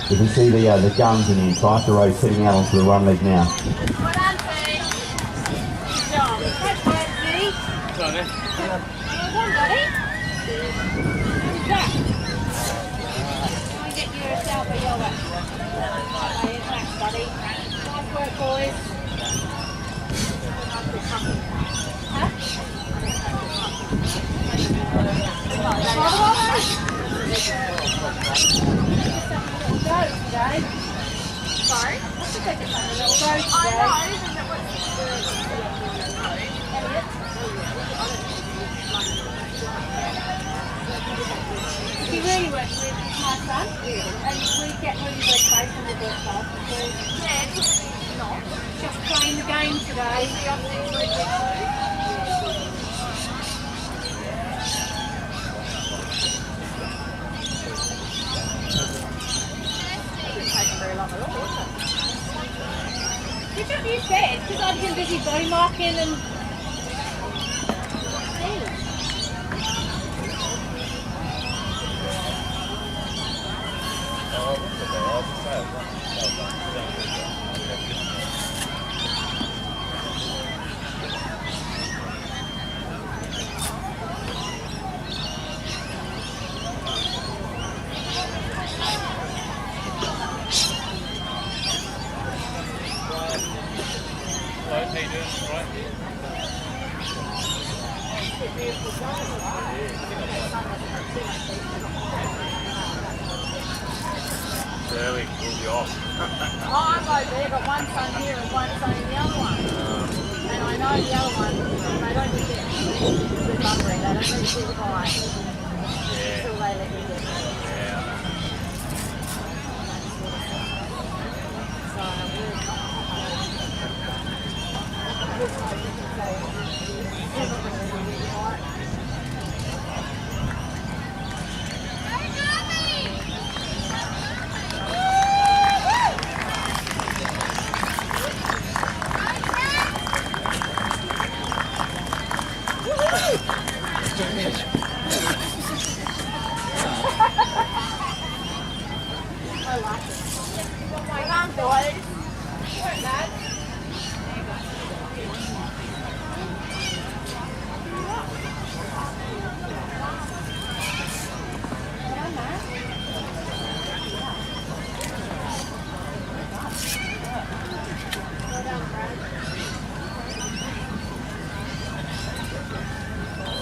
You can see the guns in the enticer race heading out onto the run leg now. Well done, Steve. Good job. That's right, Steve. Go on then. Well done, buddy. Who's that? Try and get yourself a yogurt. Thanks, buddy. Nice work, boys. Huh? Go today. Sorry? What's the second one? A little go today. If you really work with my son, and we get really good face on the dirt fast, because not just playing the game today. You said, because I've been busy body marking and... How you doing? Right. There we go. Oh, I'm over there, got one son here and one son in the other one. And I know the other one, they don't do it. They're bubbly, they don't really do it high. Until they let me get it. So I'm really I like it. My mum boys. Weren't bad.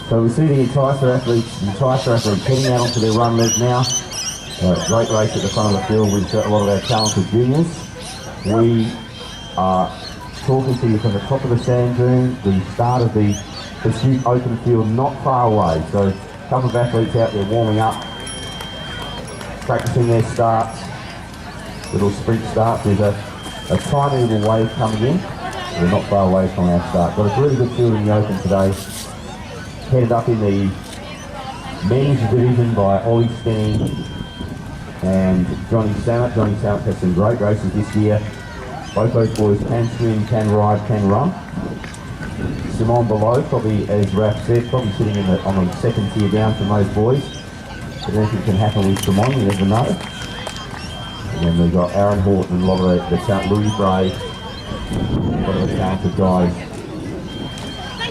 So we see the enticer athletes heading out onto their run leg now. Great race at the front of the field with a lot of our talented juniors. We are talking to you from the top of the sand dune, the start of the Pursuit open field not far away. So a couple of athletes out there warming up, practicing their starts, little sprint starts. There's a tiny little wave coming in. We're not far away from our start. Got a really good field in the open today. Headed up in the men's division by Ollie Stenning and Johnny Samet. Johnny Samet has some great races this year. Both those boys can swim, can ride, can run. Simon below, probably as Raph said, probably sitting on the second tier down from those boys. But anything can happen with Simon, you never know. And then we've got Aaron Horton, a lot of the talent, Louis Bray, a lot of the talented guys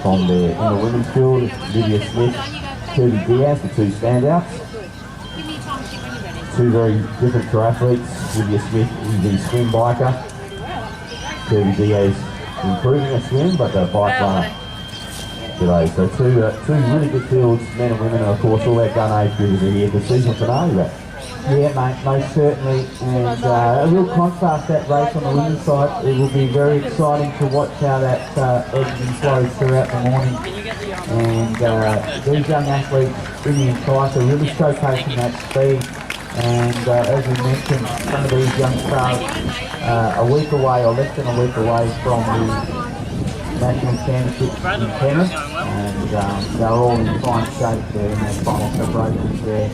from there. In the women's field, Lydia Smith, Kirby Diaz, the two standouts. Two very different triathletes. Lydia Smith is the swim biker. Kirby Diaz improving her swim, but the bike runner today. So two really good fields, men and women, and of course all our gun age groups are here. The season finale, right? Yeah, mate, most certainly, and a real contrast that race on the women's side. It will be very exciting to watch how that ebbs and flows throughout the morning. And these young athletes in the entice are really showcasing that speed. And as we mentioned, some of these young stars a week away, or less than a week away from the National Championships in tennis, and they're all in fine shape there in their final preparations there.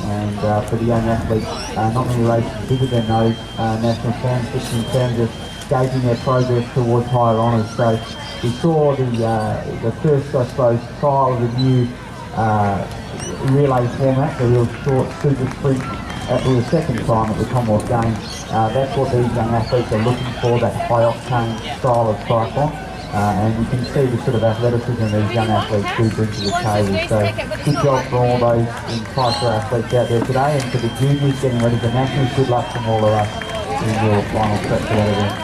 And for the young athletes, not many races bigger than those national championships in terms of gauging their progress towards higher honours. So we saw the first, I suppose, trial of the new relay format, the real short super sprint for the second time at the Commonwealth Games. That's what these young athletes are looking for, that high-octane style of triathlon. And you can see the sort of athleticism these young athletes do bring to the table. So good job for all those triathlon athletes out there today, and for the juniors getting ready for nationals, good luck from all of us in your final stretch of that event.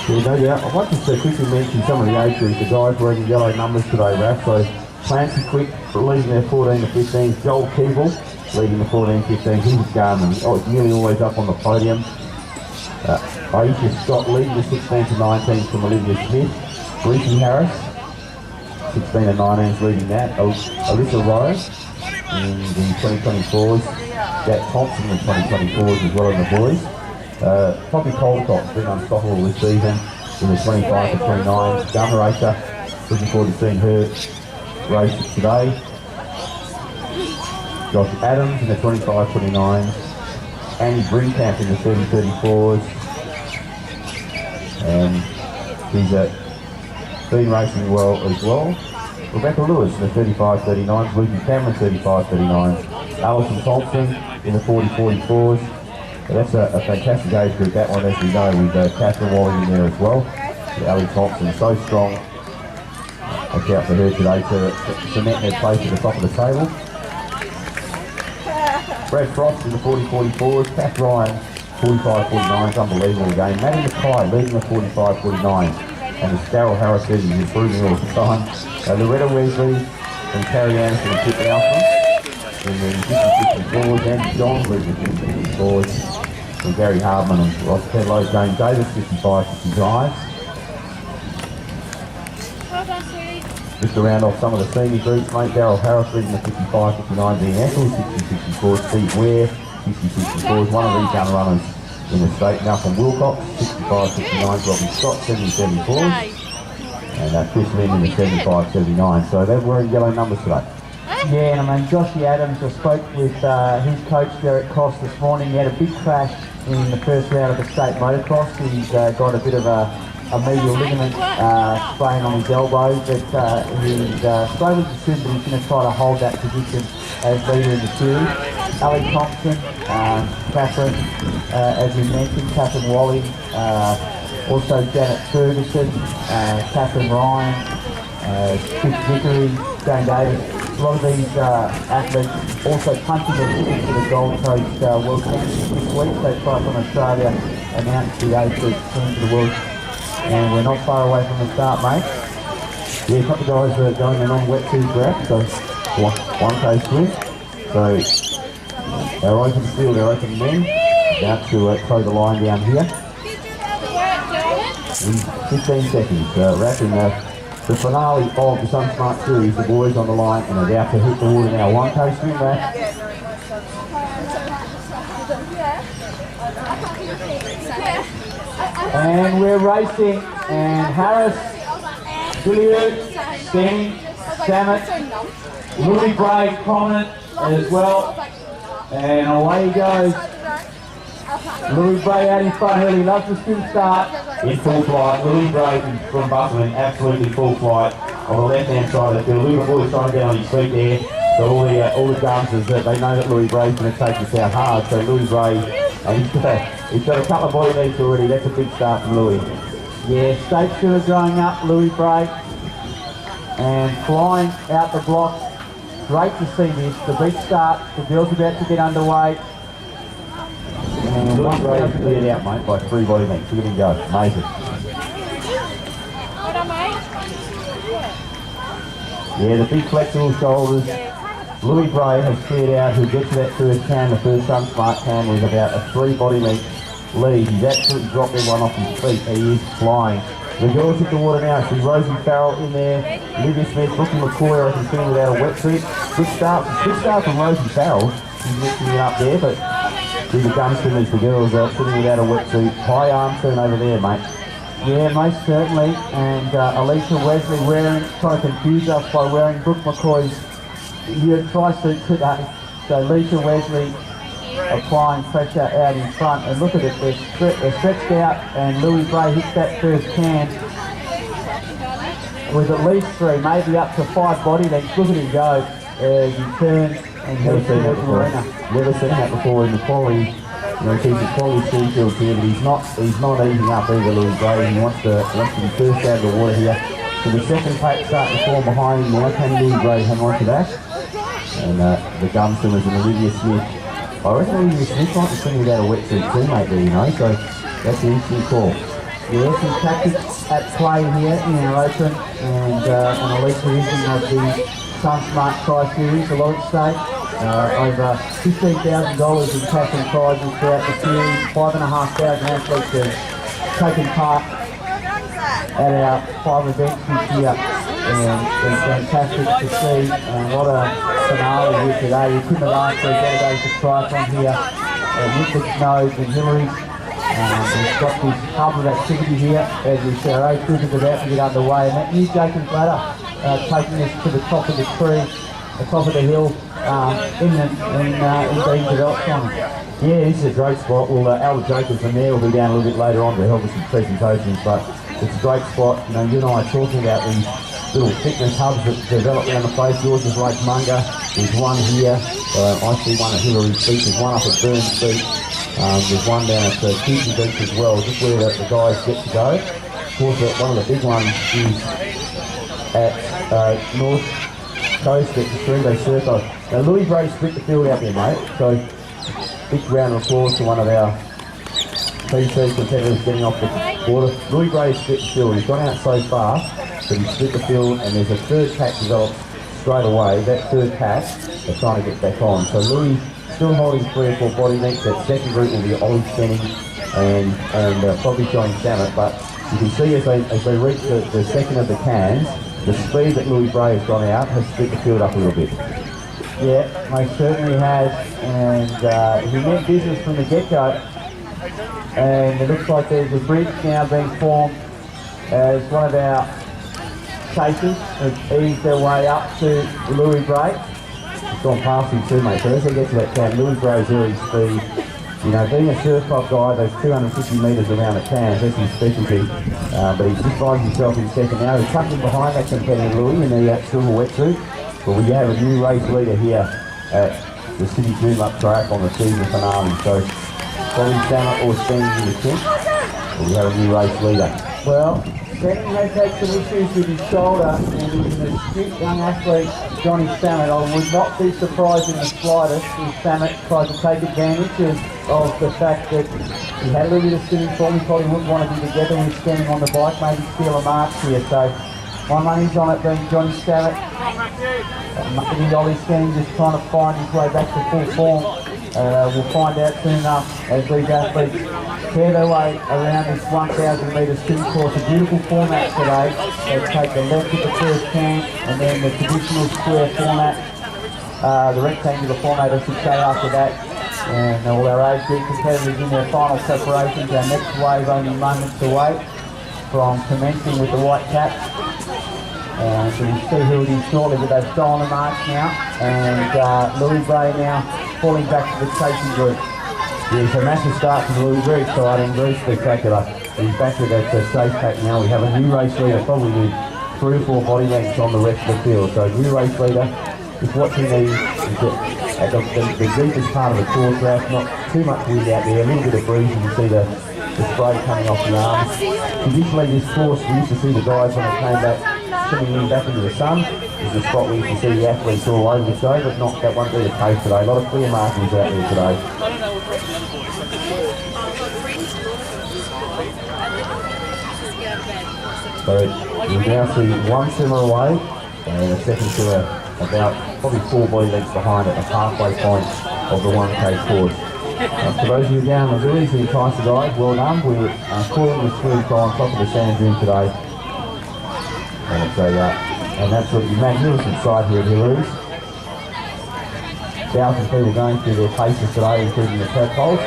Yeah, no doubt. I'd like to quickly mention some of the age groups. The guys wearing yellow numbers today, Raph. So Clancy Quick leading their 14 to 15s. Joel Keeble leading the 14-15s. He's Garmin. He's nearly always up on the podium. Aisha Scott leading the 16 to 19s from Olivia Smith. Reese Harris, 16 to 19s leading that. Alyssa Rose in the 2024s. Jack Thompson in the 2024s as well in the boys. Poppy Colcott's been unstoppable this season in the 25 to 29s. Gun racer, looking forward to seeing her race today. Josh Adams in the 25-29s. Annie Brinkamp in the 30-34s. And she's been racing well as well. Rebecca Lewis in the 35-39s. Lucy Cameron 35-39s. Alison Thompson in the 40-44s. That's a fantastic age group, that one, as we know, with Catherine Wally in there as well. Ali Thompson, so strong. Watch out for her today to cement her place at the top of the table. Brad Frost in the 40-44s, Kath Ryan 45-49s, unbelievable game. Maddie Mackay leading the 45-49s, and it's Daryl Harris who's improving all the time. Loretta Wesley and Carrie Anderson and Pip Alpha in the 50-54s, and John leading the 50-54s, and Gary Hardman and Ross Pedlow, Jane Davis 55-55s. Just to round off some of the senior groups, mate, Daryl Harris leading the 55-59, Dean Ethel, 60-64, Steve Ware, 60-64, one of these young runners in the state, Malcolm Wilcox, 65-59, Robbie Scott, 70-74, and Chris Lynn in the 75-79, so they're wearing yellow numbers today. Yeah, and I mean, Joshy Adams, I spoke with his coach, Derek Cross, this morning. He had a big crash in the first round of the state motocross. He's got a bit of a medial ligament sprain on his elbow, but he's slowly soon, but he's going to try to hold that position as leader in the series. Ali Thompson, Catherine, as we mentioned, Catherine Wally, also Janet Ferguson, Catherine Ryan, Chris Vickery, Jane Davis. A lot of these athletes also punching their tickets to the Gold Coast World Championship this week. So Triathlon Australia announced the age group team to the World, and we're not far away from the start, mate. Yeah, a couple of guys are going in on wetsuit wrap, so 1K swim. So our open field, our open men, about to throw the line down here. In 15 seconds, wrapping the finale of the SunSmart series, the boys on the line and about to hit the water now. 1K swim wrap. And we're racing, and Harris, Billiard, Stenny, Samet, Louis Bray prominent as well, and away he goes. Louis Bray out in front early, loves the swim start. In full flight, Louis Bray from Busselman, absolutely full flight on the left-hand side of the field. Louis Boy's trying to get on his feet there. So all the dancers, they know that Louis Bray's going to take this out hard. So Louis Bray, he's got a couple of body leaps already. That's a big start from Louis. Yeah, state shooter growing up, Louis Bray, and flying out the blocks. Great to see this. The big start. The girls about to get underway. And Louis Bray cleared out, mate, by 3 body lengths. Look at him go. Amazing. Yeah, the big flexible shoulders. Louis Bray has cleared out, who gets to that first can, the first SunSmart can, with about a 3 body length lead. He's absolutely dropped everyone off his feet. He is flying. The girls hit the water now. See Rosie Farrell in there. Olivia Smith, Brooklyn McCoy, I reckon, sitting without a wetsuit. Good start from Rosie Farrell. She's mixing it up there, but see the gun swimmers, the girls are sitting without a wetsuit. High arm turn over there, mate. Yeah, most certainly. And Alicia Wesley trying to confuse us by wearing Brooke McCoy's tri-suit today. So Alicia Wesley applying pressure out in front. And look at it, they're stretched out, and Louis Bray hits that first can with at least 3, maybe up to 5 body lengths. Look at him go as he turns and Never he's seen that in the before. arena. Never seen that before in the quality. You know, he's a quality ski field here, but he's not easing up either, Louis Gray. He wants to be first out of the water here. So the second pack starting to form behind him now. Can Louis Gray hang on to that? And the gum swimmers and Olivia Smith. I reckon Olivia Smith might be swimming without a wetsuit teammate there, you know, so that's an interesting call. Yeah, some tactics at play here in our open and an elite division of the SunSmart Tri Series, a lot at stake. Over $15,000 in cash and prizes throughout the series. 5,500 athletes have taken part at our 5 events this year. And it's fantastic to see a lot of finale here today. You couldn't have asked for a better day for triathlon here. With the Snows and Hillary's. We've got this hub of activity here as we see our 8 troopers about to get underway, and that new Jacob's ladder taking us to the top of the tree, the top of the hill, in being developed on. Yeah, this is a great spot. Well, Albert Jacobs from there will be down a little bit later on to help us with presentations, but it's a great spot. You know, you and I are talking about these little fitness hubs that develop around the place. Yours is Lake Munga. There's one here. I see one at Hillary's Beach. There's one up at Burns Beach. There's one down at Keaton Beach as well, just where the guys get to go. Of course, one of the big ones is at North Coast at the Three-Day Circle. Now, Louis Gray split the field out there, mate. So, big round of applause to one of our PC competitors getting off the water. Louis Gray split the field. He's gone out so fast, but he split the field, and there's a third pack developed straight away. That third pack, they're trying to get back on. So, Louis still holding 3 or 4 body lengths. That second group will be Ollie Stenning and probably Johnny Samet, but you can see as they reach the second of the cans, the speed that Louis Bray has gone out has split the field up a little bit. Yeah, most certainly has, and he meant business from the get-go, and it looks like there's a bridge now being formed as one of our chasers has eased their way up to Louis Bray. It's gone past him too, mate. So as they get to that can, Louis Bray's early speed. You know, being a surf club guy, those 250 metres around the cans, that's his specialty. But he just finds himself in second now. He's tucked in behind that competitor Louis in the silver wetsuit. But we have a new race leader here at the City Joondalup Triathlon, the season finale. So probably Samet or Stenning in the tent. But we have a new race leader. Well, Stenning has had some issues with his shoulder, and he's an astute young athlete, Johnny Samet. I would not be surprised in the slightest if Samet tried to take advantage of the fact that he had a little bit of swimming form. He probably wouldn't want to be together with Stenning on the bike, maybe steal a mark here. So my money's on it being Johnny Samet. Maybe Ollie Stenning just trying to find his way back to full form. We'll find out soon enough as these athletes tear their way around this 1,000 metre swim course. A beautiful format today. They take the left of the first can and then the traditional square format, the rectangular format I should say after that. And all our age group competitors in their final preparations. Our next wave only moments away from commencing with the white caps. And so we'll see who it is shortly, but they've stolen the march now. And Louis Bray now falling back to the chasing group. Yeah, so massive start from Louis, very exciting, very spectacular. He's back to that safe pack now. We have a new race leader, probably with 3 or 4 body lengths on the rest of the field. So new race leader, just watching at the deepest part of the course, there's not too much wind out there, a little bit of breeze, and you see the spray coming off the arms. Traditionally this course, we used to see the guys when they came back, swimming in back into the sun. This is a spot we used to see the athletes all over the show, but not that won't be the case today. A lot of clear markings out there today. So you now see one swimmer away, and the second swimmer about probably 4 body lengths behind at the halfway point of the 1K course. For those of you down the village who entice the guys, well done. We're calling the swim on top of the sand dune today. And it's an absolutely magnificent sight here at Hillary's. Thousands of people going through their paces today, including the tadpoles.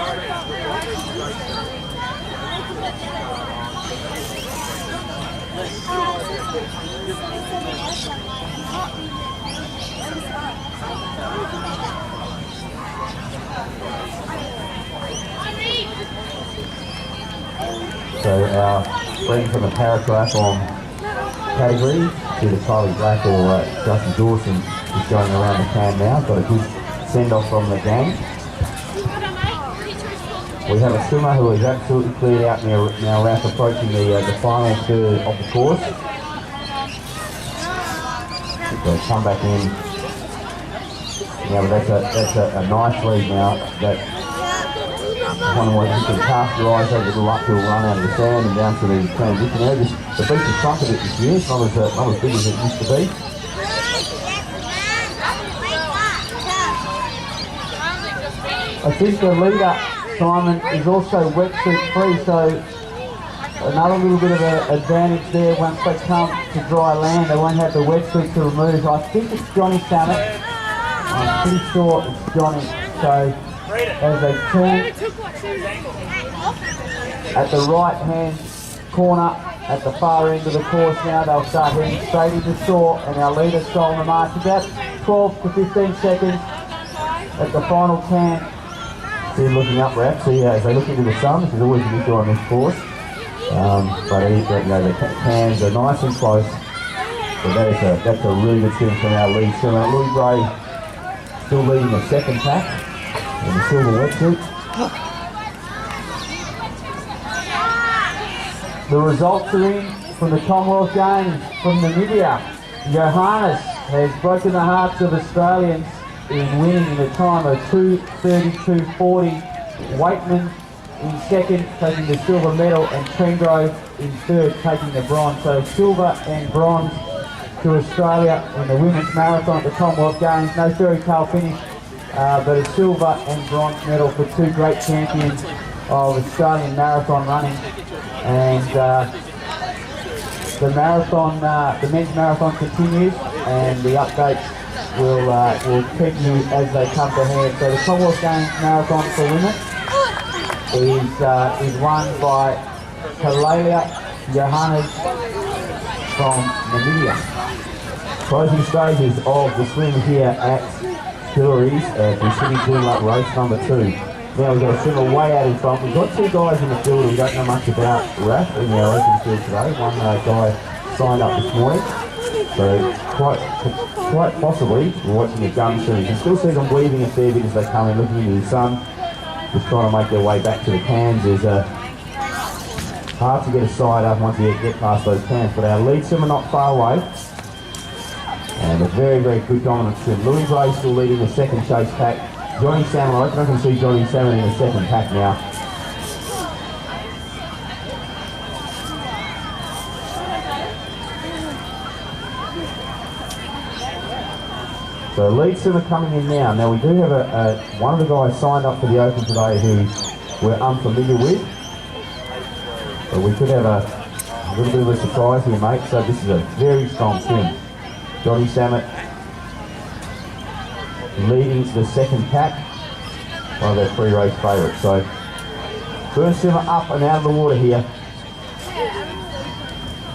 So our friend from the para-triathlon category, either Charlie Black or Justin Dawson, is going around the can now. Got a good send-off from the gang. We have a swimmer who is absolutely cleared out now Ralph approaching the final third of the course. They'll come back in. Yeah, but that's a nice lead now. That one way you can cast your eyes over the little uphill run out of the sand and down to the transition area. The beach has shrunk a bit this year. It's not as big as it used to be. I think the leader, Simon, is also wetsuit free, so another little bit of an advantage there. Once they come to dry land, they won't have the wetsuit to remove. I think it's Johnny Samet. I'm pretty sure it's Johnny. So as they turn at the right hand corner at the far end of the course now, they'll start heading straight into shore, and our leader stolen the march about 12 to 15 seconds at the final can. See looking up, Rap, see as they look into the sun, which is always an issue on this course. But the cans are nice and close. So that's a really good swim from our lead swimmer. Louis Bray still leading the second pack in the silver wetsuit. The results are in from the Commonwealth Games from Namibia. Johannes has broken the hearts of Australians in winning in a time of 2:32.40. Waitman in second, taking the silver medal, and Trengrove in third, taking the bronze. So silver and bronze to Australia in the women's marathon at the Commonwealth Games. No fairy tale finish, but a silver and bronze medal for two great champions of Australian marathon running. And the marathon, the men's marathon continues, and the updates will keep you as they come to hand. So the Commonwealth Games marathon for women is won by Kalalia Johannes from Namibia. Closing stages of the swim here at Hillary's as we're sitting doing like race number 2. Now we've got a swimmer way out in front. We've got two guys in the field who we don't know much about RAF in our open field today. One guy signed up this morning, so quite possibly we're watching the gun soon. You can still see them weaving a fair bit as they come in, looking into the sun, just trying to make their way back to the cans. There's hard to get a side up once you get past those cans, but our lead swimmer not far away, and a very, very good dominant swim. Louis Bray still leading the second chase pack. Johnny Salmon, I reckon I can see Johnny Salmon in the second pack now. So lead swimmer coming in now. Now we do have one of the guys signed up for the Open today who we're unfamiliar with. So we could have a little bit of a surprise here, mate. So this is a very strong swim. Johnny Samet leading to the second pack, one of their pre-race favourites. So first swimmer up and out of the water here,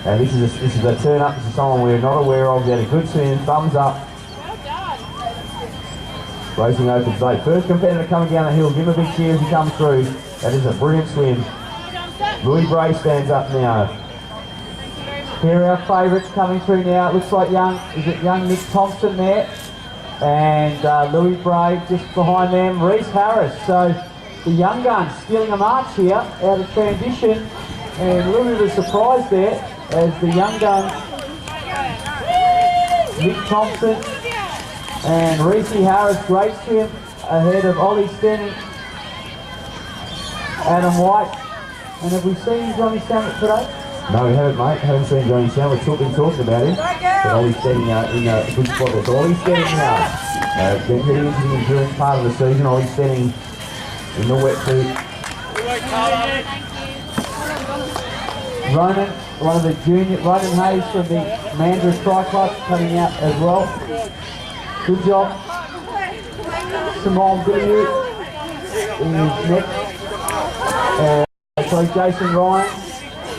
and this is a turn up. This is someone we're not aware of. He had a good swim, thumbs up. Racing Open today. First competitor coming down the hill. Give him a big cheer as he comes through. That is a brilliant swim. Louis Bray stands up now. Here are our favourites coming through now. It looks like young Nick Thompson there, and Louis Bray just behind them. Reese Harris. So the young guns stealing a march here out of transition, and a little bit of a surprise there as the young guns, Nick Thompson and Reese Harris, great swim ahead of Ollie Stenning, Adam White. And have we seen Johnny Samet today? No, we haven't, mate. Haven't seen Johnny Samet. We've been talking about him. But Ollie's Stenning in a good spot there. So Ollie's Stenning now. Heading into the endurance part of the season. Ollie's Stenning in the wetsuit. Ronan, one of the junior, Ronan Hayes from the Mandurah Tri Club coming out as well. Good job. Simone Billiou is next. So Jason Ryan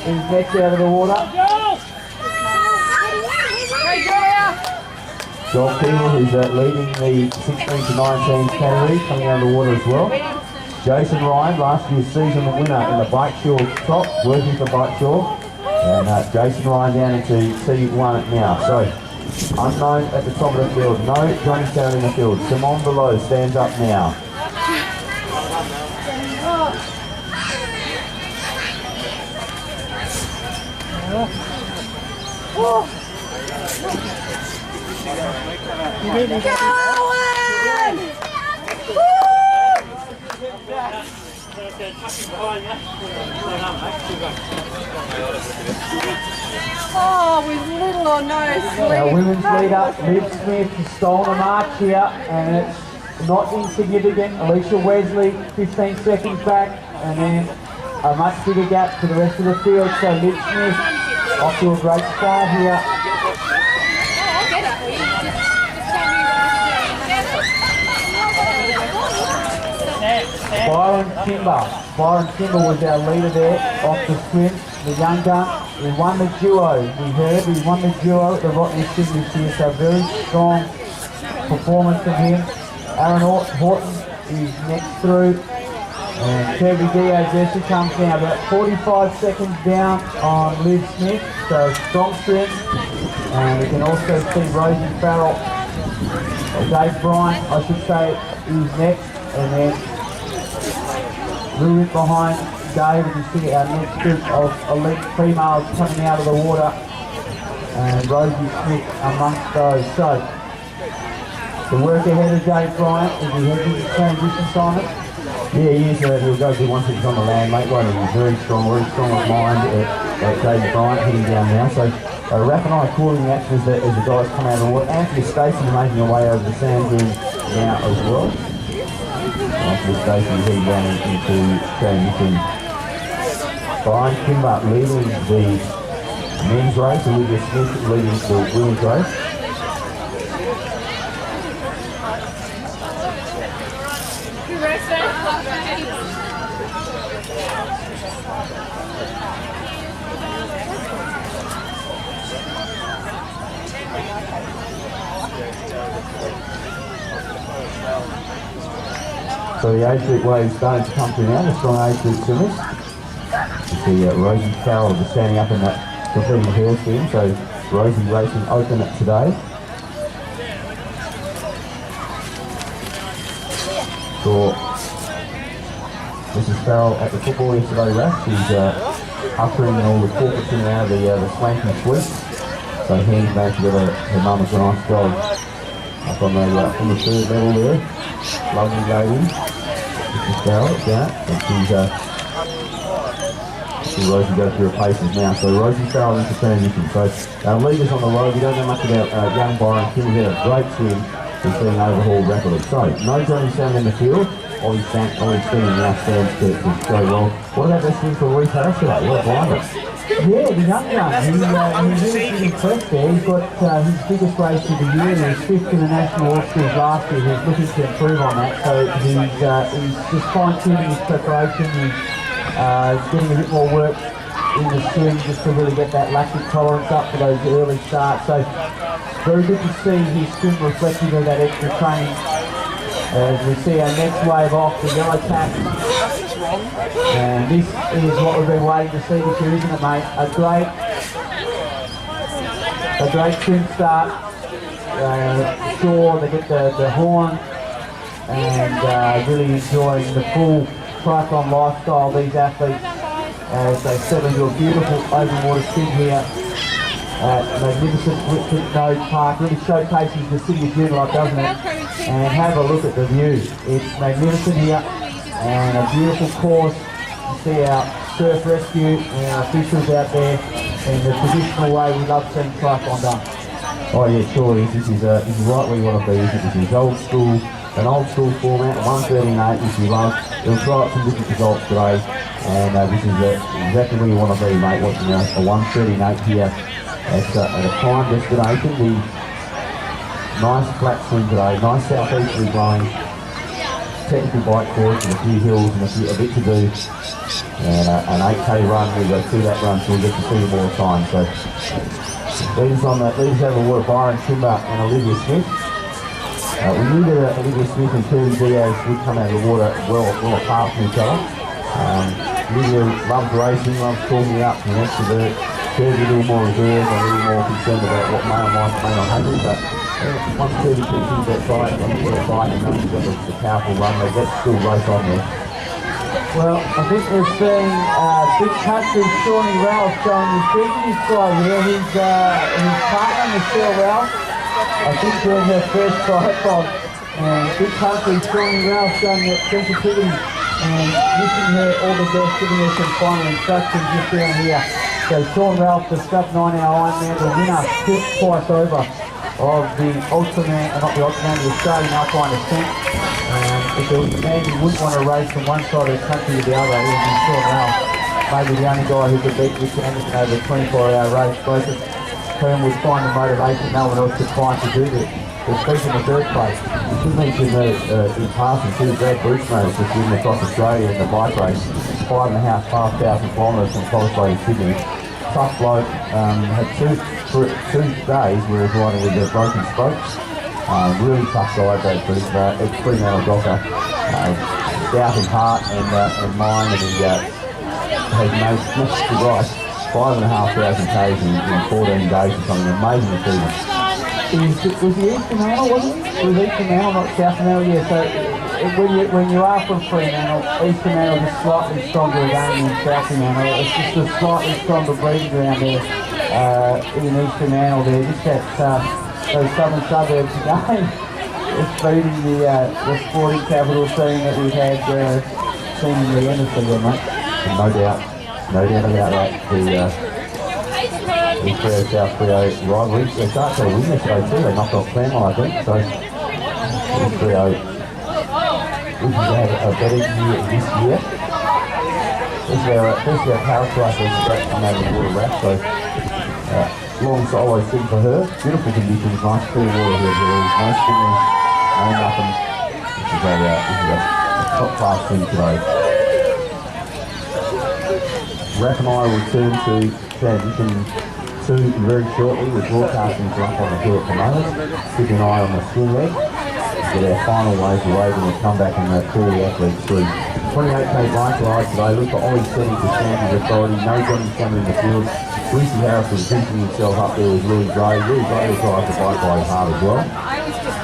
is next out of the water. Joel Keeler, who's leading the 16 to 19 category, coming out of the water as well. Jason Ryan, last year's season winner in the Bike Shore top, working for Bike Shore. And Jason Ryan down into T1 now. So Unknown at the top of the field. No Johnny Stout in the field. Simone below stands up now. Oh, with little or no sleep. Our women's leader, Liv Smith, has stolen a march here, and it's not insignificant. Alicia Wesley, 15 seconds back, and then a much bigger gap to the rest of the field. So Liv Smith off to a great start here. Byron Kimber was our leader there off the sprint, the young gun. We won the duo, we won the duo at the Rottnest this year, so very strong performance from him. Aaron Horton is next through, and Kirby Diaz, there she comes now, about 45 seconds down on Liv Smith, so strong sprint. And we can also see Rosie Farrell, Dave Bryant, I should say, is next, and then Ruin behind Dave, and you see our next group of elite females coming out of the water, and Rosie Smith amongst those. So, the work ahead of Dave Bryant as he heads into transition, Simon. Yeah, he is. He'll go through once he's on the land, mate. Won't he? He's very strong of mind at Dave Bryant heading down now. So, Raph and I are calling the action as the guys come out of the water. Anthony Stacey making her way over the sand dunes now as well. Anthony Stacey heading down into transition. Byron Kimber leading the men's race, Olivia Smith leading the women's race. So the age group waves starting to come through now, the strong age group swimmers. You see Rosie Farrell just standing up in that, completing the hair scheme. So Rosie racing open today. So Mrs. Farrell at the football yesterday, Raph. She's ushering all the corporates in and out of the swanky suite. So hands back together, her mum has a nice job up on the third level there. Lovely lady. Mrs. Farrell, yeah, and Rosie goes through her paces now. So Rosie Farrell into transition. So our leaders on the road, we don't know much about young Byron Kimber. He had a great swim. He's being overhauled rapidly. So no Johnny Sand in the field. Ollie Sand now stands to go well. What about this swim for Reece Harris today? What a blinder. Yeah, the young gun. He really is impressed there. He's got his biggest race of the year. He was fifth in the national All-Stars last year. He's looking to improve on that. So he's just fine-tuning his preparation. He's getting a bit more work in the swim just to really get that lactic tolerance up for those early starts. So very good to see his swim reflective of that extra training. As we see our next wave off, the yellow cap. And this is what we've been waiting to see this year, isn't it, mate? A great swim start. Sure, they get the horn and really enjoying the full triathlon lifestyle of these athletes as they settle into a beautiful open water swim here at magnificent Whitford Nose Park. Really showcases the city of Joondalup, doesn't it? And have a look at the view. It's magnificent here and a beautiful course. You see our surf rescue and our officials out there in the traditional way we love seeing triathlon done. Oh yeah, sure. This is right where you want to be. This is an old school format, 1:38, which we love. We'll try out some different results today, and this is exactly where you want to be, mate. Watching a 1:38 here at a prime destination. The nice flat swing today, nice southeasterly blowing, technical bike course with a few hills and a bit to do, and an 8k run. We'll go through that run, so we'll get to see more time. So leaders out of the water, Byron Kimber and Olivia Smith. We knew that Olivia Smith and Kirby Diaz would come out of the water well apart from each other. Olivia loves racing, loves talking up, an extrovert, There's a little more reserved and a little more concerned about what may or may not happen, but once Kirby keeps into that fight, once he's got a fight and knows he's got the powerful run, that's still race on there. Well, I think we're seeing Big Country Shawnee Ralph showing his business side here. His partner, Michelle Ralph, I think doing her first triathlon. And Big Country Shawnee Ralph showing that sensitivity and wishing her all the best, giving her some final instructions just down here. So Shawn Ralph, the sub 9-hour Ironman, the winner twice over of the Ultraman, not the Ultraman, the Australian Alpine Ascent. If there was a man who wouldn't want to race from one side of the country to the other, it would be Shawn Ralph. Maybe the only guy who could beat Rich Anderson over a 24-hour race. Both of whom would find the motivation no one else could find to do this. Especially in the third place. You should mention that in passing too, Brad Bruchner just winning across Australia in the bike race, 5,500 kilometres from Colorado to Sydney. Tough bloke, had two days where he was riding with the broken spokes. Really tough guy, Brad Bruchner, ex-Fremantle docker. Stout in heart and mind, and he has no slips to right. 5,500 k's in 14 days or something, amazing achievement. Was he East Fremantle, wasn't he? Was East Fremantle, not South Fremantle? Yeah, so when you are from Fremantle, East Fremantle is slightly stronger again than South Fremantle. It's just a slightly stronger breeding ground there in East Fremantle there. Just that, those southern suburbs again. It's beating the sporting capital scene that we've had seen in the industry there, mate. No doubt about that. The South Frio rivalry. They start to win this day too. They knocked off Clanmont, I think. So Frio looking to have a better year this year. This is our power cycle straight from over the water rack. So long solo thing for her. Beautiful conditions, nice clear water here. There's no swimming, no nothing. This is a top class thing today. Rack and I will turn to transition to very shortly. We're broadcasting up on the hill at the moment. Keep an eye on the swim leg. Get our final wave away, and we'll come back and call the athletes through. 28k bike ride today. Look for Ollie setting for Sandy's authority. No Johnny coming in the field. Lucy Harrison pinching himself up there with Louis Gray. Louis Gray will drive the bike ride hard as well.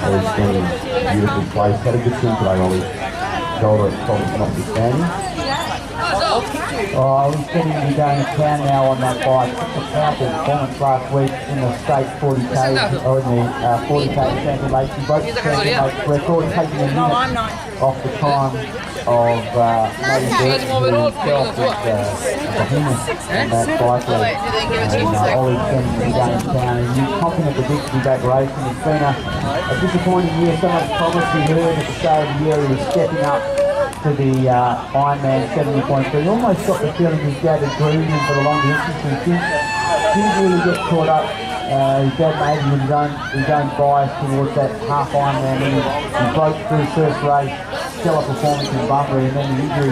Ollie's standing in a beautiful place. Had a good swim today, Ollie. Shoulder problems notwithstanding. Oh, he's getting to be going to town now on that bike. Such a powerful performance last week in the state 40k, or in the 40k Champion Lakes. He broke the Champion Lakes record, taking a minute off the time of Matty Burton, who himself was a behemoth on that bike leg. And Ollie's getting to be going to town, and he's confident the big to be back racing. It's been a disappointing year. So much promise we heard at the start of the year. He was stepping up to the Ironman 70.3. You almost got the feeling his dad had groomed him for the long distance. He didn't really get caught up. His dad made him his own bias towards that half Ironman. He broke through first race, stellar performance in Bunbury, and then the injury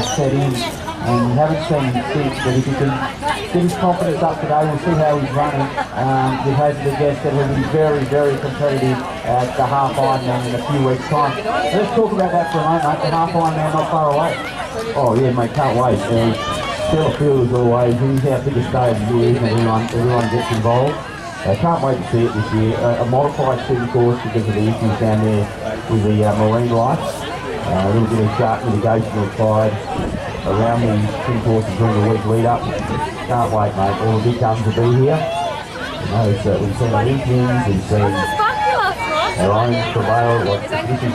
set in. And we haven't seen him since, but if he can get his confidence up today, we'll see how he's running. We've had to guess that he'll be very, very competitive at the half Ironman in a few weeks' time. Let's talk about that for a moment, mate. The half Ironman not far away. Oh yeah, mate, can't wait. Stellar field as always. He's our biggest day of the year, and everyone gets involved. I can't wait to see it this year. A modified swim course because of the issues down there with the marine life. A little bit of shark mitigation applied around the swim courses during the week lead up. Can't wait, mate. All the big guns will be here. We've seen Olympians, we've seen our own Prevail, like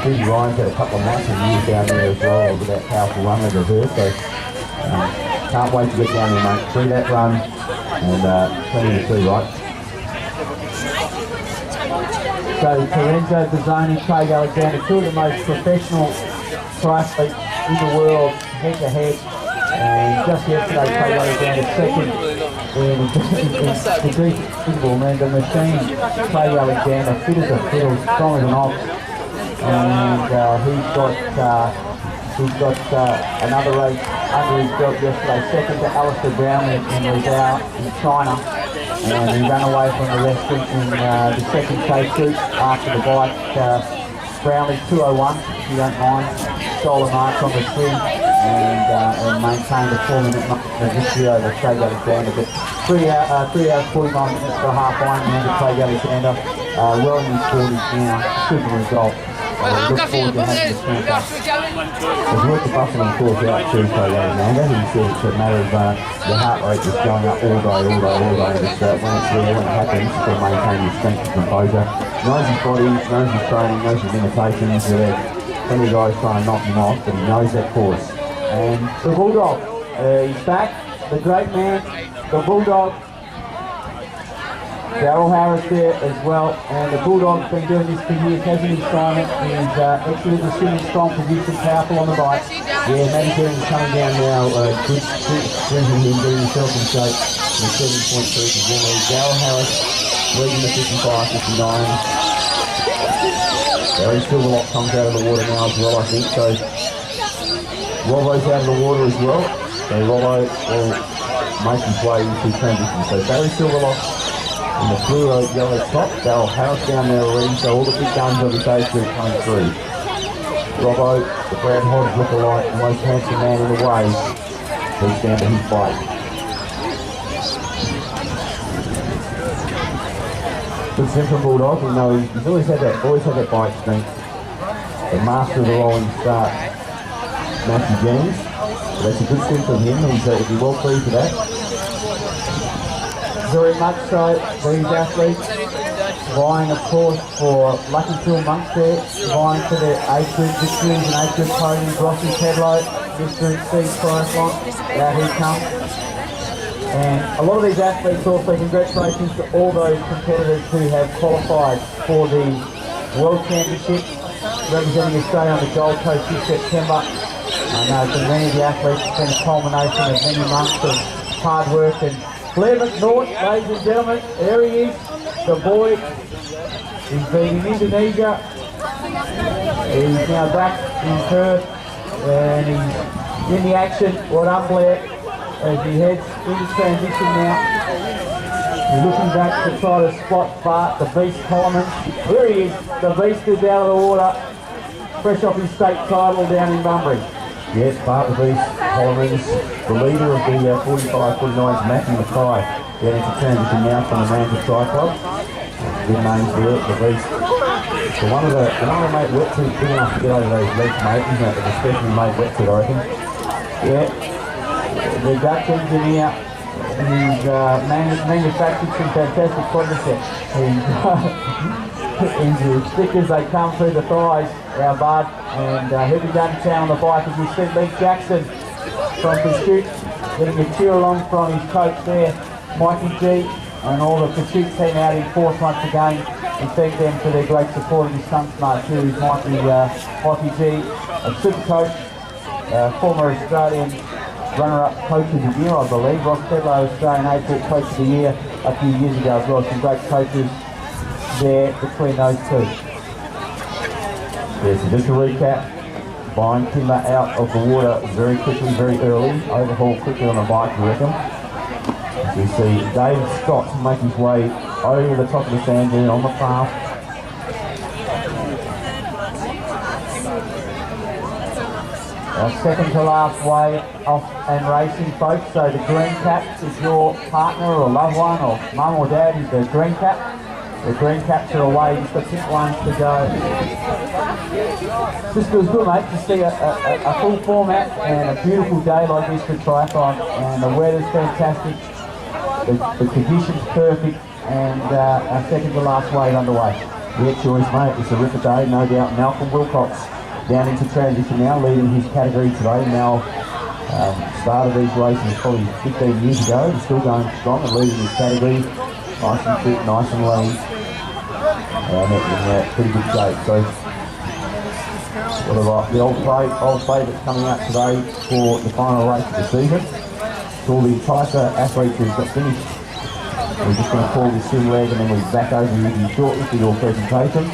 Susie Ryan's had a couple of massive years down there as well with that powerful run of her. So can't wait to get down there, mate. See that run and plenty to see, right? So Terenzo Bizzoni, Craig Alexander, two of the most professional triathletes in the world, head to head. And just yesterday, Craig Alexander second in the degree football, man. The machine, Craig Alexander, fit as a fiddle, strong as an ox. And he's got another race under his belt yesterday, second to Alistair Brownlee in Rizal in China. And he ran away from the rest in the second chase group after the bike. Brownlee 2:01, if you don't mind, stole a mark on the swim and maintained a 4-minute mark this year over Craig Alexander. But 3 hours 49 minutes for a half Ironman to Craig Alexander. Well in his 40s now, super result. Look forward to having this camp up. There's worked the buffalo and course out to Craig Alexander. He said it's a matter of the heart rate just going up all day. Just, when it's there, when it happens, to maintain his strength and composure. Knows his body, knows his training, knows his limitations. Plenty of guys trying to knock him off, but he knows that course. And the Bulldog, he's back, the great man, the Bulldog. Daryl Harris there as well, and the Bulldog's been doing this for years, hasn't he, Simon? He's excellent, a sitting strong position, powerful on the bike. Yeah, Matty Keating's coming down now, good bringing him, getting himself in shape. And 7.3 is really Daryl Harris, leading the 55-59. Barry Silverlock comes out of the water now as well, I think, so Robbo's out of the water as well. So Robbo will make his way into transition. So Barry Silverlock in the fluoro yellow top, Daryl Harris down there already, so all the big guns of the day group coming through. Robbo, the Brad Hodge lookalike, the most handsome man in the way, he's down to his bike. Good Central Bulldog, you know, he's always had that bike strength. The master of the rolling start, Matthew James. So that's a good thing from him, and he'll be well pleased with that. Very much so, these athletes vying, of course, for Lucky Phil Monks there, vying for their age group victories and age group podiums. Rossi Pedlo, Mr. Steve Triathlon, out he comes. And a lot of these athletes also, congratulations to all those competitors who have qualified for the World Championship, representing Australia on the Gold Coast this September. I know for many of the athletes it's been a culmination of many months of hard work. And Blair McNaught, ladies and gentlemen, there he is, the boy. He's been in Indonesia. He's now back in Perth, and he's in the action. Well done, Blair, as he heads into transition now. He's looking back to try to spot Bart, the Beast Coleman. There he is, the Beast is out of the water, fresh off his state title down in Bunbury. Yes, Bart the Beast Holloman's the leader of the 45-49's Matthew Mackay. Getting into transition now from the Manchester Tri Club. Good names there, the Beast. So one of the mate wetsuits big enough to get over those legs, mate, isn't it? It's especially made wetsuit, I reckon. Yeah. The Dutch engineer, he's manufactured some fantastic quadriceps. He's thick as they come through the thighs, our bud, and he'll be down to town on the bike as we see Lee Jackson from Pursuit getting a cheer along from his coach there, Mikey G, and all the Pursuit team out in force once again. We thank them for their great support of his SunSmart too. Mikey G, a super coach, former Australian runner-up coach of the year, I believe. Ross Pedlo, Australian A-Group coach of the year a few years ago as well. Some great coaches there between those two. Yeah, so just to recap, buying timber out of the water very quickly, very early, overhaul quickly on the bike, I reckon. As we see David Scott make his way over the top of the sand dune on the path. Our second to last way off and racing, folks. So the green cap is your partner or loved one or mum or dad is the green cap. The green caps are away, just got 6 ones to go. Just feels good, mate, to see a full format and a beautiful day like this for triathlon. And the weather's fantastic, the conditions perfect, and our second to last wave underway. Yeah, choice, mate. It's a ripper day, no doubt. Malcolm Wilcox down into transition now, leading his category today. Now, started these races probably 15 years ago. He's still going strong and leading his category. Nice and fit, nice and lean, and in pretty good shape. So, the old favourites coming out today for the final race of the season. So all the Tyser athletes who've got finished, we're just going to call this sim leg and then we'll be back over with you shortly for your presentation.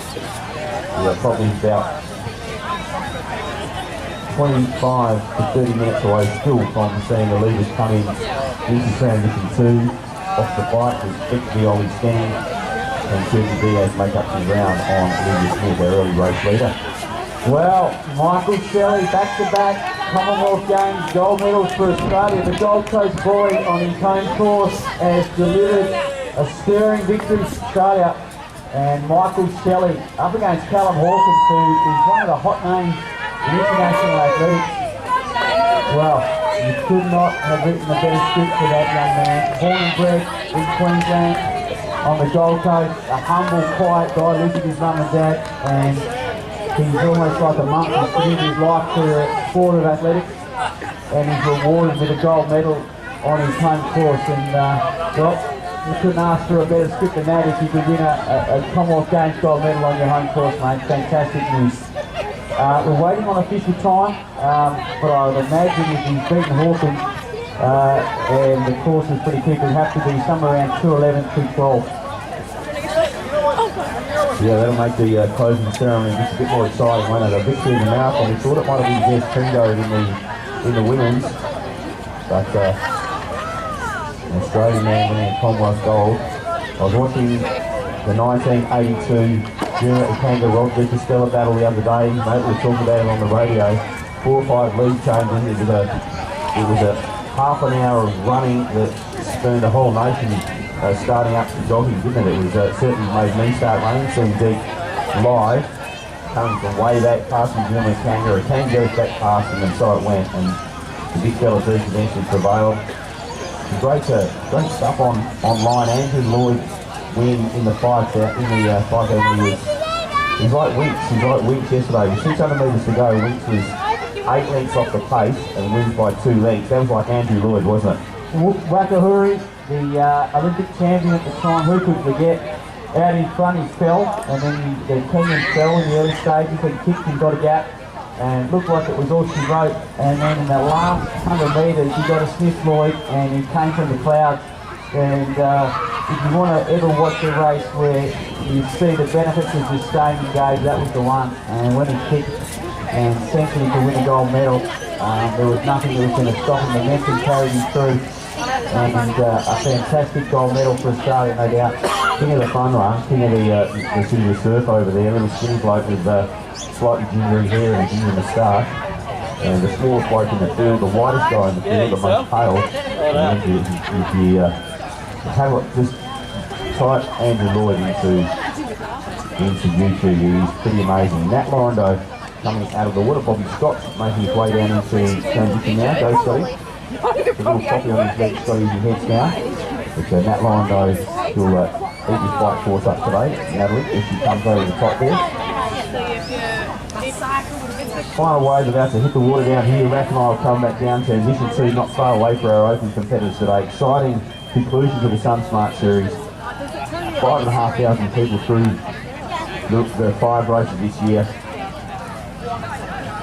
We're probably about 25 to 30 minutes away still from seeing the leaders come in into transition 2. Off the bike is Victor Ollie Stand and Sergi Diaz make up some ground on Lydia Smith, their early race leader. Well, Michael Shelley back to back Commonwealth Games gold medals for Australia. The Gold Coast boy on his home course has delivered a stirring victory for Australia. And Michael Shelley up against Callum Hawkins, who is one of the hot names in international athletics. Well, you could not have written a better script for that young man. Born and bred in Queensland on the Gold Coast, a humble, quiet guy, lives with his mum and dad, and he's almost like a monk. He's committed his life to the sport of athletics, and he's rewarded with a gold medal on his home course. And well, you couldn't ask for a better script than that if you could win a Commonwealth Games gold medal on your home course, mate. Fantastic news. We're waiting on official time, but I would imagine if he's beaten Hawkins and the course is pretty quick, it'd have to be somewhere around 2:11, 2:12. Yeah, that'll make the closing ceremony just a bit more exciting, won't it? A victory in the marathon. We thought it might have been Jess Tringo in the women's, but an Australian man winning a Commonwealth gold. I was watching the 1982 Junior Kanga Rodriguez Castella battle the other day. Mate, we were talking about it on the radio. 4 or 5 lead changes. It was a half an hour of running that spurned the whole nation starting up to jogging, didn't it? It was certainly made me start running. Seeing Deep live, coming from way back past the Junior Kanga. It came goes back past him, and so it went. And the big fella Deep eventually prevailed. Great stuff online. Andrew Lloyd win in the 5,000 meters. He's like Winks yesterday. With 600 metres to go, Winks was 8 lengths off the pace and wins by 2 lengths. That was like Andrew Lloyd, wasn't it? Wakahuri, the Olympic champion at the time, who could forget? Out in front he fell, and then the Kenyan fell in the early stages. He kicked and got a gap, and it looked like it was all she wrote. And then in the last 100 metres, he got a sniff, Lloyd, and he came from the clouds. And if you want to ever watch a race where you see the benefits of just staying engaged, that was the one. And when he kicked and essentially to win a gold medal, there was nothing that was going to stop him. The momentum carried him through, and a fantastic gold medal for Australia, no doubt. King of the fun run, king of the city of surf over there, little skinny bloke with slightly gingery hair and a ginger moustache. And the smallest bloke in the field, the whitest guy in the field, the most pale. And if you just type Andrew Lloyd into YouTube, he's pretty amazing. Nat Lorando coming out of the water. Bobby Scott's making his way down into transition now. Go Scotty. The little poppy on his leg, Scotty, he heads down. But Nat Lorando will eat his fight force up today. Natalie, if she comes over the top there. Final wave about to hit the water down here. Rack and I will come back down. Transition 2 not far away for our open competitors today. Exciting conclusion to the SunSmart series. 5,500 people through the 5 races this year.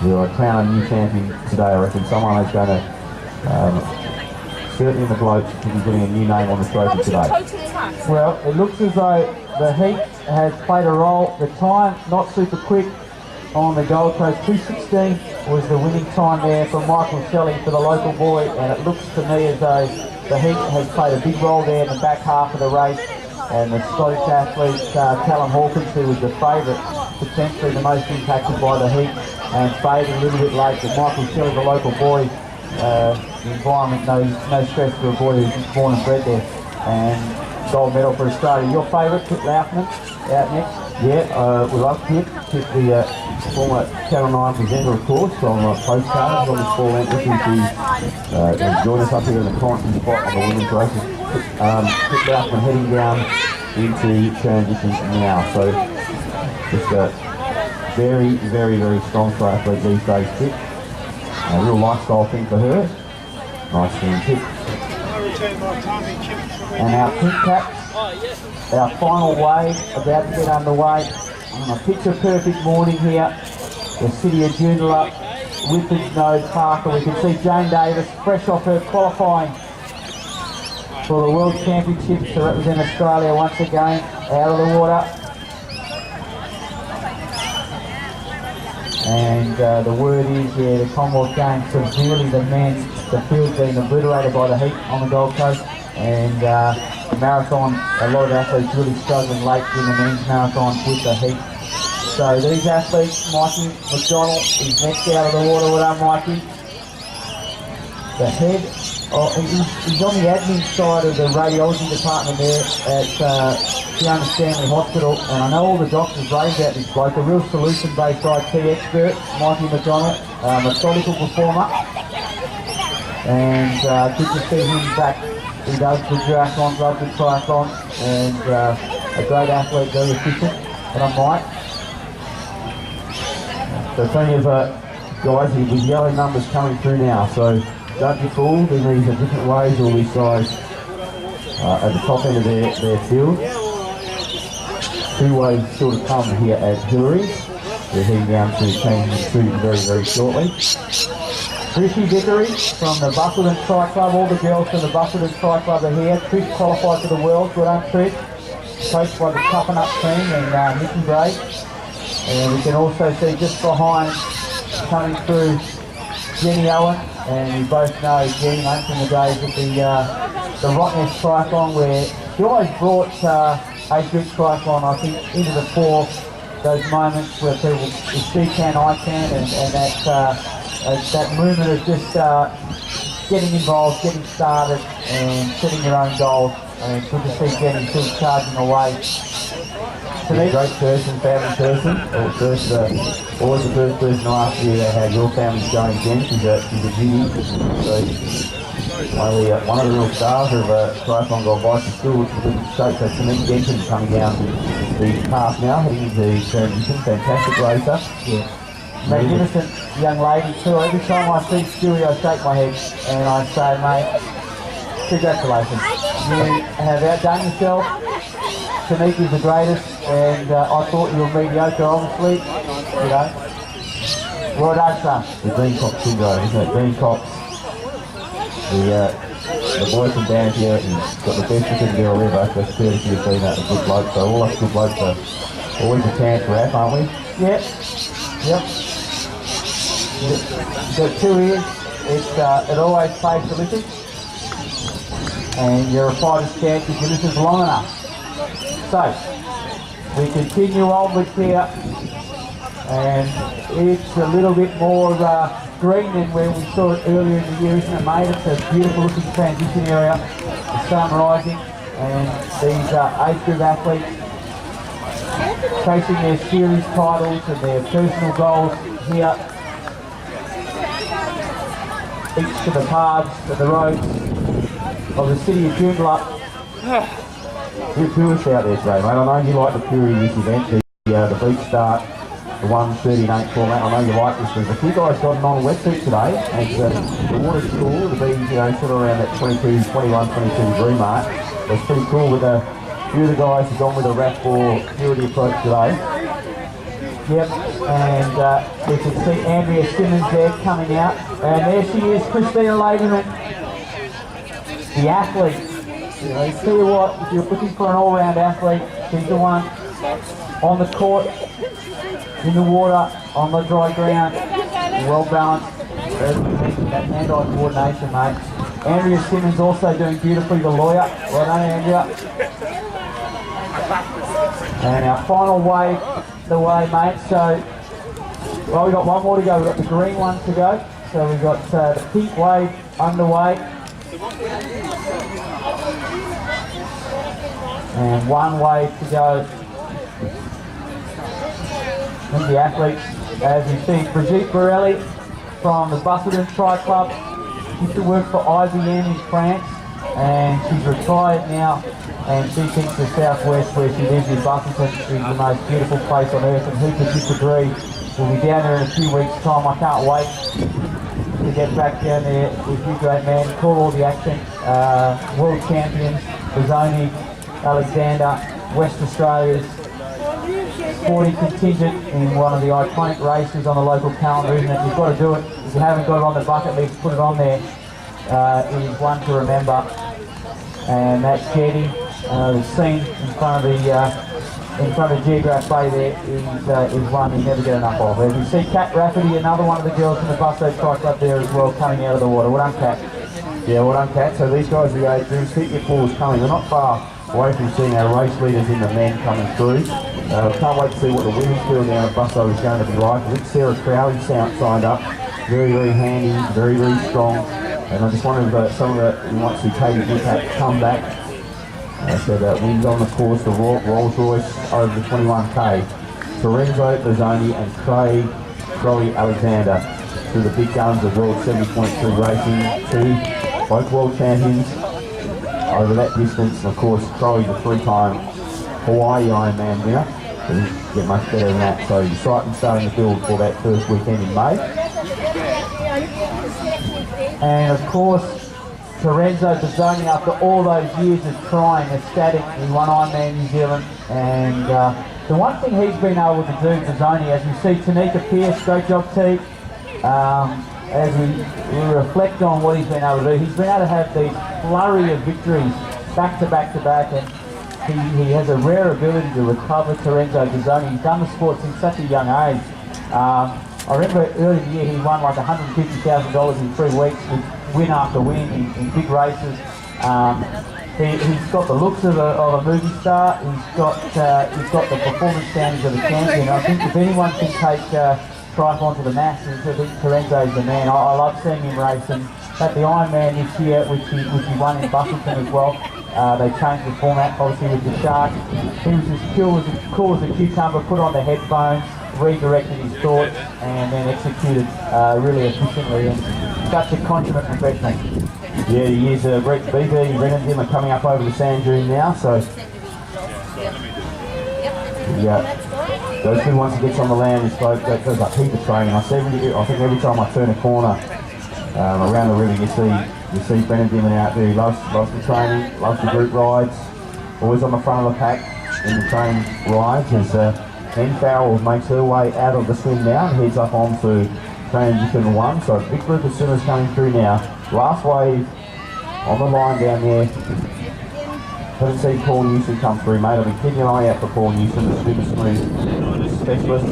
We'll crown a new champion today. I reckon someone is going to, certainly in the blokes, will be putting a new name on the trophy today. Well, it looks as though the heat has played a role. The time, not super quick on the Gold Coast. 2:16 was the winning time there for Michael Shelley, for the local boy, and it looks to me as though the heat has played a big role there in the back half of the race. And the Scottish athlete Callum Hawkins, who was the favourite, potentially the most impacted by the heat, and faded a little bit late. But Michael Shelley, the local boy, the environment, no stress for a boy who's born and bred there. And gold medal for Australia. Your favourite, Pip Laufman, out next. Yeah, we love Pip. Pip, the former Channel 9 presenter, of course, from Postcards on the 4 length, to join us up here in the Cronton spot on the women's races. Pip Laufman heading down into transition now. So just a very, very, very strong triathlete these days, Pip. A real lifestyle thing for her. Nice thing, Pip. And our pink caps, our final wave about to get underway on a picture perfect morning here. The city of Joondalup with its nose Parker. We can see Jane Davis fresh off her qualifying for the World Championships to represent Australia once again, out of the water. And the word is, the Commonwealth Games severely the field's been obliterated by the heat on the Gold Coast. And the marathon, a lot of athletes really struggling late in the men's marathon with the heat. So these athletes, Mikey McDonald is next out of the water. Well done, Mikey. the head, he's on the admin side of the radiology department there at Fiona Stanley Hospital, and I know all the doctors rave about this bloke, a real solution-based IT expert, Mikey McDonald, methodical performer, and good to see him back. He does the duathlons, loves the triathlons, and a great athlete, very efficient, and I'm Mike. So plenty of guys here with yellow numbers coming through now, so don't be fooled. In these are different ways, all these guys at the top end of their field. Two ways still to come here at Hillary's. We're heading down to change the shooting very, very shortly. Trissy Vickery from the Busselton Tri Club. All the girls from the Busselton Tri Club are here. Trish qualified for the World. Good on Trish. Coached by the Toughen Up team and Nikki Gray. And we can also see just behind coming through Jenny Owen. And we both know Jenny mate from the days of the Rottnest Triathlon, where she always brought age group triathlon, I think, into the fore. Those moments where people, if she can, I can, and that movement of just getting involved, getting started, and setting your own goals. And it's good to see Jenny still charging away. Great person, family person. Always the first person I asked you how your family's going, Jen. She's a Ginny. So one of the real stars of triathlon gone by. She's still looking good shape. So Tamika Denton coming down the path now, heading into the transition. Fantastic racer. Yeah. Magnificent young lady too. Every time I see Stewie, I shake my head and I say, mate, congratulations. You have outdone yourself. Tamika's the greatest, and I thought you were mediocre, obviously. You know. Well done, son. The Green Cox syndrome, isn't it? Green Cox. The boy from down here, he's got the best looking girl ever. That's courtesy of being a good bloke. So all us good blokes are always a chance for that, aren't we? Yep. Yep. The two is, it always pays to listen, and you're a fighter's chance if you listen long enough. So, we continue onwards here, and it's a little bit more green than where we saw it earlier in the year, isn't it, mate? It's a beautiful looking transition area, the sun rising, and these age group athletes chasing their series titles and their personal goals here. Each to the paths and the roads of the city of Joondalup. You're tourist out there today, mate. I know you like the purity of this event, the beach start, the 1:38 format. I know you like this. There's a few guys got on a wetsuit today, and the water's cool to be, sort of around that 22, 21, 22 degree mark. It's pretty cool with a few of the guys who've gone with a RAP4 purity approach today. Yep, and we can see Andrea Simmons there coming out, and there she is, Christina Ladyman, the athlete. You know, tell you what, if you're looking for an all-round athlete, she's the one on the court, in the water, on the dry ground, well balanced, that hand-eye coordination, mate. Andrea Simmons also doing beautifully, the lawyer. Well done, Andrea. And our final wave the way, mate. So, well, we've got one more to go. We've got the green one to go. So we've got the pink wave underway. And one wave to go. And the athletes, as you see, Brigitte Borelli from the Busselton Tri Club. She used to work for IBM in France, and she's retired now. And she thinks the southwest, where she lives in Busselton, is the most beautiful place on earth. And who could disagree? We'll be down there in a few weeks' time. I can't wait to get back down there with you, great man. Call all the action. World champions, Bozzoni, Alexander, West Australia's sporting contingent in one of the iconic races on the local calendar, isn't it? You've got to do it. If you haven't got it on the bucket list, put it on there. It is one to remember. And that's Jetty. The scene in front of Geograph Bay there is one you never get enough of. As you see Kat Rafferty, another one of the girls from the Busso Tri Club there as well, coming out of the water. Well done, Kat. Yeah, well done, Kat. So these guys are going to keep your calls coming. They're not far away from seeing our race leaders in the men coming through. Can't wait to see what the women's field down at Busso is going to be like. I think Sarah Crowley signed up. Very, very handy, very, very strong. And I just wondered if some of the once we take the impact come back. So that wins on the course, the Rolls Royce over the 21k. Lorenzo Bozzoni and Crowley Alexander through the big guns of World 70.3 Racing, two both world champions over that distance. And of course, Crowley, the three-time Hawaii Ironman winner. Doesn't get much better than that. So exciting starting to build for that first weekend in May. And of course, Lorenzo Bozzoni, after all those years of trying, ecstatic, he won Ironman New Zealand. And the one thing he's been able to do, Bozzoni, as we see Tanika Pierce, great job T, as we reflect on what he's been able to do, he's been able to have these flurry of victories back to back to back, and he has a rare ability to recover. Lorenzo Bozzoni, he's done the sport since such a young age. I remember early in the year he won like $150,000 in 3 weeks with win after win in big races. He's got the looks of a movie star. He's got the performance standards of a champion. I think if anyone can take triathlon to the masses, I think Lorenzo's the man. I love seeing him racing. At the Ironman this year, which he won in Buffington as well, they changed the format obviously with the shark. He was as cool as a cucumber, put on the headphones, redirected his thoughts, and then executed really efficiently, and such a consummate professional. Yeah, he is. BB, Ren and him are coming up over the sand dune now, so yeah, those good once he gets on the land, that goes up heap of training. I think every time I turn a corner around the river, you see Brennan Dimon out there. He loves the training, loves the group rides, always on the front of the pack in the train rides. As Hen Farrell makes her way out of the swim now and heads up onto transition 1. So a big group of swimmers coming through now. Last wave on the line down there. Haven't seen Paul Newsom come through, mate. I've been keeping an eye out for Paul Newsom, the super smooth specialist.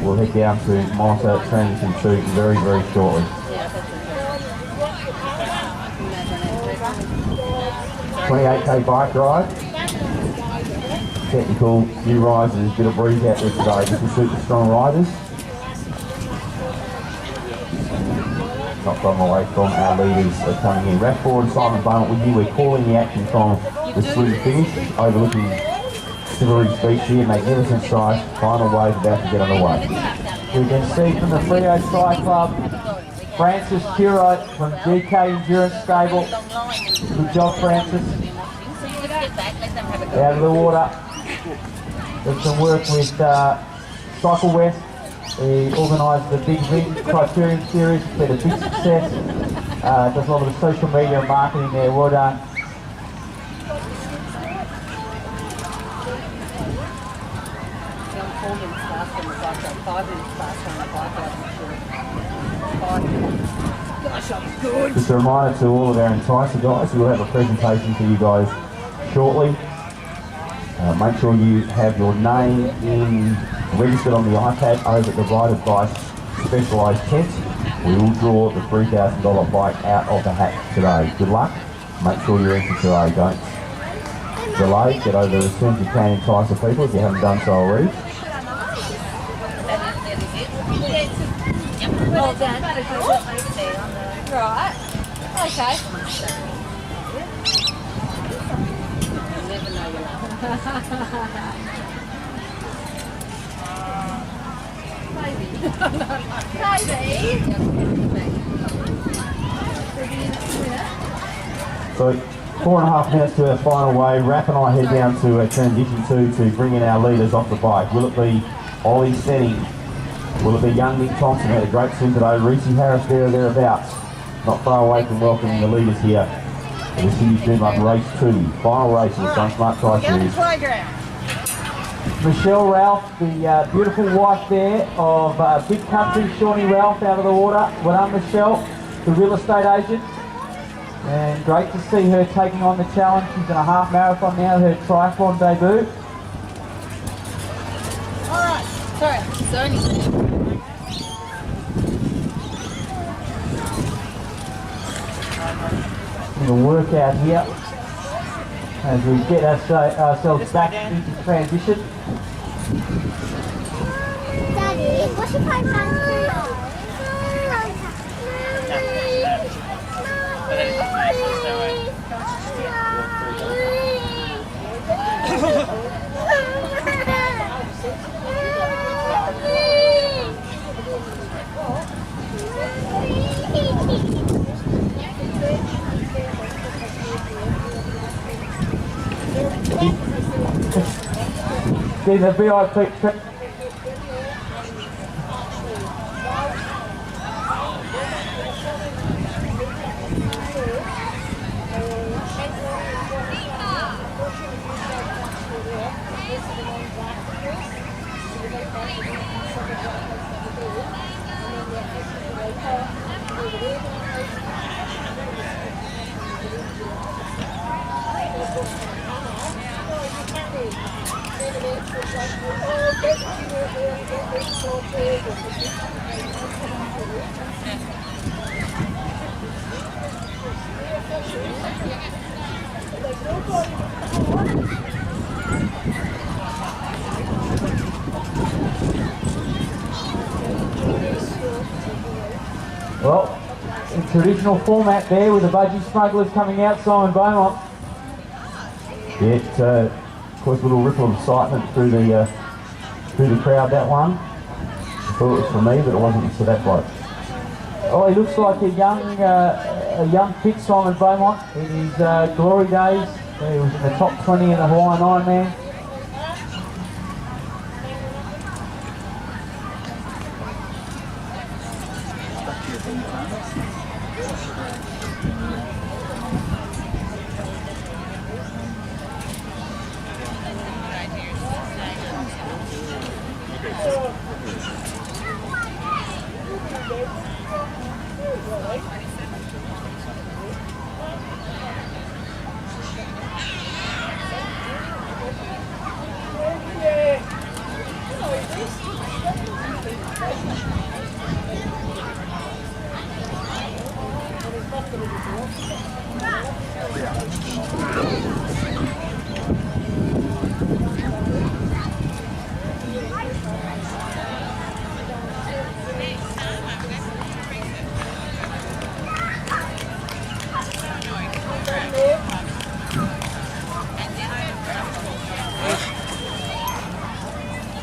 We'll head down to monitor transition 2 very, very shortly. 28k bike ride. Technical, few risers, bit of breeze out there today, just to suit the strong riders. Not far away from our leaders are coming in. Raf Ford and Simon Barnett with you. We're calling the action from the swim finish, overlooking Silvery's Beach here, magnificent sight, final wave about to get underway. We can see from the Frio Tri Club, Francis Curite from GK Endurance Stable. Good job, Francis. Out of the water. Did some work with Cycle West. He organised the Big Ring Criterium Series. It's been a big success. Does a lot of the social media and marketing there. Well done. Just a reminder to all of our Enticer guys, we'll have a presentation for you guys shortly. Make sure you have your name registered on the iPad over at the Ride Advice Specialised tent. We will draw the $3,000 bike out of the hat today. Good luck. Make sure you're entered today. Don't delay. Get over as soon as you can, Enticer people, if you haven't done so already. Well done. Right. Okay. So 4.5 minutes to our final wave. Raf and I head down to transition 2 to bring in our leaders off the bike. Will it be Ollie Senning? Will it be young Nick Thompson? Had a great swim today. Reese Harris there or thereabouts. Not far away from welcoming the leaders here. This is June up race 2. Final race of the SunSmart Triathlon Series. Michelle Ralph, the beautiful wife there of Big Country, Shawnee Ralph out of the water. Well done, Michelle, the real estate agent. And great to see her taking on the challenge. She's in a half marathon now, her triathlon debut. Alright, sorry. We'll work out here as we get ourselves back into transition. Daddy, what's your pipe getting the VIP trip. Well, in traditional format there with the budgie smugglers coming out, Simon Beaumont. Yeah, of course, a little ripple of excitement through the crowd, that one. I thought it was for me, but it wasn't for that bloke. Oh, he looks like a young fit Simon Beaumont in his glory days. He was in the top 20 in the Hawaiian Ironman.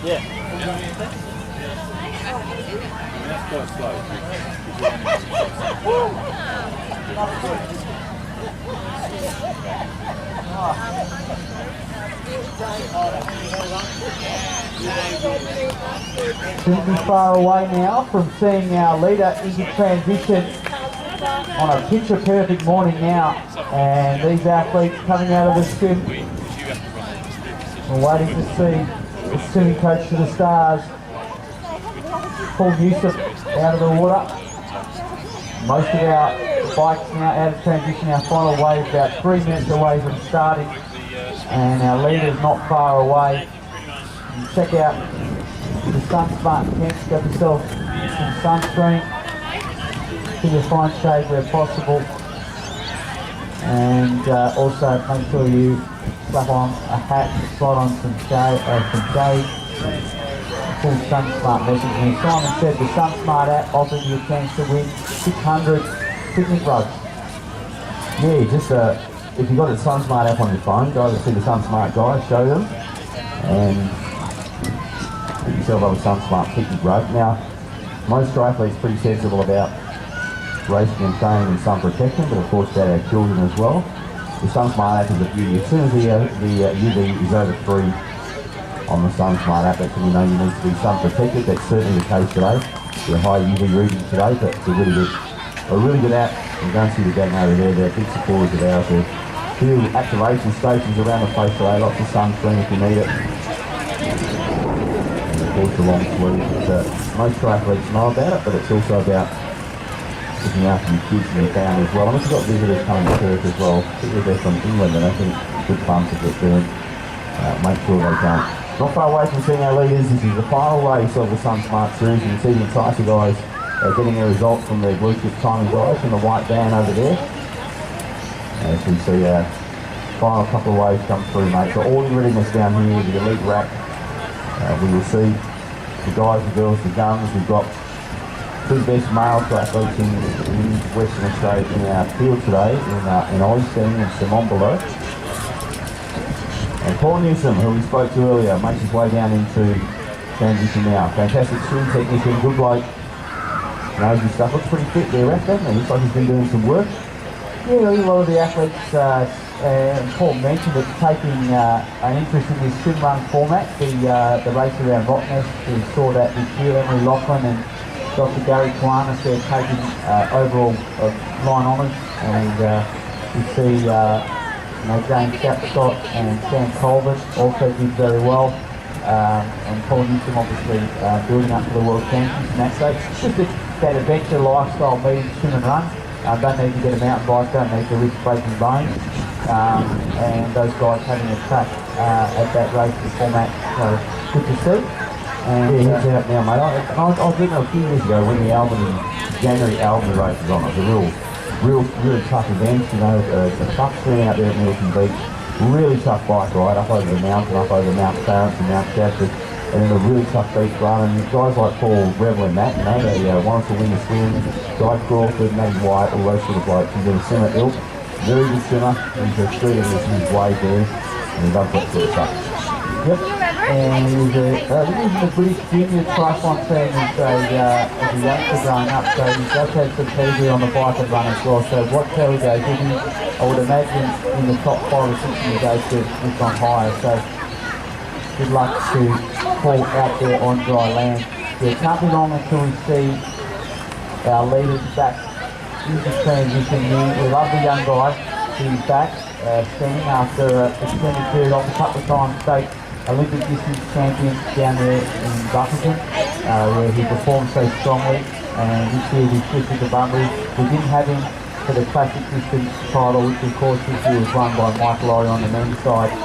Yeah. That's quite slow. Shouldn't be far away now from seeing our leader into transition on a picture perfect morning now, and these athletes coming out of the swim. We're waiting to see the swimming coach to the stars, Paul Newsom, out of the water. Most of our bikes now out of transition. Our final wave about 3 minutes away from starting, and our leader's not far away. And check out the SunSmart tents, got yourself some sunscreen, keep your fine shade where possible, and also make sure you slap on a hat, slide on some shade, full SunSmart messaging. Simon said the SunSmart app offers you a chance to win 600 picnic rugs. Yeah, just if you've got the SunSmart app on your phone, go over to see the SunSmart guys, show them, and get yourself a SunSmart picnic rug. Now, most triathletes are pretty sensible about racing and training and sun protection, but of course about our children as well. The SunSmart app is a beauty. As soon as the UV is over 3 on the SunSmart app, that's when you know you need to be sun protected. That's certainly the case today. We're high UV readings today, but it's a really good app. You don't see the gang over there, they're big supporters of ours. There's a few activation stations around the place today, lots of sunscreen if you need it. And of course the long sleeve. Most triathletes know about it, but it's also about looking after your kids and your family as well. And if you've got visitors coming to Perth as well, particularly they're from England, and I think good fun to get doing. Make sure they don't. Not far away from seeing our leaders. This is the final race of the SunSmart series. You can see the Enticor guys getting their results from their blue chip timing guys from the white van over there. As we see final couple of waves come through, mate. So all your readiness down here, the elite rack. We will see the guys, the girls, the guns. We've got 2 best male triathletes in Western Australia in our field today, in Oystein and Simon below. And Paul Newsom, who we spoke to earlier, makes his way down into transition now. Fantastic swim technician, good bloke. Knows his stuff, looks pretty fit there, doesn't he? Looks like he's been doing some work. Yeah, a lot of the athletes, Paul mentioned it, taking an interest in this swim run format, the race around Rottnest. We saw that this year, Emily Lachlan and Dr. Gary Kiwanis, they're taking overall line honours, and you see James Shapscott and Sam Colbert also did very well, and Paul Newsom obviously building up to the World Champions in that stage. It's just that adventure lifestyle meeting swim and run. Don't need to get a mountain bike, don't need to risk breaking bones, and those guys having a crack at that race format, so good to see. And yeah, he's out now, mate. I was thinking a few years ago when the January Albany race was on. It was a really tough event, you know, a tough swing out there at Milton Beach. Really tough bike ride up over the mountain, up over Mount Clarence and Mount Shasta, and then a really tough beach run. And guys like Paul Revel and Matt, you know, they wanted to win the swim. Guy Crawford, Matty White, all those sort of blokes. He's a swimmer ilk, very good swimmer. He's a street his way there, and he loves that sort of stuff. Yep, and he was in the British Junior Triathlon team as a youngster growing up, so he does have some pedigree on the bike and run as well. So what Kelly goes, I would imagine in the top 5 or 6 when he goes to lift on higher. So good luck to Paul out there on dry land. Yeah, it can't be long until we see our leaders back into transition here. We love the young guy. He's back standing after an extended period off, a couple of times state Olympic distance champion down there in Buckingham, where he performed so strongly, and this year we switched to Bunbury. We didn't have him for the classic distance title, which of course this year was won by Michael Laurie on the men's side,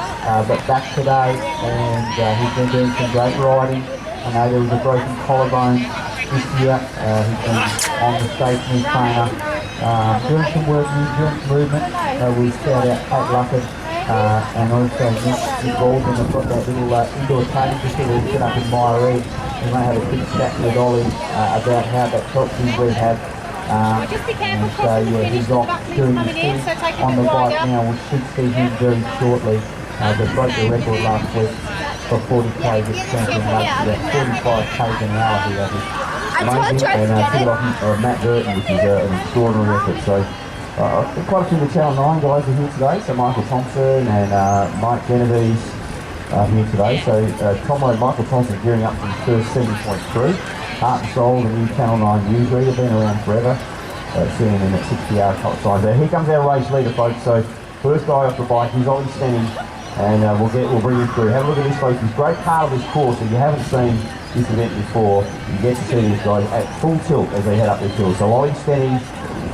but back today, and he's been doing some great riding. I know there was a broken collarbone this year. He's been on the stationary trainer, doing some work in endurance movement. We shout out Kate Luckett, and also Nick Baldwin have got that little indoor training facility set up in Myree. We may have a quick chat with Ollie about how that helps his rehab. And so yeah, he's off doing his thing on the bike now. We should see him very shortly. They broke the record last week for 40k with champion race, about 45k an hour here. Amazing, and Matt Burton, which is an extraordinary effort. So quite a few of the Channel 9 guys are here today. So Michael Thompson and Mike Genovese are here today. So Michael Thompson gearing up for his first 7.3. Heart and Soul, the new Channel 9 newsreader, been around forever. Seeing him at 60 hours top side there. Here comes our race leader, folks. So first guy off the bike, he's Ollie Stenning, and we'll bring him through. Have a look at this, folks. It's a great part of this course. If you haven't seen this event before, you get to see these guys at full tilt as they head up this hill. So Ollie Stenning,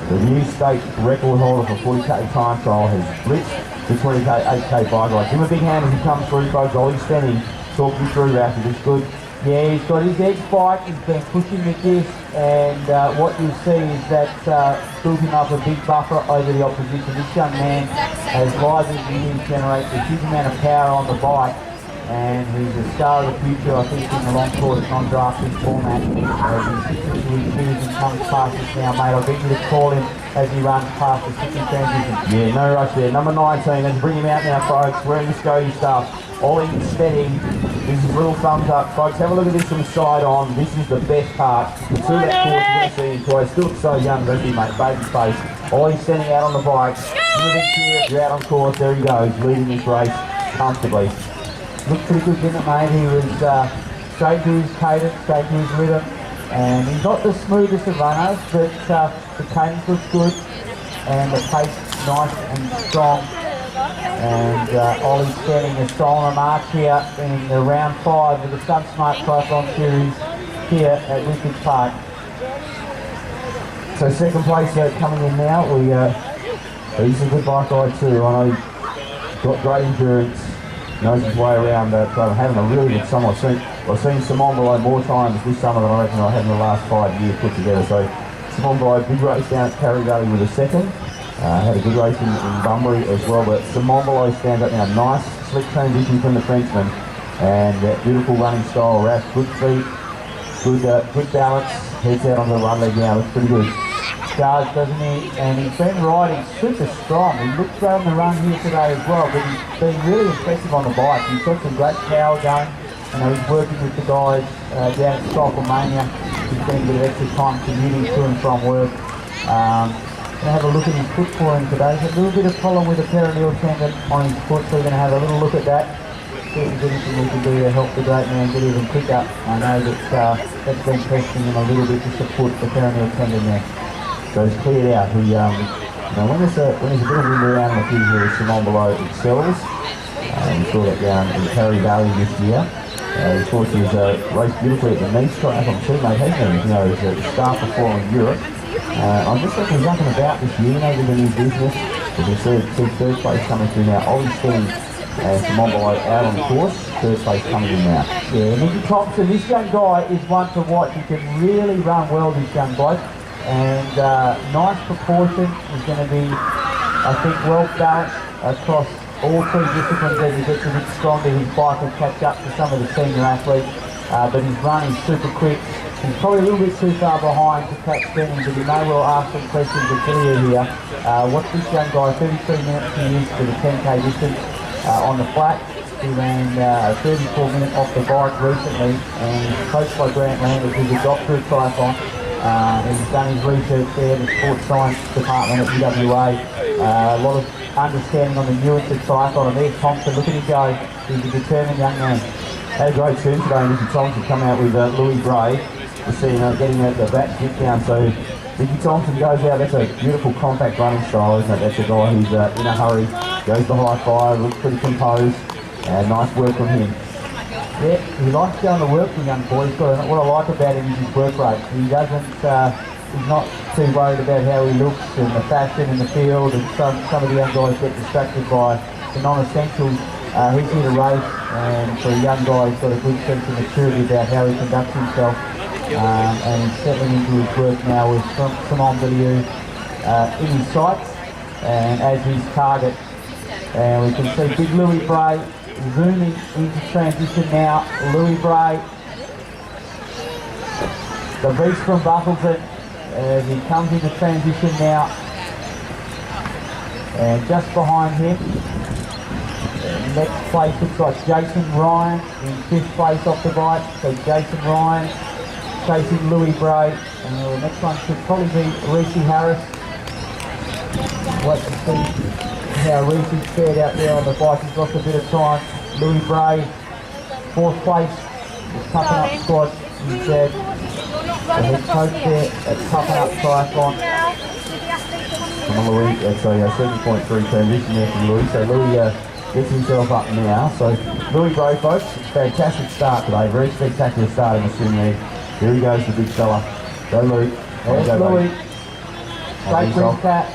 the new state record holder for 40k time trial, has blitzed the 28k bike ride. Give him a big hand as he comes through, folks. Ollie Stenning, talk you through that. It's good. Yeah, he's got his edge bike, he's been pushing the disc, and what you'll see is that building up a big buffer over the opposition. This young man has rises and generates a huge amount of power on the bike, and he's a star of the future, I think, in the long course non-drafting format. He's 62 years and comes past us now, mate. I'll get you to call him as he runs past the second transition. Yeah, no rush there. Number 19, let's bring him out now, folks. Wearing the Scotty stuff. Ollie Stenning. This is a little thumbs up, folks. Have a look at this from the side on. This is the best part. You see that course, you're going to see him twice. Still so young, doesn't he, mate? Baby face. Ollie Stenning out on the bike. You're out on course. There he goes, leading this race comfortably. Looked pretty good, didn't it, mate? He was straight to his cadence, straight to his rhythm. And he's not the smoothest of runners, but the cadence looks good. And the pace nice and strong. And Ollie Stenning has stolen a march here in the round 5 of the SunSmart Triathlon series here at Lincoln Park. So second place coming in now. He's a good bike ride too. I know he's got great endurance, knows his way around, having a really good summer. I've seen Simon below more times this summer than I reckon I had in the last 5 years put together. So Simon below, big race down at Carry Valley with a second. Had a good race in Bunbury as well, but Simon below stands up now. Nice slick transition from the Frenchman, and beautiful running style. Rash, good feet, good balance. Heads out on the run leg now. Looks pretty good. Does, doesn't he? And he's been riding super strong. He looks great on the run here today as well, but he's been really impressive on the bike. He's got some great power going. You know, he's working with the guys down at Cyclemania. He's spending a bit of extra time commuting to and from work. Going to have a look at his foot for him today. A little bit of problem with the peroneal tendon on his foot, so we're going to have a little look at that. See if there's anything we can do to help the great man get even quicker. I know that that's been testing him a little bit just to put the peroneal tendon there. So it's cleared out. He, now when there's a bit of wind around in the field here, Simon below excels. We saw that down in Perry Valley this year. Of course, he's raced beautifully at the Nice Triathlon teammate, hasn't he? You know, he's a star performer in Europe. I'm just thinking he's up and about this year, you know, with the new business. We can see third place coming through now. Ollie Stenning and Simon below out on the course. Third place coming in now. Yeah, Nicky Thompson, this young guy is one to watch. He can really run well, this young bloke. And nice proportion. He's going to be, I think, well balanced across all three disciplines. As he gets a bit stronger, his bike will catch up to some of the senior athletes. But his run is super quick. He's probably a little bit too far behind to catch Stenning, but he may well ask some questions of Clear here. Watch this young guy, 33 minutes he used for the 10k distance on the flat. He ran 34 minutes off the bike recently, and he's coached by Grant Lambert, who's a doctor of triathlon. He's done his research there, the sports science department at UWA. A lot of understanding on the nuance of triathlon, and there's Thompson. Look at him go. He's a determined young man. Had a great tune today, Nicky Thompson come out with Louis Bray. You see, getting the back dip down. So Nicky Thompson goes out. That's a beautiful compact running style, isn't it? That's a guy who's in a hurry, goes to high five, looks pretty composed, and nice work from him. Yeah, he likes going to work, the young boy. What I like about him is his work rate. He doesn't, he's not too worried about how he looks and the fashion in the field, and some of the young guys get distracted by the non-essentials. He's here to race, and for a young guy, he's got a good sense of maturity about how he conducts himself. And he's settling into his work now with Simon Bellieu in his sights and as his target. And we can see big Louis Bray zooming into transition now. Louis Bray, the beast from Buckleton, as he comes into transition now. And just behind him, next place looks like Jason Ryan in 5th place off the bike. So Jason Ryan chasing Louis Bray, and the next one should probably be Reese Harris. Wait to see how Reese's fared out there on the bike. He's lost a bit of time. Louis Bray, 4th place, is Toughen Up squad. He said the head coach there at Toughen Up Triathlon. From Louis, that's a 7.3 transition there from Louis. So Louis gets himself up now. So Louis Bray, folks, fantastic start today. Very spectacular start in the swim there. Here he goes, the big fella. Go Louis. There's Louis. Great green cat.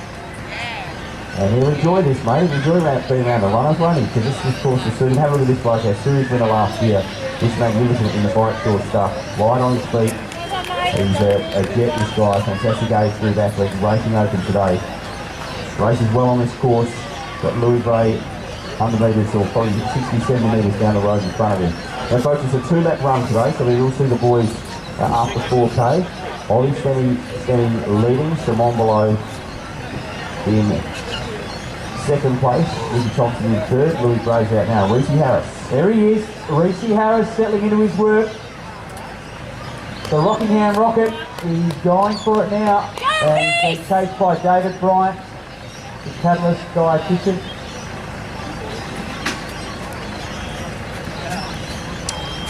And he'll enjoy this, mate. He'll enjoy being around the runners, won't he? Because this is, of course, the series. Have a look at this bloke, our series winner last year. This magnificent in the bike short stuff. Light on his feet. He's a jet, this guy. Fantastic age group athlete. Racing open today. Races well on this course. Got Louis Bray 100 metres or probably 60, 70 metres down the road in front of him. Now, folks, it's a 2-lap run today, so we will see the boys after 4K. Ollie Stenning leading, Simon below in 2nd place, Nicky Thompson in 3rd, Louis Bray's out now. Reese Harris. There he is, Reese Harris settling into his work. The Rockingham Rocket, he's going for it now, and he's chased by David Bryant, the Catalyst dietitian.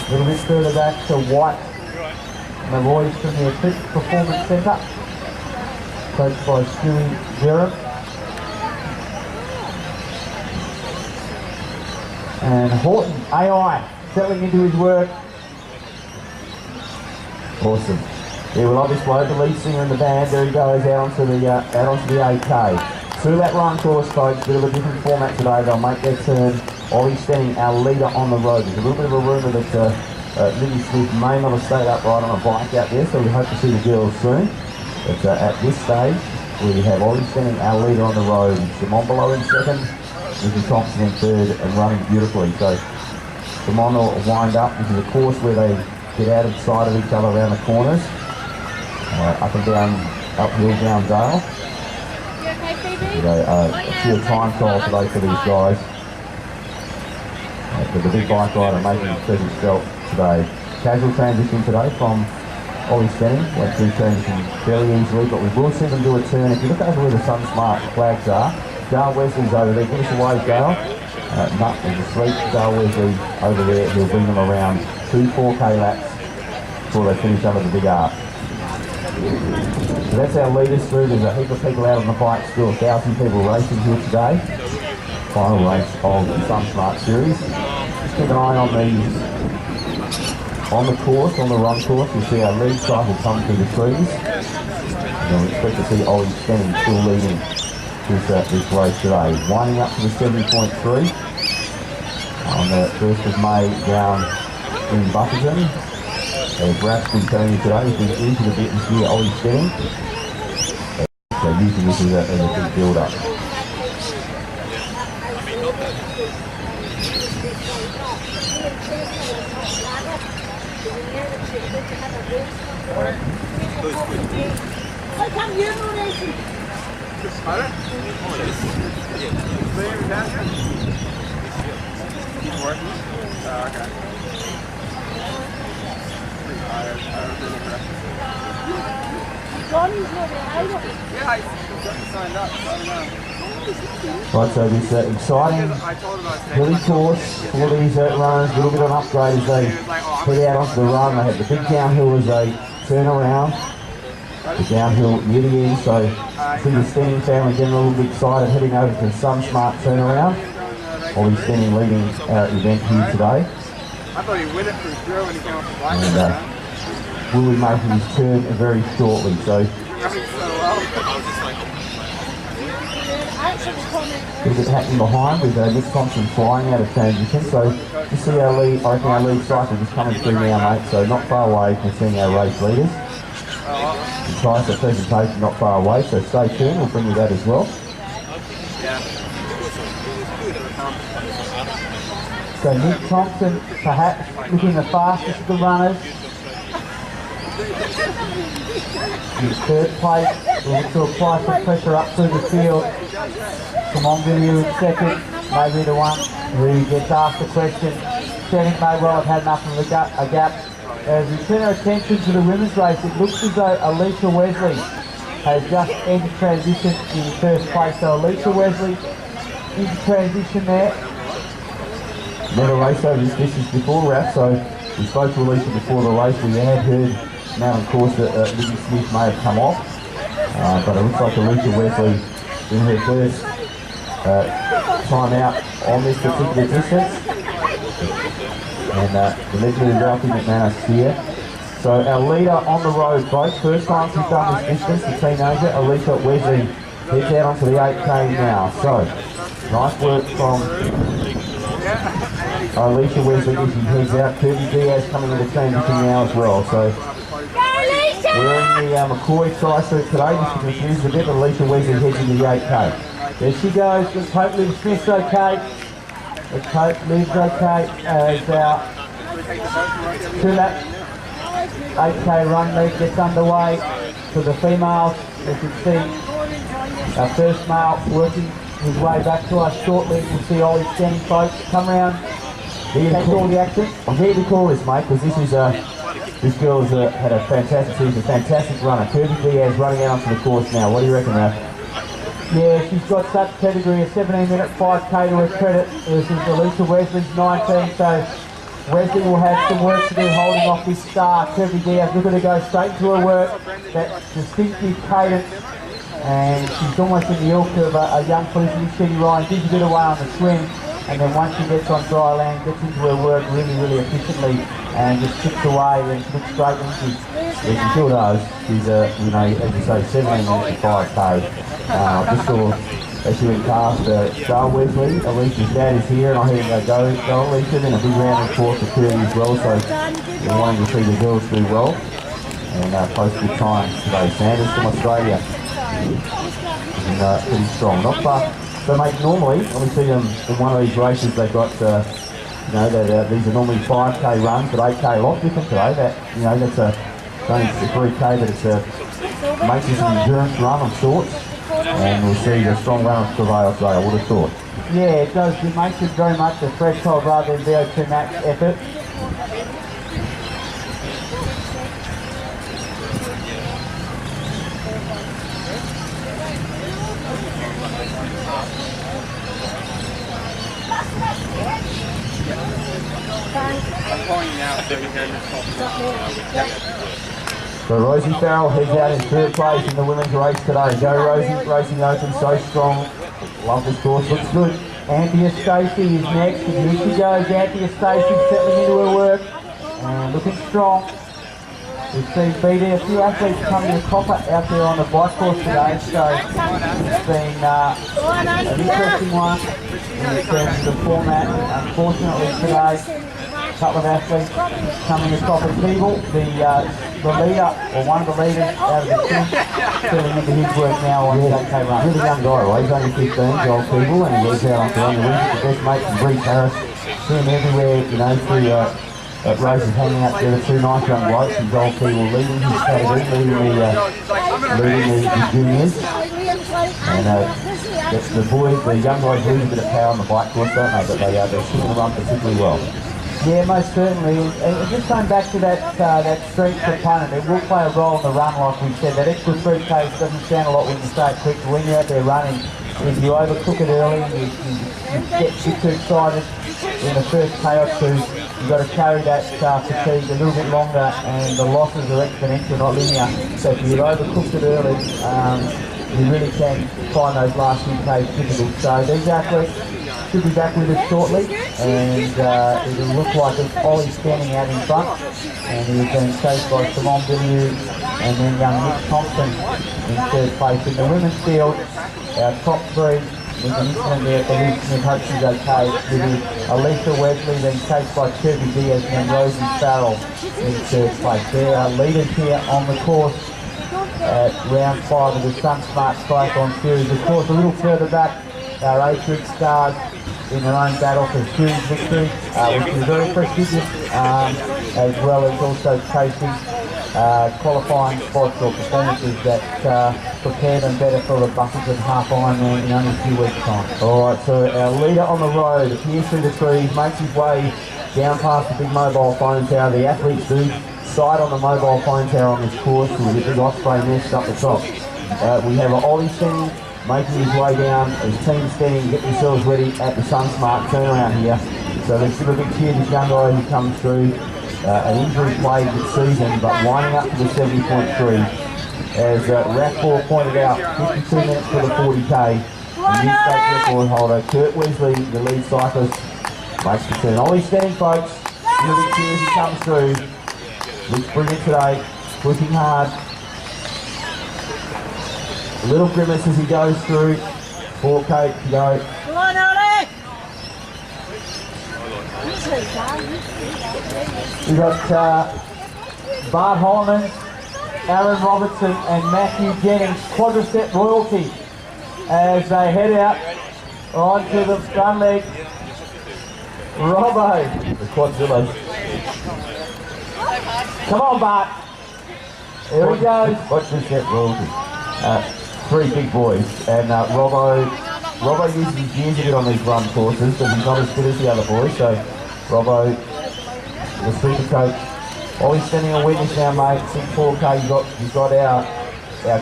A little bit further back to White, the boys from the Eclipse Performance Centre, coached by Stewie Jerem. And Horton, AI, settling into his work. Awesome. Yeah, we love this bloke, the lead singer in the band. There he goes out onto the 8K. 2-lap run course, folks. Bit of a different format today. They'll make their turn. Ollie Stenning, our leader on the road. There's a little bit of a rumour that Lily Smith may not have stayed upright on a bike out there, so we hope to see the girls soon. But at this stage, we have Ollie Stenning, our leader on the road. Simon below in 2nd, Nicky Thompson in 3rd, and running beautifully. So Simon will wind up. This is a course where they get out of sight of each other around the corners, up and down, uphill, down dale. You okay, Phoebe? A few time trials today for these guys. But the big bike rider making his presence felt today. Casual transition today from Ollie Stenning, went through transition fairly easily, but we will see them do a turn. If you look over where the SunSmart flags are, Dale Wesley's over there. Give us a wave, Dale. Nutt is asleep. Dale Wesley over there. He'll bring them around 2 4K laps before they finish under the big arc. So that's our leaders through. There's a heap of people out on the bike, still 1,000 people racing here today. Final race of the SunSmart series. Just keep an eye on the course, on the run course. You'll see our lead cycle come through the trees. And we expect to see Ollie Stenning still leading this race today. Winding up to the 70.3 on the 1st of May down in Buckingham. Brad's been telling you today, he's been into the bit this year, Ollie Stenning. So using this as a big build-up. Right, so this exciting hilly course for these runners, a little bit of an upgrade as they head out onto the run. They have the big downhill as they turn around, the downhill near the end, so I see the Stenning family getting a little bit excited heading over to the SunSmart turnaround. Ollie Stenning leading our event here today. I thought he'd win it for sure when he came off the bike. And will be making his turn very shortly, so a little bit happening behind with Nick Thompson flying out of transition. So you see our lead, I reckon our lead cycle is coming through now, mate, so not far away from seeing our race leaders. The Tyson presentation not far away, so stay tuned, we'll bring you that as well. So Nick Thompson perhaps looking the fastest of the runners. In third place, we'll look to apply some pressure up through the field. Come on, video in second, maybe the one who gets asked the question. Stenning may well have had enough of a gap. As we turn our attention to the women's race, it looks as though Alicia Wesley has just entered transition in first place. So Alicia Wesley into transition there. Never raced over this distance before, Raph, so we spoke to Alicia before the race. We had heard now, of course, that Libby Smith may have come off, but it looks like Alicia Wesley in her first time out on this particular distance. And the legendary Ralphie McManus here. So our leader on the road, both first times she's done this distance, the teenager, Alicia Wesley, heads out onto the 8K now. So, nice work from Alicia Wesley as she heads out. Kirby Diaz coming into transition now as well. So we're in the McCoy tri-suit today, just to confuse a bit, but Alicia Wesley heads into the 8K. There she goes. Let's hope Liv Smith's okay. Let's hope Liv's okay as our 2-lap 8K run lead gets underway for the females. As you can see, our first male working his way back to us shortly. We'll see Ollie Stenning folks come round. Catch all the action. I'm here to call this, mate, because this girl has had a fantastic season, a fantastic runner. Kirby Diaz running out onto the course now. What do you reckon, Ralph? Yeah, she's got such pedigree, a 17-minute 5K to her credit. This is Alicia Wesley's 19, so Wesley will have some work to do holding off this star. Kirby Diaz, look at her go straight to her work, that distinctive cadence, and she's almost in the ilk of a young Felicity Shetty Ryan. Gives a bit away on the swing, and then once she gets on dry land, gets into her work really, really efficiently, and just chips away and looks straight into. Yeah, she sure does. She's you know, as you say, 17 minutes to 5K. Just saw as she went past Dale Wesley. Alicia's dad is here, and I heard her go Alicia. Then a big round of applause for Kirby as well. So we're wanting to see the girls do well and post good times today. Sanders from Australia, and pretty strong. Not far. So, mate, normally when we see them in one of these races, they've got you know, that these are normally 5K runs, but 8K a lot different today. That, you know, that's only 3K, but it's makes this an endurance run of sorts. And we'll see the strong runners prevail today, I would have thought. Yeah, it does. It makes it very much a threshold rather than VO2 max effort. So Rosie Farrell heads out in third place in the women's race today. Go Rosie, racing open so strong. Love this course, looks good. Anthea Stacey is next, and here she goes. Anthea Stacey settling into her work and looking strong. We've seen a few athletes coming to copper out there on the bike course today, so it's been an interesting one in terms of the format. Unfortunately today, a couple of athletes coming to copper. Keeble, the leader, or one of the leaders out of the team, filling into his work now on the 8K run. Really young guy, right? He's only 15, Joel Keeble, and he goes out on the run. The best mate from Reece Harris. See him everywhere, you know, through at races hanging out there, two nice young blokes, and Joel Keeble leading his category, leading the juniors. And the young guys lose a bit of power on the bike course, don't they? But they're sitting the run particularly well. Yeah, most certainly. And just going back to that strength component, it will play a role in the run, like we said. That extra 3K doesn't sound a lot when you start quick, but when you're out there running, if you overcook it early, you get too excited in the first K or two, you've got to carry that fatigue a little bit longer, and the losses are exponential, not linear. So if you've overcooked it early, you really can find those last few Ks difficult. So these athletes should be back with us shortly, and it'll look like it's Ollie standing out in front, and he's been chased by Simone Villeneuve and then young Nick Thompson in third place. In the women's field, our top three, there's an incident there for Liz Smith, hope she's okay. With Alicia Wesley, then chased by Kirby Diaz, and then Rosie Farrell in third place. There are leaders here on the course at round 5 of the SunSmart Triathlon series. Of course, a little further back, our A-Trick stars in their own battle for series victory, which is very prestigious, as well as also chasing qualifying spots or performances that prepare them better for the buckets and half Ironman in only a few weeks' time. Alright, so our leader on the road appears through the trees, makes his way down past the big mobile phone tower. The athletes do side on the mobile phone tower on this course with a big osprey nest up the top. We have an Ollie standing, making his way down, his team standing, getting themselves ready at the SunSmart turnaround here. So let's give a big cheer to this young guy who comes through. An injury plagued this season, but winding up to the 70.3. As Rathball pointed out, 52 minutes for the 40K. The new state record holder, Kurt Wesley, the lead cyclist, makes the turn. Ollie standing, folks. Give a big cheer as he comes through. Looks brilliant today, pushing hard. A little grimace as he goes through. 4K to go. Come on, Ollie! We've got Bart Holloman, Aaron Robertson and Matthew Jennings, quadricep royalty, as they head out onto the front leg. Robbo, The Quadzillas. come on Bart. There he goes. Quadricep royalty. Three big boys, and Robbo uses his gears a bit on these run courses, but he's not as fit as the other boys, so Robbo, the super coach. Ollie's standing a witness now, mate. 4K, you've got our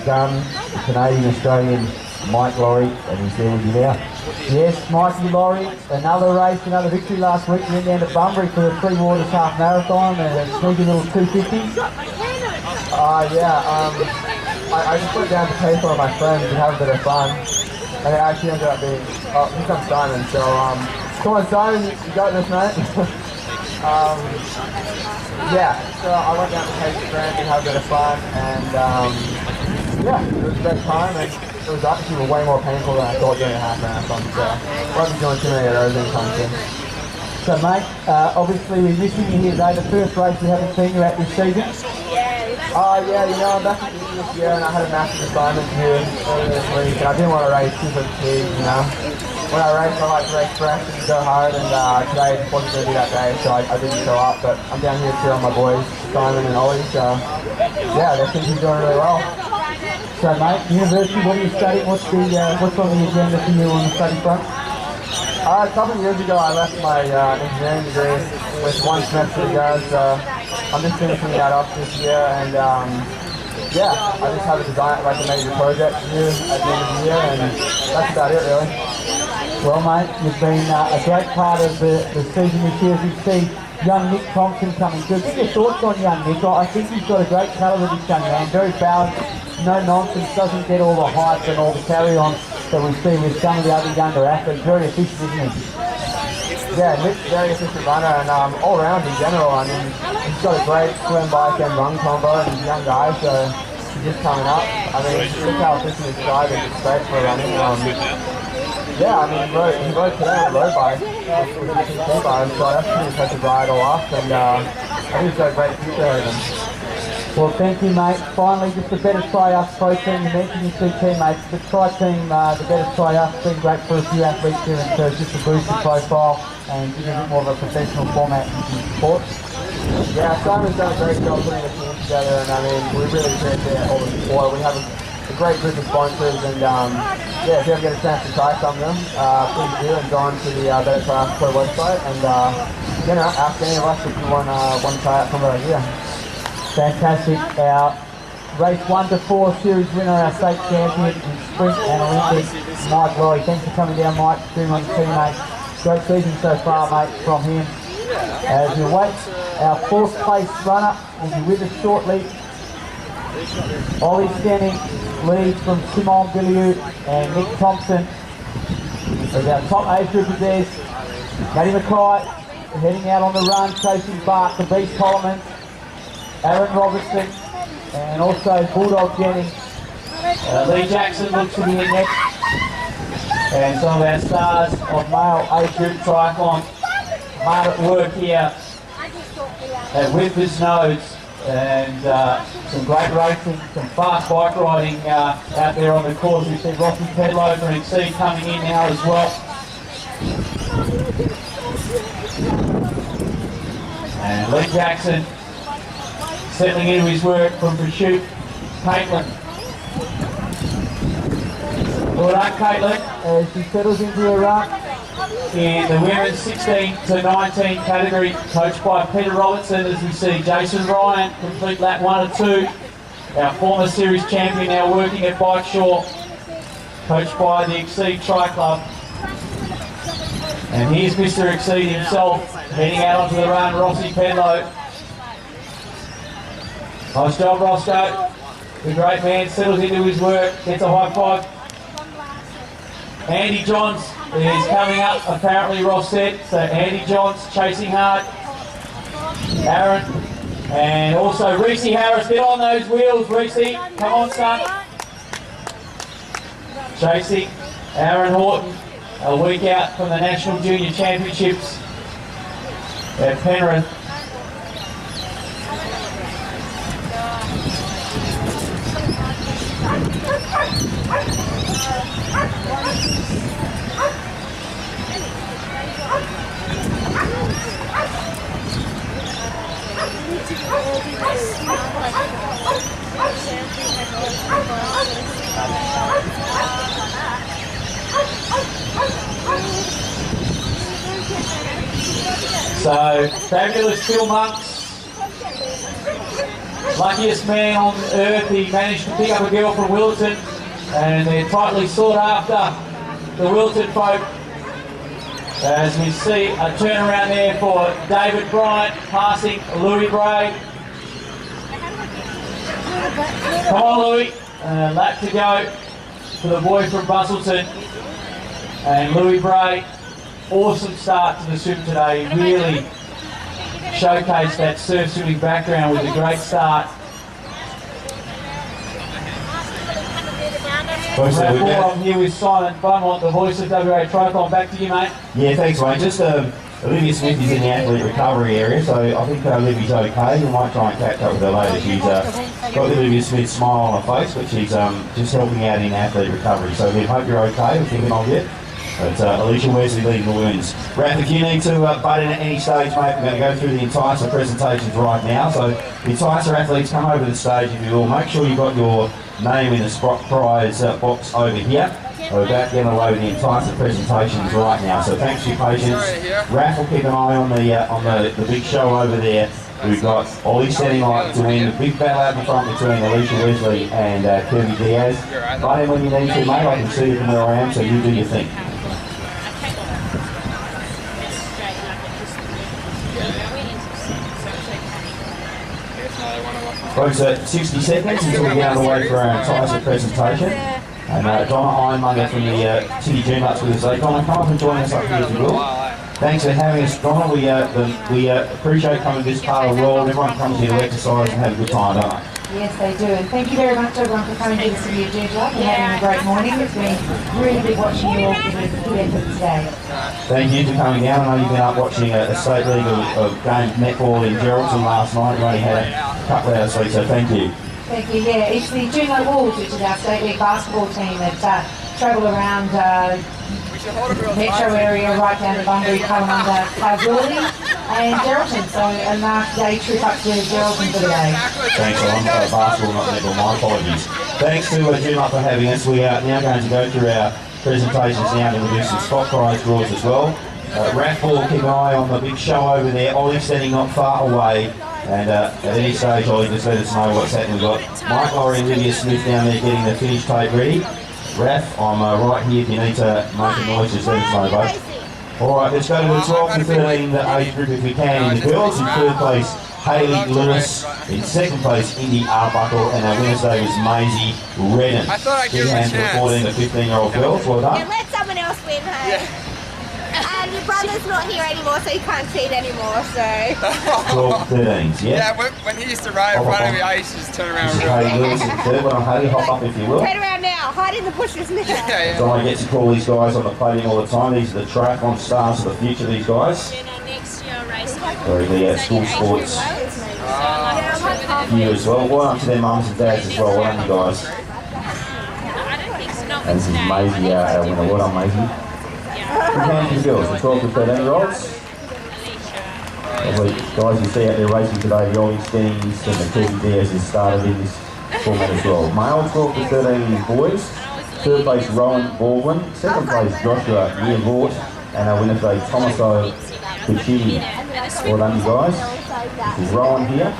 gun, the Canadian-Australian Mike Laurie, and he's there with you now. Yes, Mikey Laurie, another race, another victory last week. Went down to Bunbury for the Three Waters Half Marathon and a sneaky little 250. I just went down to pay for my friends and have a bit of fun. And it actually ended up being, here comes Simon. So, come on Simon, you got this, mate. So I went down to pay for friends and have a bit of fun. And it was a great time. And it was actually way more painful than I thought doing a half marathon. So I won't be doing too many of those anytime soon. So mate, obviously we're missing you here today. The first race we haven't seen you at this season. I'm back at the this year and I had a massive assignment here earlier this week and I didn't want to race too for fatigue, When I race, I like to race fresh and go hard, and today wasn't going to be that day, so I didn't show up, but I'm down here cheering on my boys, Simon and Ollie, so they seem to be doing really well. So mate, university, what are you studying? What's on the agenda for you on the study front? A couple of years ago I left my engineering degree with one semester to go, so I'm just finishing that up this year, and I just have a design, like a major project to do at the end of the year, and that's about it really. Well mate, you've been a great part of the season this year. As you see, young Nick Thompson coming through. Get your thoughts on young Nick. I think he's got a great calibre, this young man. Very balanced, no nonsense, doesn't get all the hype and all the carry-on that we see with some of the other younger athletes. Very efficient, isn't he? Yeah, Nick's a very efficient runner and all round in general. I mean, he's got a great swim, bike and run combo and he's a young guy, so he's just coming up. I mean, look how efficient his stride is. It's great for running. Yeah, I mean, he rode today on a road bike with a PT bike, so that's pretty impressive ride all up, and I think he's got a great future ahead of him. Well, thank you, mate. Finally, just the Better Try Us pro team. You mentioned your two teammates. The Try team, the Better Try Us, been great for a few athletes here in Perth, just to boost the profile and give it a bit more of a professional format in sport. Yeah, Simon's done a great job putting the team together, and I mean, we really appreciate all the support. We have a great group of sponsors, and yeah, if you ever get a chance to try some of them, please do, and go on to the Better Try Us pro website, and you know, ask any of us if you want to try out some of our gear. Fantastic. Our race 1 to 4 series winner, our state champion in sprint and Olympic, Mike Lorry. Thanks for coming down, Mike, doing on your teammate. Great season so far, mate, from him. As you wait, our 4th place runner will be with us shortly. Ollie Stenning leads from Simon Billiou and Nick Thompson. As our top age group is theirs. Matty Mackay heading out on the run, chasing Bart, the Beast Holloman, Aaron Robertson, and also Bulldog Jennings. Lee Jackson looks to be in next. And some of our stars of male age group triathlon hard at work here at Whippers Nodes. And some great racing, some fast bike riding out there on the course. We see Rocky Pedlo from Exceed coming in now as well. And Lee Jackson settling into his work from Pursuit. Caitlin. Well done, Caitlin, as she settles into her run in the women's 16 to 19 category, coached by Peter Robertson, as we see Jason Ryan complete lap 1 and 2. Our former series champion now working at Bike Shore, coached by the Exceed Tri Club. And here's Mr. Exceed himself heading out onto the run, Rossi Pedlo. Nice job, Roscoe. The great man settles into his work, gets a high five. Andy Johns is coming up, apparently Ross said. So Andy Johns chasing hard. Aaron. And also Reese Harris, get on those wheels, Reese. Come on, son. Chasing Aaron Horton, a week out from the National Junior Championships at Penrith. So, fabulous Phil Monks, luckiest man on earth. He managed to pick up a girl from Wilton, and they're tightly sought after, the Wilton folk. As we see a turnaround there for David Bryant, passing Louis Bray. Come on, Louis. Lap to go for the boy from Busselton. And Louis Bray, awesome start to the swim today. He really showcased that surf swimming background with a great start. I'm here with Simon Beaumont, the voice of WA Triathlon. Back to you, mate. Yeah, thanks, mate. Just Olivia Smith is in the athlete recovery area, so I think Olivia's okay. We might try and catch up with her later. She's got Olivia Smith's smile on her face, but she's just helping out in athlete recovery. So we hope you're okay. We're thinking of you. But Alicia Wesley leading the wounds. Raph, if you need to butt in at any stage, mate, we're going to go through the Enticer presentations right now. So the Enticer athletes, come over to the stage if you will. Make sure you've got your name in the prize box over here. We're about to get away with the Enticer presentations right now. So thanks for your patience. Raph will keep an eye on the big show over there. We've got Ollie standing like to win. The big battle out in front between Alicia Wesley and Kirby Diaz. Right in when you need to, mate. I can see you from where I am, so you do your thing. Folks, 60 seconds until we get underway for our entire presentation. And Donna Ironmonger from the City Gym Ups with us today. Donna, come up and join us up here if you will. Thanks for having us, Donna. We appreciate coming to this part of the world. Everyone comes here to exercise and have a good time, don't they? Yes, they do. And thank you very much, everyone, for coming to the City of Gym Club and having a great morning. It's been really good watching you all for the good effort today. Thank you for coming down. I know you've been up watching a state league of games netball in Geraldton last night. You only had a couple of hours sleep, so thank you. Thank you. Yeah, it's the Juno Wolves, which is our state league basketball team that travel around metro area right down to Bunbury, Kalamunda, Kalgoorlie and Geraldton. So a nice day trip up to Geraldton for the day. Thanks, I'm basketball, not netball. My apologies. Thanks to Jim Up for having us. We are now going to go through our presentations now to do some spot prize draws as well. Rathball, keep an eye on the big show over there. Ollie standing not far away. And at any stage, Ollie, just let us know what's happening. We've got Mike Laurie and Lydia Smith down there getting the finish tape ready. Raph, I'm right here if you need to make a noise, just let us know, both. Alright, let's go to the 12 to 13 age group if we can. In the girls, in third place, Hayley Lewis. In second place, Indy Arbuckle. And our winner today was Maisie Redden. Big hands for the 14 to 15-year-old girls. Well done. Let someone else win, hey? Yeah. And your brother's not here anymore, so you can't cheat anymore, so... 12 13s, yeah? Yeah, when he used to ride in front of me, I used to just turn around real Hayley Lewis in third. Well done, Hayley. Hop up if you will. Turn around now, hide in the bushes now. Yeah. So I get to call these guys on the podium all the time. These are the triathlon stars of the future, these guys. Next year race. Or the school sports you as well. Well done to their mums and dads as well. Well done, you guys. I don't think so. Not And this is Maisie, our winner. Well done, Maisie. Big hand to the girls, the 12 to 13-year-olds. Guys, you see out there racing today, the Ollie Steens and the Kirby Diaz has started in this format as well. Male 12 to 13 boys. Third place, Rowan Baldwin. Second place, Joshua Yearvort. And our winner today, Tomaso Puccini. Well done, you guys. This is Rowan here.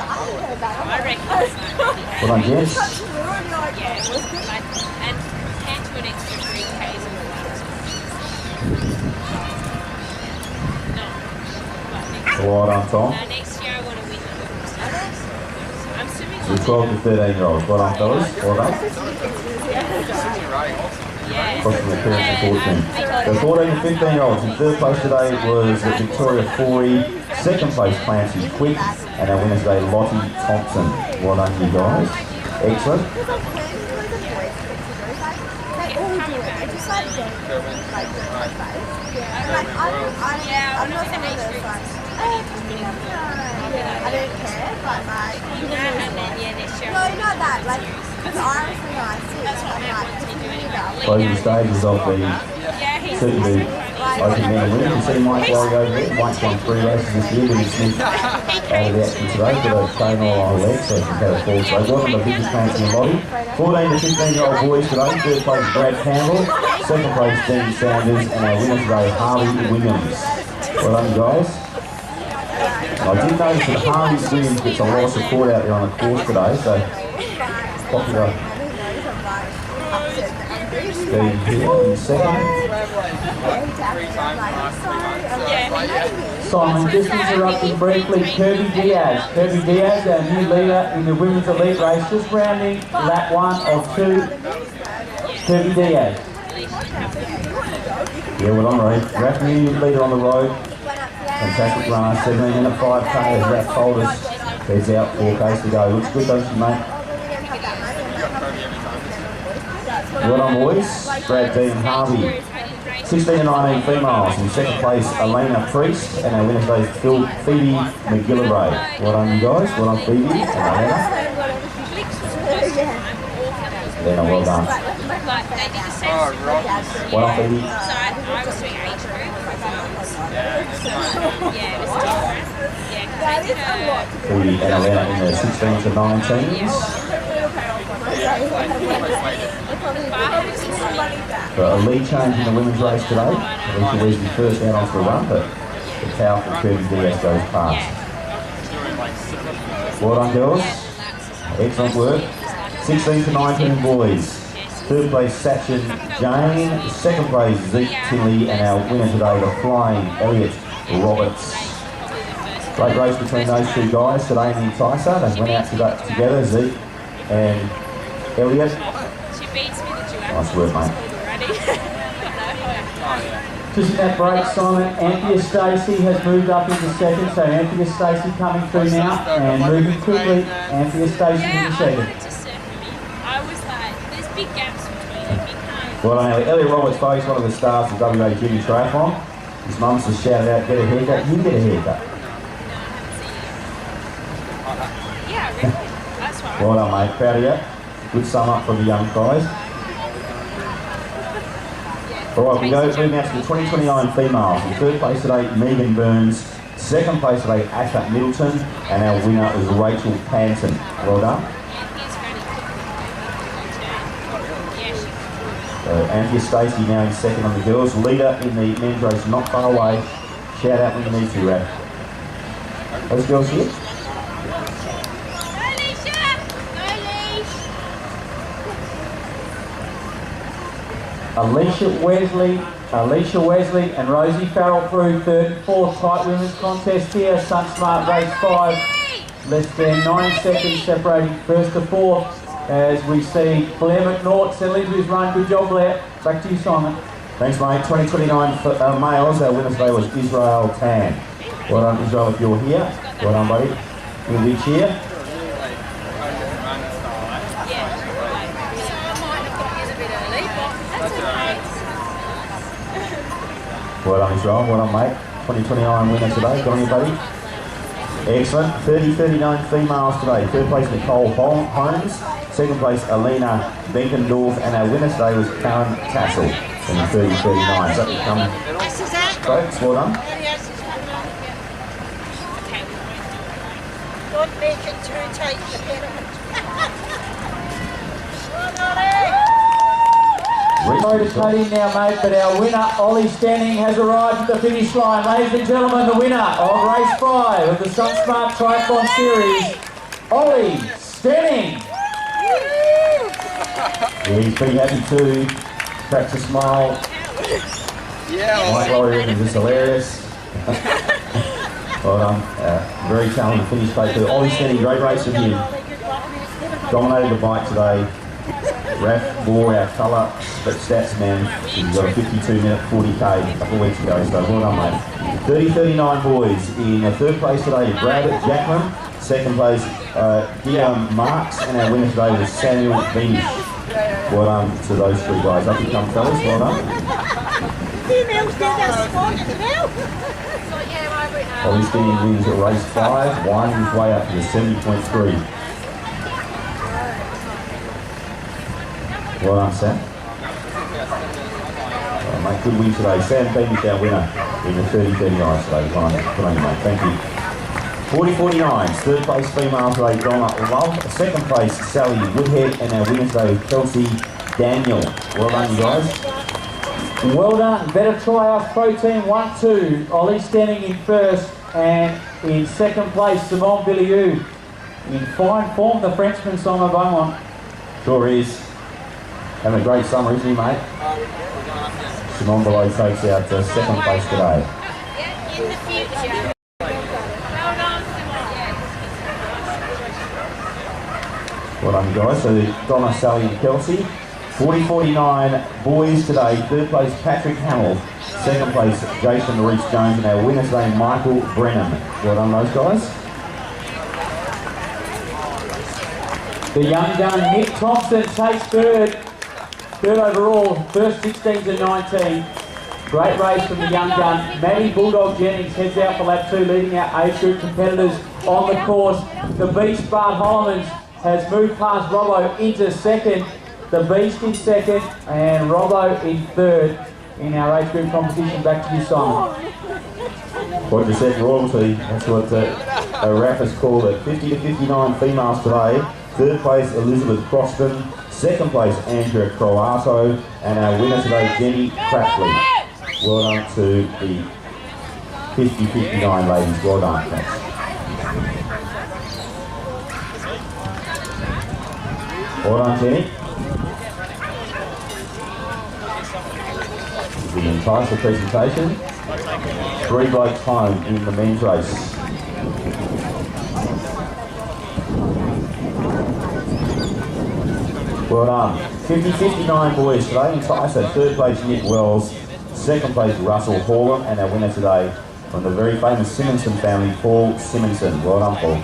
Well done, gents. And can't do an extra 3Ks in the Well done, Tom. next year I want to win the course. I'm assuming The 12 to 13-year-olds. Well done, fellas. Well done. Across from the parents and 14. The 14 to 15-year-olds. In third place today was Victoria Forey. Second place, Clancy Quick. And our winner today, Lottie Thompson. Well done, you guys. Excellent. I don't care, but like, next year. no, not that, like, because I'm so nice too. That's what I'm like, Closing stages of the certainly open men winner. You can see Mike Laurie over there. Mike's won 3 races this year, but he's sniffed out of the action today. Got a train all on the leg, so he's had a fall. So welcome to the biggest fans in the lobby. 14 to 15-year-old boys today. Third place, Brad Campbell. Second place, Dean Sanders. And our winner today, Harvey Williams. Well done, guys. I did notice that Harvey Williams gets a lot of support out there on the course today, so popular. Steve here in second. Simon, just interrupting briefly, Kirby Diaz. Kirby Diaz, our new leader in the women's elite race, just rounding lap 1 of 2. Kirby Diaz. Yeah, well done, Ray. Raph, new leader on the road. Fantastic runner, 17-minute 5K as Raph told us. Heads out, 4Ks to go. Looks good, don't you, mate? Well done, boys. Brad, Dean, Harvey. 16 to 19 females. In second place, Elena Priest. And our winner today is Phoebe McGillivray. Well done, you guys. Well done, Phoebe and Elena. Elena, well done. But they did the same. Well done, Phoebe. So I was doing age group. Yeah, it was different. Yeah, because I did Phoebe and Elena in the 16 to 19s. But a lead change in the women's race today. Alicia Wesley first out onto the run, but the powerful Kirby Diaz goes past. Well done, girls. Excellent work. 16 to 19 boys. Third place, Sachin Jane. Second place, Zeke Tinley. And our winner today, the flying Elliot Roberts. Great race between those two guys today in the Enticer. They went out to that together, Zeke and Elliot. She beats me the duet. Nice work, mate. Already. Just in that break, Simon, Anthea Stacey has moved up into second, so Anthea Stacey coming through now and moving quickly. Anthea Stacey Yeah, in I second. wanted to surf for me. I was like, there's big gaps between them. You can't. Well, Elliot Roberts, folks, one of the stars of WA Junior Triathlon. His mum's just shouted out, get a haircut. You get a haircut. Yeah, really. That's right. Well done, mate. Proud of you. Good sum up for the young guys. All right, we go through now to the 2029 females. In third place today, Megan Burns. Second place today, Asha Middleton. And our winner is Rachel Panton. Well done. So Anthea Stacey now in second on the girls. Leader in the men's race, not far away. Shout out when you need to, Raph. Those girls here? Alicia Wesley and Rosie Farrell through third and fourth. Tight women's contest here. SunSmart race 5. Less than 9 seconds separating first to fourth as we see Blair McNaught settling into his run. Good job, Blair. Back to you, Simon. Thanks, mate. 2029 males. Our winner today was Israel Tan. Well done, Israel, if you're here. Well done, buddy. Will we cheer? Well done, Israel. Well done, mate. 2029 winner today. Good on you, buddy. Excellent. 30-39 females today. Third place, Nicole Holmes. Second place, Alina Benkendorf. And our winner today was Karen Tassel in the 30-39. So that come, folks, well done. Don't make it too tight, the pyramid. Sorry to cut in now, mate, but our winner, Ollie Stanning, has arrived at the finish line. Ladies and gentlemen, the winner of race 5 of the SunSmart Triathlon Series, Ollie Stanning. Yeah, he's pretty happy too. Cracks a smile. Yeah, Mike Laurie reckons it's hilarious. Well done. Very talented finish play too. Ollie Stanning, great race with him. Dominated the bike today. Raph wore our colour stats man. He got a 52-minute 40k a couple of weeks ago, so well done, mate. 30-39 boys. In third place today, Brad Jackman. Second place, Guillaume Marks. And our winner today was Samuel Beamish. Well done to those three guys. Up you come, fellas. Well done. Females get their sport as well. Ollie Stanning wins at race 5, winding his way up to the 70.3. Well done, Sam. Well, mate, good win today. Sam Beamish, our winner in the 30-39 today. Well done, good on you, mate. Thank you. 40-49, third place female today, Donna Love. Second place, Sally Woodhead. And our winner today, Kelsey Daniel. Well done, you guys. Well done. Better Triumph Pro Team 1-2. Ollie Stanning in first, and in second place, Simon Villieu. In fine form, the Frenchman, Simon Beaumont. Sure is. Having a great summer, isn't he, mate? Simon Below takes out second place today. In the future. Well done, Well done, guys. So Donna, Sally and Kelsey. 40-49 boys today. Third place, Patrick Hamill. Second place, Jason Reese-Jones. And our winner today, Michael Brennan. Well done, those guys. The young gun, Nick Thompson, takes third. Third overall, first 16s and 19. Great race from the young gun. Maddie Bulldog Jennings heads out for lap 2, leading our age group competitors on the course. The Beast, Bart Hollemans, has moved past Robbo into second. The Beast in second, and Robbo in third in our age group competition. Back to you, Simon. What you said, royalty. That's what rappers call it. 50-59 females today. Third place, Elizabeth Croston. Second place, Andrea Croato. And our winner today, Jenny Crappley. Well done to the 50-59 ladies. Well done. Thanks. Well done, Jenny. This is the entire presentation. 3 blokes home in the men's race. Well done. 50-59 boys today. In so third place Nick Wells, second place Russell Horgan, and our winner today from the very famous Simonson family, Paul Simonson. Well done, Paul.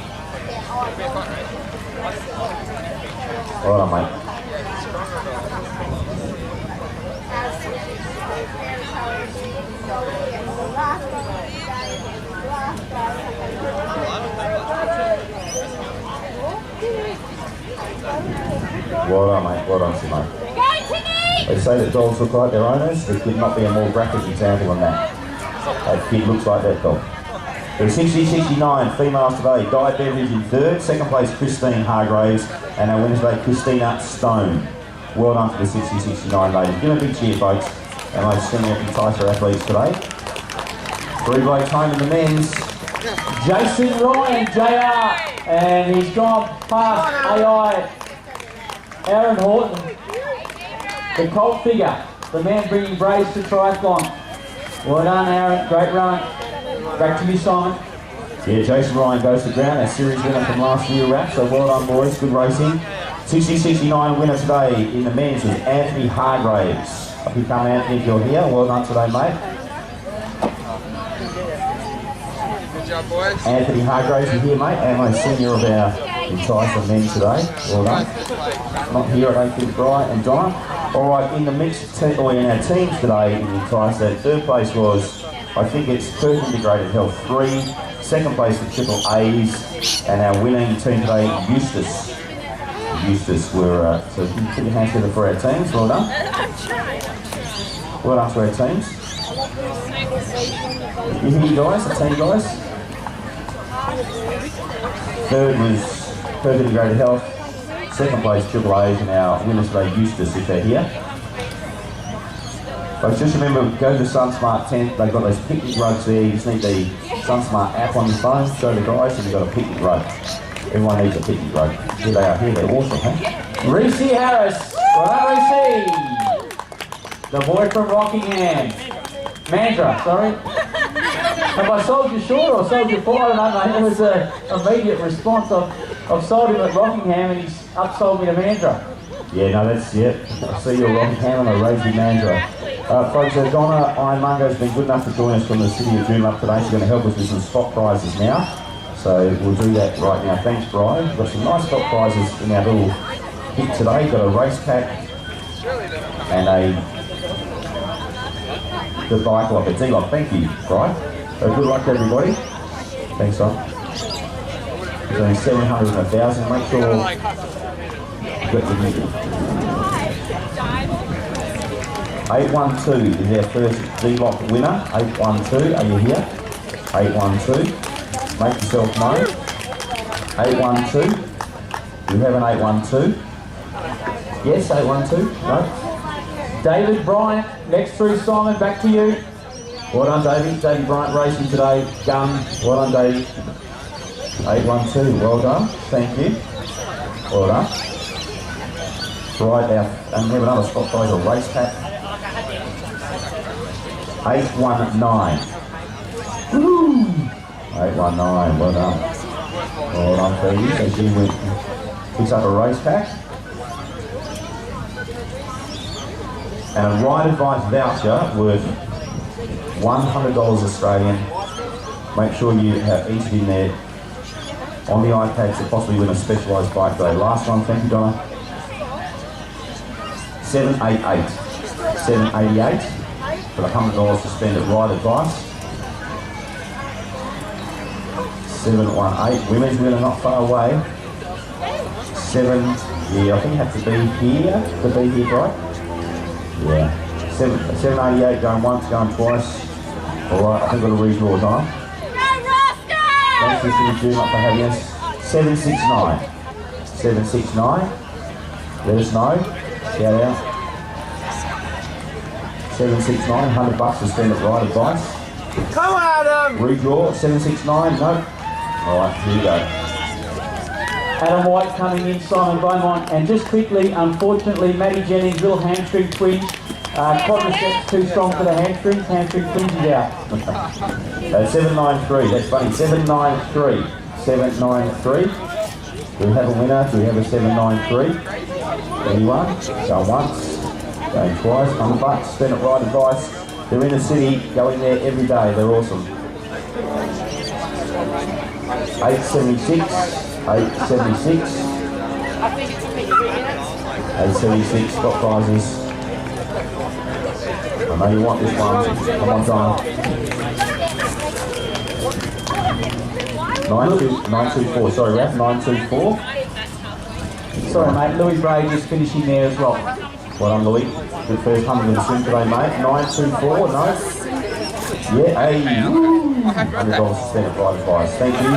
Well done, mate. Well done, mate. Well done, Simone. They say that dogs look like their owners. There could not be a more graphic example than that. That kid looks like that dog. The 60-69 females today. Di Beveridge in third. Second place Christine Hargraves. And our winner today, Christina Stone. Well done for the 60-69 ladies. Give them a big cheer, folks. And those senior enticer athletes today. Three blokes home in the men's. Jason Ryan, JR, and he's gone past AI. Aaron Horton, the cult figure, the man bringing braves to triathlon. Well done, Aaron. Great run. Back to you, Simon. Yeah, Jason Ryan goes to ground. Our series winner from last year wrap. So well done, boys. Good racing. 60-69 winner today in the men's was Anthony Hargraves. Up you come, Anthony, if you're here. Well done today, mate. Good job, boys. Anthony Hargraves is here, mate, and my senior of our enticer men today. Well done. Not here at Oakfield, Brian and Donna. All right, in the mixed team, or in our teams today in the enticer, third place was, I think it's Perth Integrated Health 3. Second place the Triple A's, and our winning team today, Eustace. Eustace were, so can you put your hands together for our teams. Well done. Well done to our teams. You hear you guys, the team guys? Third was Perth Integrated Health. Second place Triple A's, and our winners today, Eustace, if they're here. But just remember, go to the SunSmart tent. They've got those picnic rugs there. You just need the SunSmart app on your phone. Show the guys, and you've got a picnic rug. Everyone needs a picnic rug. Here they are. Here they're awesome, huh? Reese Harris. Well done, Reese. The boy from Rockingham. Mandra, sorry. Have I sold you short or sold you far? I don't know. It was an immediate response. I've sold him at Rockingham and he's upsold me to Mandra. Yeah, no, that's it. I see you at Rockingham and I raised you Mandra. Folks, Donna Ironmonger has been good enough to join us from the city of Joondalup today. She's going to help us with some spot prizes now. So we'll do that right now. Thanks, Brian. We've got some nice spot prizes in our little kit today. We've got a race pack and the bike lock, a D-lock. Thank you, Brian. So good luck to everybody. Thanks, son. There's only 700 and 1,000. Make sure you got your music. 812 is our first D-lock winner. 812, are you here? 812. Make yourself known. 812. Do you have an 812? Yes, 812? No? David Bryant, next through Simon, back to you. Well done, Davey. Davey Bryant racing today. Gun. Well done, Davey. 812. Well done. Thank you. Well done. Right, and we have another spot prize, a race pack. 819. Woo! 819. Well done. Well done, Davey. So she picks up a race pack. And a ride advice voucher worth $100 Australian. Make sure you have entered in there on the iPad to possibly win a specialised bike today. Last one, thank you, Donna. 788. 788 for the $100 to spend at ride advice. 718. Women's winner not far away. 7. Yeah, I think you have to be here, right? Yeah. 788 going once, going twice. Alright, I think I've got a reasonable time. Thanks to the City Joondalup for having us. 769. 769. Let us know. Shout out. 769, $100 to spend at ride advice. Come on, Adam! Redraw, 769, no. Alright, here we go. Adam White coming in, Simon Beaumont, and just quickly, unfortunately, Matty Jennings, little hamstring twinge. Quadriceps too strong for the hamstrings, hamstring twinge is out. 793, that's funny, 793. 793. Do we have a winner? Do we have a 793? Anyone? Going once, going twice, on the butts, spin it right advice. They're in the city, go in there every day, they're awesome. 876, 876. 876 spot prizes. I know you want this one. Come on, John. 924. Sorry, Raf. 924. Sorry, mate. Louis Bray just finishing there as well. Well done, Louis. Good first 100 in the swim today, mate. 924. No. Yeah. Hey. $100 spent at right advice. Thank you.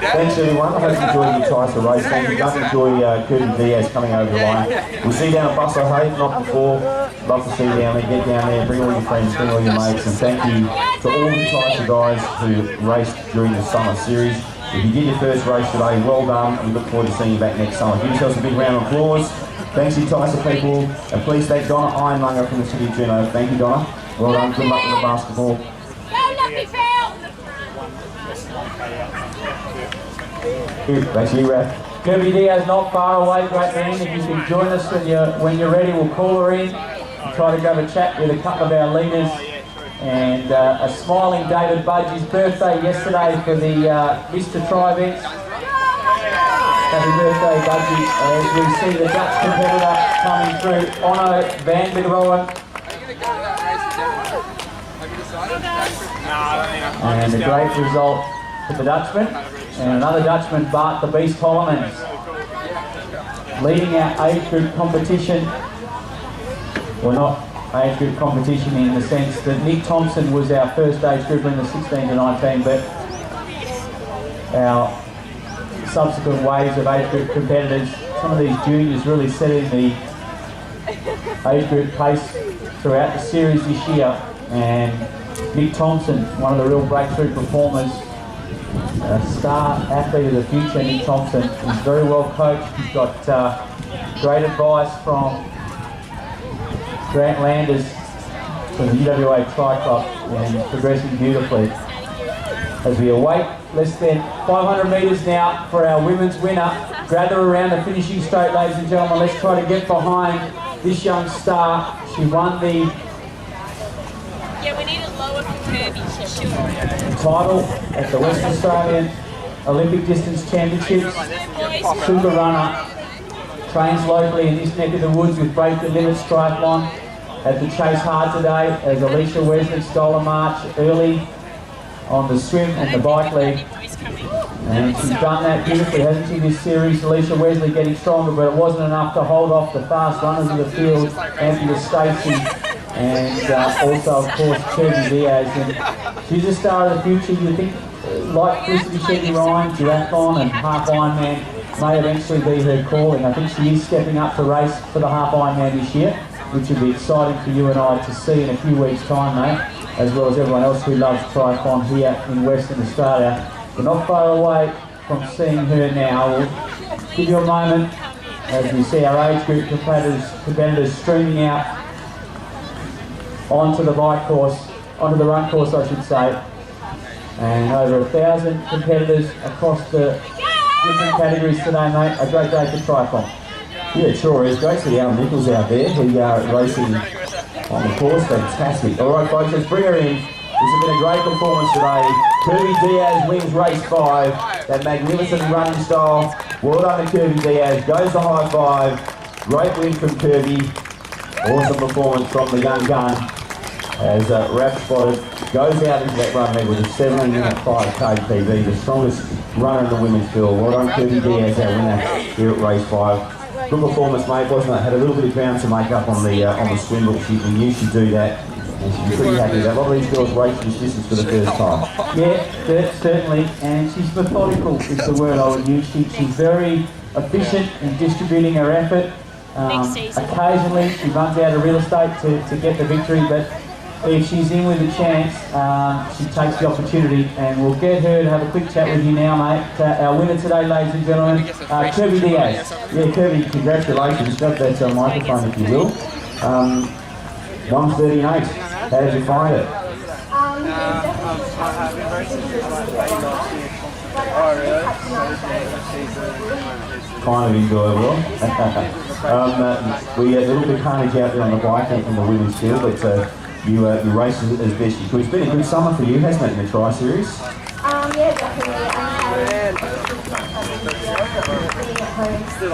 Thanks, everyone. I hope you enjoyed your Tyson race. Thank you. Don't enjoy Curtin Diaz coming over the line. We'll see you down at Busso Hay, not before. Love to see you down there. Get down there, bring all your friends, bring all your mates, and thank you to all the Tyson guys who raced during the summer series. If you did your first race today, well done. We look forward to seeing you back next summer. Give yourselves a big round of applause. Thanks to you Tyson people, and please thank Donna Ironmonger from the City of Juneau. Thank you, Donna. Well done. Good luck with the basketball. Go, Lucky Phil! Back to you, Raph. Kirby Diaz not far away, great man. If you can join us when you're ready, we'll call her in and try to go have a chat with a couple of our leaders. And a smiling David Budge's birthday yesterday for the Mr. Tri events. Happy birthday, Budgie. As we see the Dutch competitor coming through, Onno van Bidderoen. And a great result for the Dutchman. And another Dutchman, Bart the Beast Hollemans, leading our age group competition. Well, not age group competition in the sense that Nick Thompson was our first age group in the 16 to 19, but our subsequent waves of age group competitors, some of these juniors really setting the age group pace throughout the series this year. And Nick Thompson, one of the real breakthrough performers, a star athlete of the future. Nick Thompson is very well coached. He's got great advice from Grant Landers from the UWA Tri Club, and he's progressing beautifully. As we await less than 500 metres now for our women's winner. Gather around the finishing straight, ladies and gentlemen. Let's try to get behind this young star. She won the Yeah, we need a lower for Kirby, for sure. title at the Western Australian Olympic Distance Championships. Super runner, trains locally in this neck of the woods with Break the Limits Triathlon at the Chase Hard today, as Alicia Wesley stole a march early on the swim and the bike leg. And she's done that beautifully, hasn't she, this series? Alicia Wesley getting stronger, but it wasn't enough to hold off the fast runners of the field, Anthea Stacey, and also, of course, Kirby Diaz. And she's a star of the future. You think, like Felicity Shetty-Ryan, Triathlon and Half Ironman may eventually be her calling. I think she is stepping up to race for the Half Ironman this year, which would be exciting for you and I to see in a few weeks' time, mate, as well as everyone else who loves triathlon here in Western Australia. We're not far away from seeing her now. We'll give you a moment as we see our age group competitors streaming out onto the bike course, onto the run course, I should say. And over 1,000 competitors across the different categories today, mate. A great day for triathlon. Yeah, it sure is. Great to see Alan Nichols out there. We are racing on the course. Fantastic. All right, folks, let's bring her in. This has been a great performance today. Kirby Diaz wins race 5. That magnificent running style. Well done to Kirby Diaz. Goes the high five. Great win from Kirby. Awesome performance from the young gun. As Rap spotted, goes out into that run leg with a 17-minute 5K PB, the strongest runner in the women's field. Well done, Kirby Diaz, our winner here at race 5. Good performance, mate, wasn't it? Had a little bit of ground to make up on the swim, but we knew she'd do that. And she'd be pretty happy with that. A lot of these girls race this distance for the first time. Yeah, certainly, and she's methodical is the word I would use. She's very efficient in distributing her effort. Occasionally she runs out of real estate to get the victory, but if she's in with a chance, she takes the opportunity, and we'll get her to have a quick chat with you now, mate. Our winner today, ladies and gentlemen, Kirby Diaz. Yeah, Kirby, congratulations. Grab that microphone if you will. 1:38. How did you find it? Oh, really? kind of enjoyable. We had a little bit of carnage out there on the bike in the women's field, but you raced as best you could. It's been a good summer for you, hasn't it, in the Tri Series? Yeah, definitely. Being at home makes it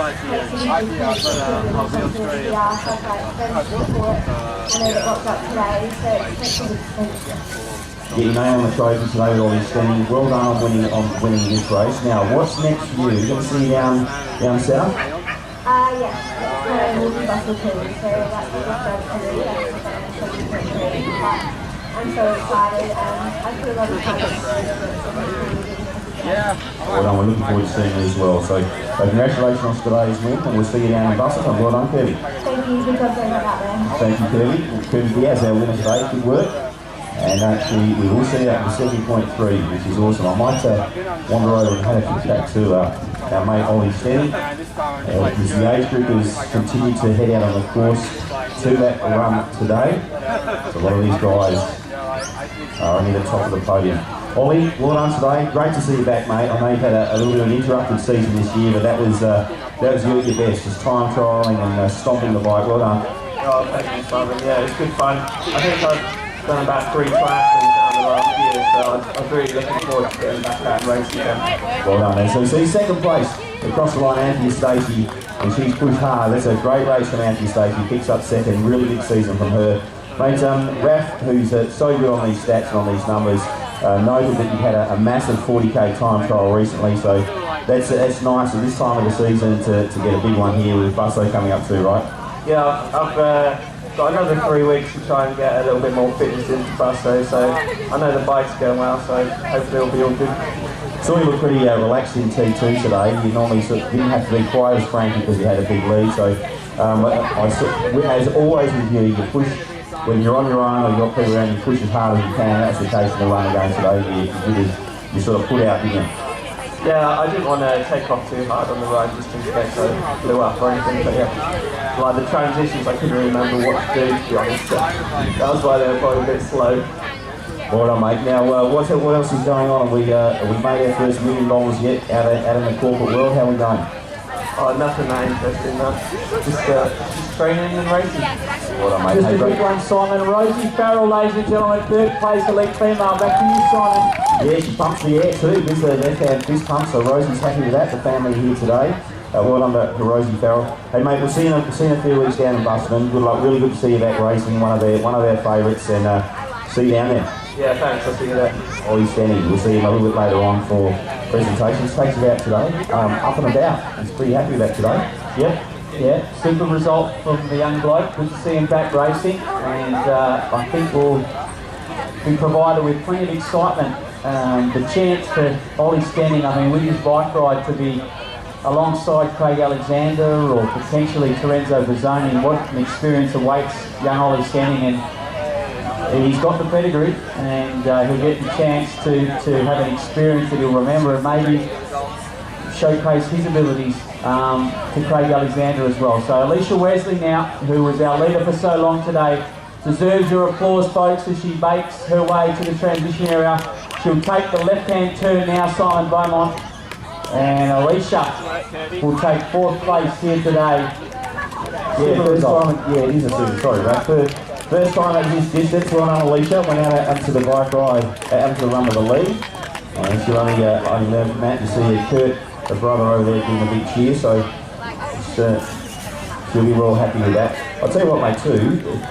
Get your name on the trophy today with all these standing. Well done on winning this race. Now, what's next for you? You're going to see you down south? Yes, we'll be Bustle too, so that's what we're starting to do. I'm so excited, I put a lot of time into Well done, we're looking forward to seeing you as well. So congratulations on today's win, and we'll see you down in Bustle. And well done, Kirby. Thank you, good job going out there. Thank you, Kirby. Kirby Diaz, our winner today. Good work. And actually, we will see that in 70.3, which is awesome. I might wander over and have a chat to our mate Ollie Steady. Because the age group has continued to head out on the course to that run today. So a lot of these guys are near the top of the podium. Ollie, well done today. Great to see you back, mate. I know you've had a little bit of an interrupted season this year, but that was you at your best, just time trialling and stomping the bike. Well done. Oh, thank you, Simon. Yeah, it's good fun. I think I've done about 3 triathlons down the last year, so I'm really looking forward to getting back out and racing again. Well done, man. So second place across the line, Anthony Stacey, and she's pushed hard. That's a great race from Anthony Stacey. Picks up second. Really good season from her. Mate, Raf, who's so good on these stats and on these numbers, noted that you've had a massive 40k time trial recently, so that's nice at this time of the season to get a big one here with Busso coming up too, right? Yeah, I've got another 3 weeks to try and get a little bit more fitness into Busso, so I know the bike's going well, so hopefully it'll be all good. So you look pretty relaxed in T2 today. You normally didn't have to be quite as frank because you had a big lead, so as always with you, you push. When you're on your own or you've got people around, you push as hard as you can. That's the case in the run again today. You sort of put out, didn't you? Yeah, I didn't want to take off too hard on the ride just in case I blew up or anything, but yeah, like the transitions I couldn't remember what to do, to be honest. So that was why they were probably a bit slow. Well done, mate. Now, what else is going on? We made our first $1 million yet out in the corporate world. How are we going? Oh, nothing that interesting, no. Just training and racing. Well done, mate. Just Hey, a quick one, Simon. Rosie Farrell, ladies and gentlemen, 3rd place elite female. Back to you, Simon. Yeah, she pumps the air too. This left-hand fist pump, so Rosie's happy with that. The family here today. Well done to Rosie Farrell. Hey mate, we'll see you in a few weeks down in Busselton. Good luck. Really good to see you back racing. One of their favourites, and see you down there. Yeah, thanks. I'll see you there. Ollie Stanley. We'll see you a little bit later on for presentations. Takes it out today. Up and about. He's pretty happy with that today. Yeah, super result from the young bloke. Good to see him back racing, and I think we'll be provided with plenty of excitement. The chance for Ollie Stanning, I mean, with his bike ride to be alongside Craig Alexander or potentially Terenzo Bozzoni, what an experience awaits young Ollie Stanning, and he's got the pedigree, and he'll get the chance to have an experience that he'll remember and maybe showcase his abilities to Craig Alexander as well. So Alicia Wesley now, who was our leader for so long today, deserves your applause, folks, as she makes her way to the transition area. She'll take the left-hand turn now, Simon Beaumont, and Alicia will take 4th place here today. Yeah, first time. Yeah, it is a super. Sorry, right? First time at this distance. Well done, Alicia. Went out to the bike ride, out to the run of the lead, and she'll only learn from that. You see Kurt, the brother over there, giving a big cheer. So she'll be well happy with that. I'll tell you what, mate, too.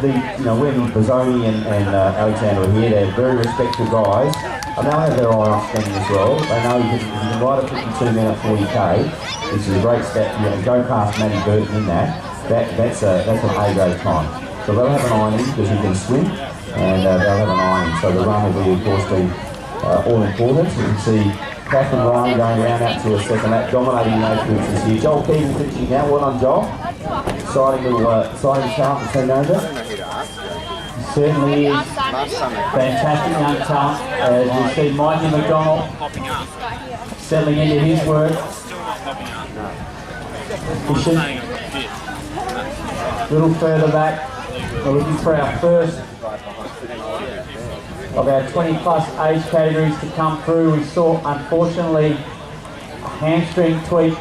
When Bozzoni and Alexander are here, they're very respectful guys. And they'll have their eye on Stanning as well. They know if you can ride a 52-minute 40k, which is a great stat. Go past Matty Burton in that's an A-grade time. So they'll have an eye on him because he can swim, and they'll have an eye on him. So the run will be, of course, all important. So you can see Catherine Ryan going round out to a second lap, dominating the age groups this year. Joel Keegan finishing now. Well done, Joel. Exciting talent for Team Over. Certainly is fantastic young talent. As we see Mikey McDonald settling into his work. Pushing a little further back. We're looking for our first of our 20+ age categories to come through. We saw, unfortunately, a hamstring tweak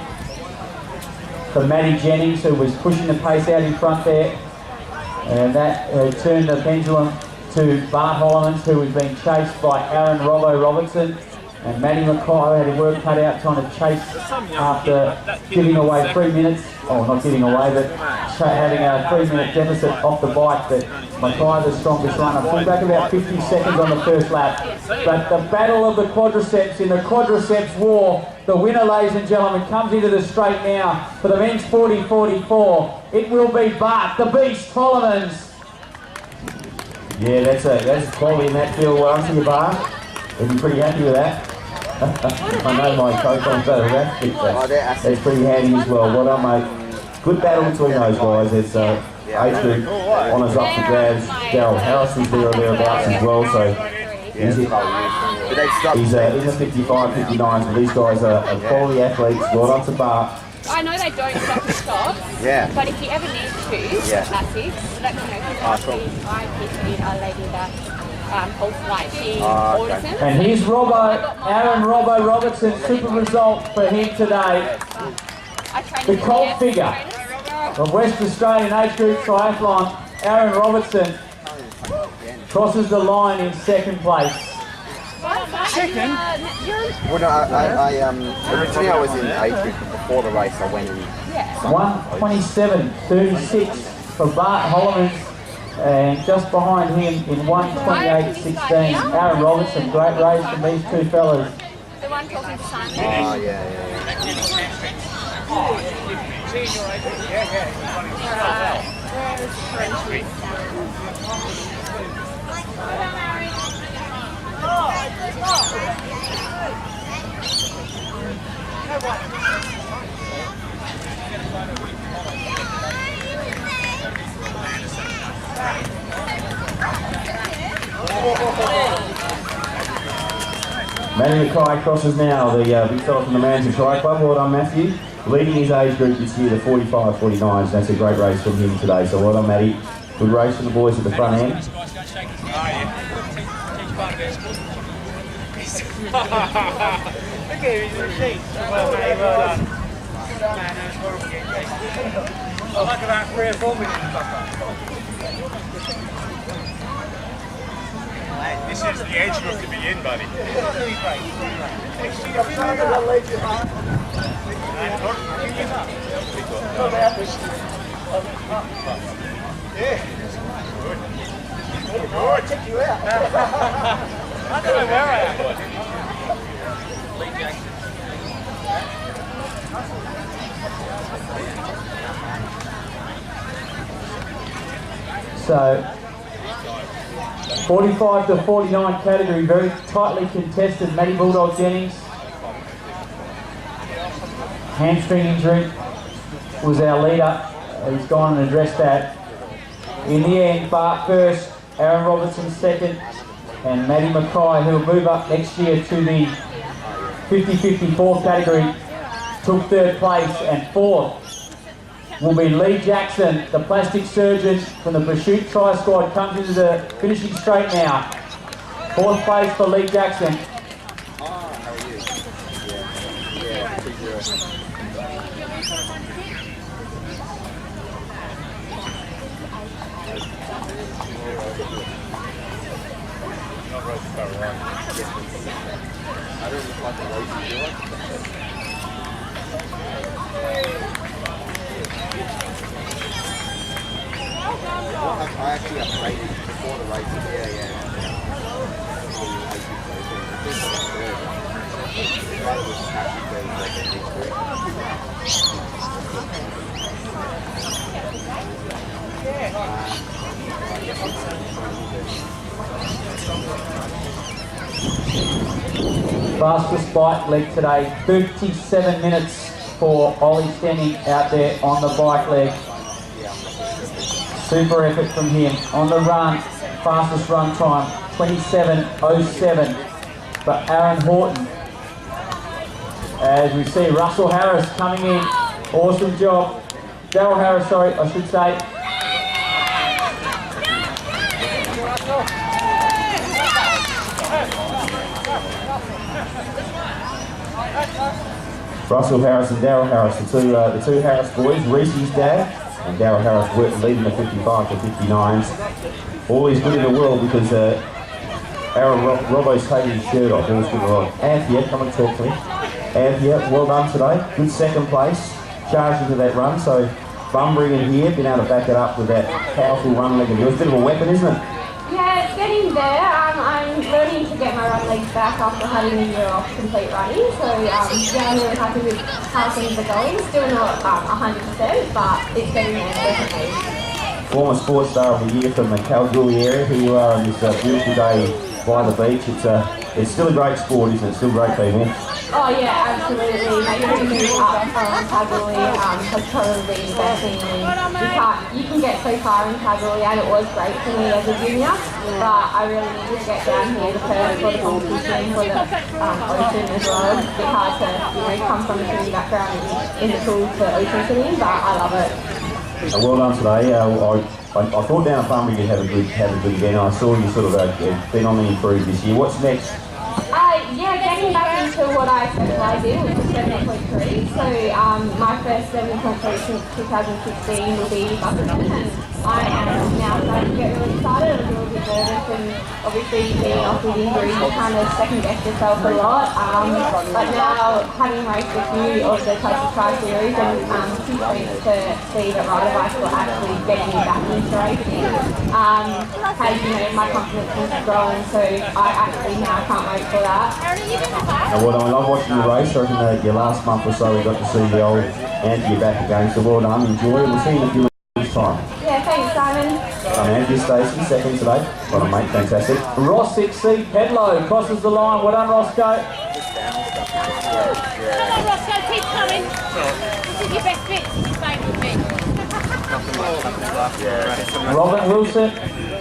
for Matty Jennings, who was pushing the pace out in front there. And that turned the pendulum to Bart Hollemans, who was being chased by Aaron Robbo Robertson. And Matty Mackay had his work cut out trying to chase after giving away 3 minutes. Oh, not giving away, but having a 3-minute deficit off the bike. But Mackay, the strongest runner, pulled back about 50 seconds on the first lap. But the battle of the quadriceps in the quadriceps war, the winner, ladies and gentlemen, comes into the straight now for the men's 40-44. It will be Bart, the Beast Hollemans. Yeah, that's quality in that field. Well, I'm Bart. We'll be pretty happy with that. I know my co-con so that's pretty handy as well. Well done, mate. Good battle between those guys. It's age group honours up for grabs. Daryl Harrison's there or thereabouts as well, so he's in the 55, 59s, but these guys are quality athletes. Well done to Bart. I know they don't stop and stop, but if you ever need to, that's it. Let me know, because I teach a lady that holds like she orders them. And here's Aaron Robbo Robertson, super result for him today. The colt figure of West Australian age group triathlon, Aaron Robertson, crosses the line in second place. Second? Well, no, originally I was in age group, but before the race I went in. 1:27.36 for Bart Hollemans, and just behind him in 1:28.16, Aaron Robertson. Great race from these two fellas. The one talking to Simon. Oh, yeah. Matty Mackay crosses now, the big fella from the Mansion Tri Club. Well done, Matthew. Leading his age group this year, the 45-49s. That's a great race from him today, so well done, Matty. Good race for the boys at the front end. Look at him, he's a machine. Well, mate, well done. I like about 3 or 4 minutes. This is the age group to be in, buddy. I'll check you out. I don't know where I am. So 45 to 49 category, very tightly contested. Matty Bulldog Jennings, hamstring injury, was our leader. He's gone and addressed that. In the end, Bart first, Aaron Robertson second, and Matty Mackay, who will move up next year to the 50-54 category, took third place, and fourth will be Lee Jackson, the plastic surgeon from the Pursuit Tri Squad, comes into the finishing straight now. Fourth place for Lee Jackson. How are you? Yeah, 2-0. I don't look like a lazy, do I actually upgraded before the race. Fastest bike leg today, 37 minutes for Ollie Stenning out there on the bike leg. Super effort from him. On the run, fastest run time, 27.07 for Aaron Horton. As we see Russell Harris coming in, awesome job. Daryl Harris, sorry, I should say. Russell Harris and Daryl Harris, the two Harris boys, Reese's dad, and Daryl Harris leading the 55 to 59s. All is good in the world because Aaron Robbo's taking his shirt off. All's good along. Anthea, come and talk to me. Anthea, well done today. Good second place. Charged into that run. So Bunbury in here, been able to back it up with that powerful run leg of yours. Bit of a weapon, isn't it? Yeah, it's getting there. I'm learning to get my run legs back after having a year off complete running. So yeah, I'm really happy with how things are going. Still not 100%, but it's getting there definitely. Former Sports Star of the Year from the Kalgoorlie area. Here you are on this beautiful day by the beach. It's still a great sport, isn't it? Still great people. Oh yeah, absolutely. Making a move up from Kalgoorlie has probably been the best thing. You can get so far in Kalgoorlie, and it was great for me as a junior, but I really needed to get down here to Perth for the competition, for the ocean as well. It's a bit hard to come from a swimming background in the pool to ocean swimming, but I love it. Well done today. I thought down at Bunbury you'd have a good again. I saw you sort of been on the improve this year. What's next? Yeah, getting back into what I specialise in, which is 7.3. So my first 7.3 since 2016 will be Buckingham, and I am now starting to get really excited. I was a little bit nervous, and obviously being off with injuries, you kind of second guess yourself a lot. But now having raced a few of the Coast of Tri series, and huge thanks to Steve at Rider Bike for actually getting me back into racing, has my confidence has grown. So I actually now can't wait for that. Well, I love watching you race. I reckon your last month or so we got to see the old Anthea back again. So well done, enjoy it. We'll see you in a few weeks' time. Yeah, thanks, Simon. Anthea Stacey, second today. Well done, mate, fantastic. Ross exceed Pedlow, crosses the line. Well done, Roscoe. Come on, Roscoe, keep coming. This is your best bit. Stay with me. Robin Wilson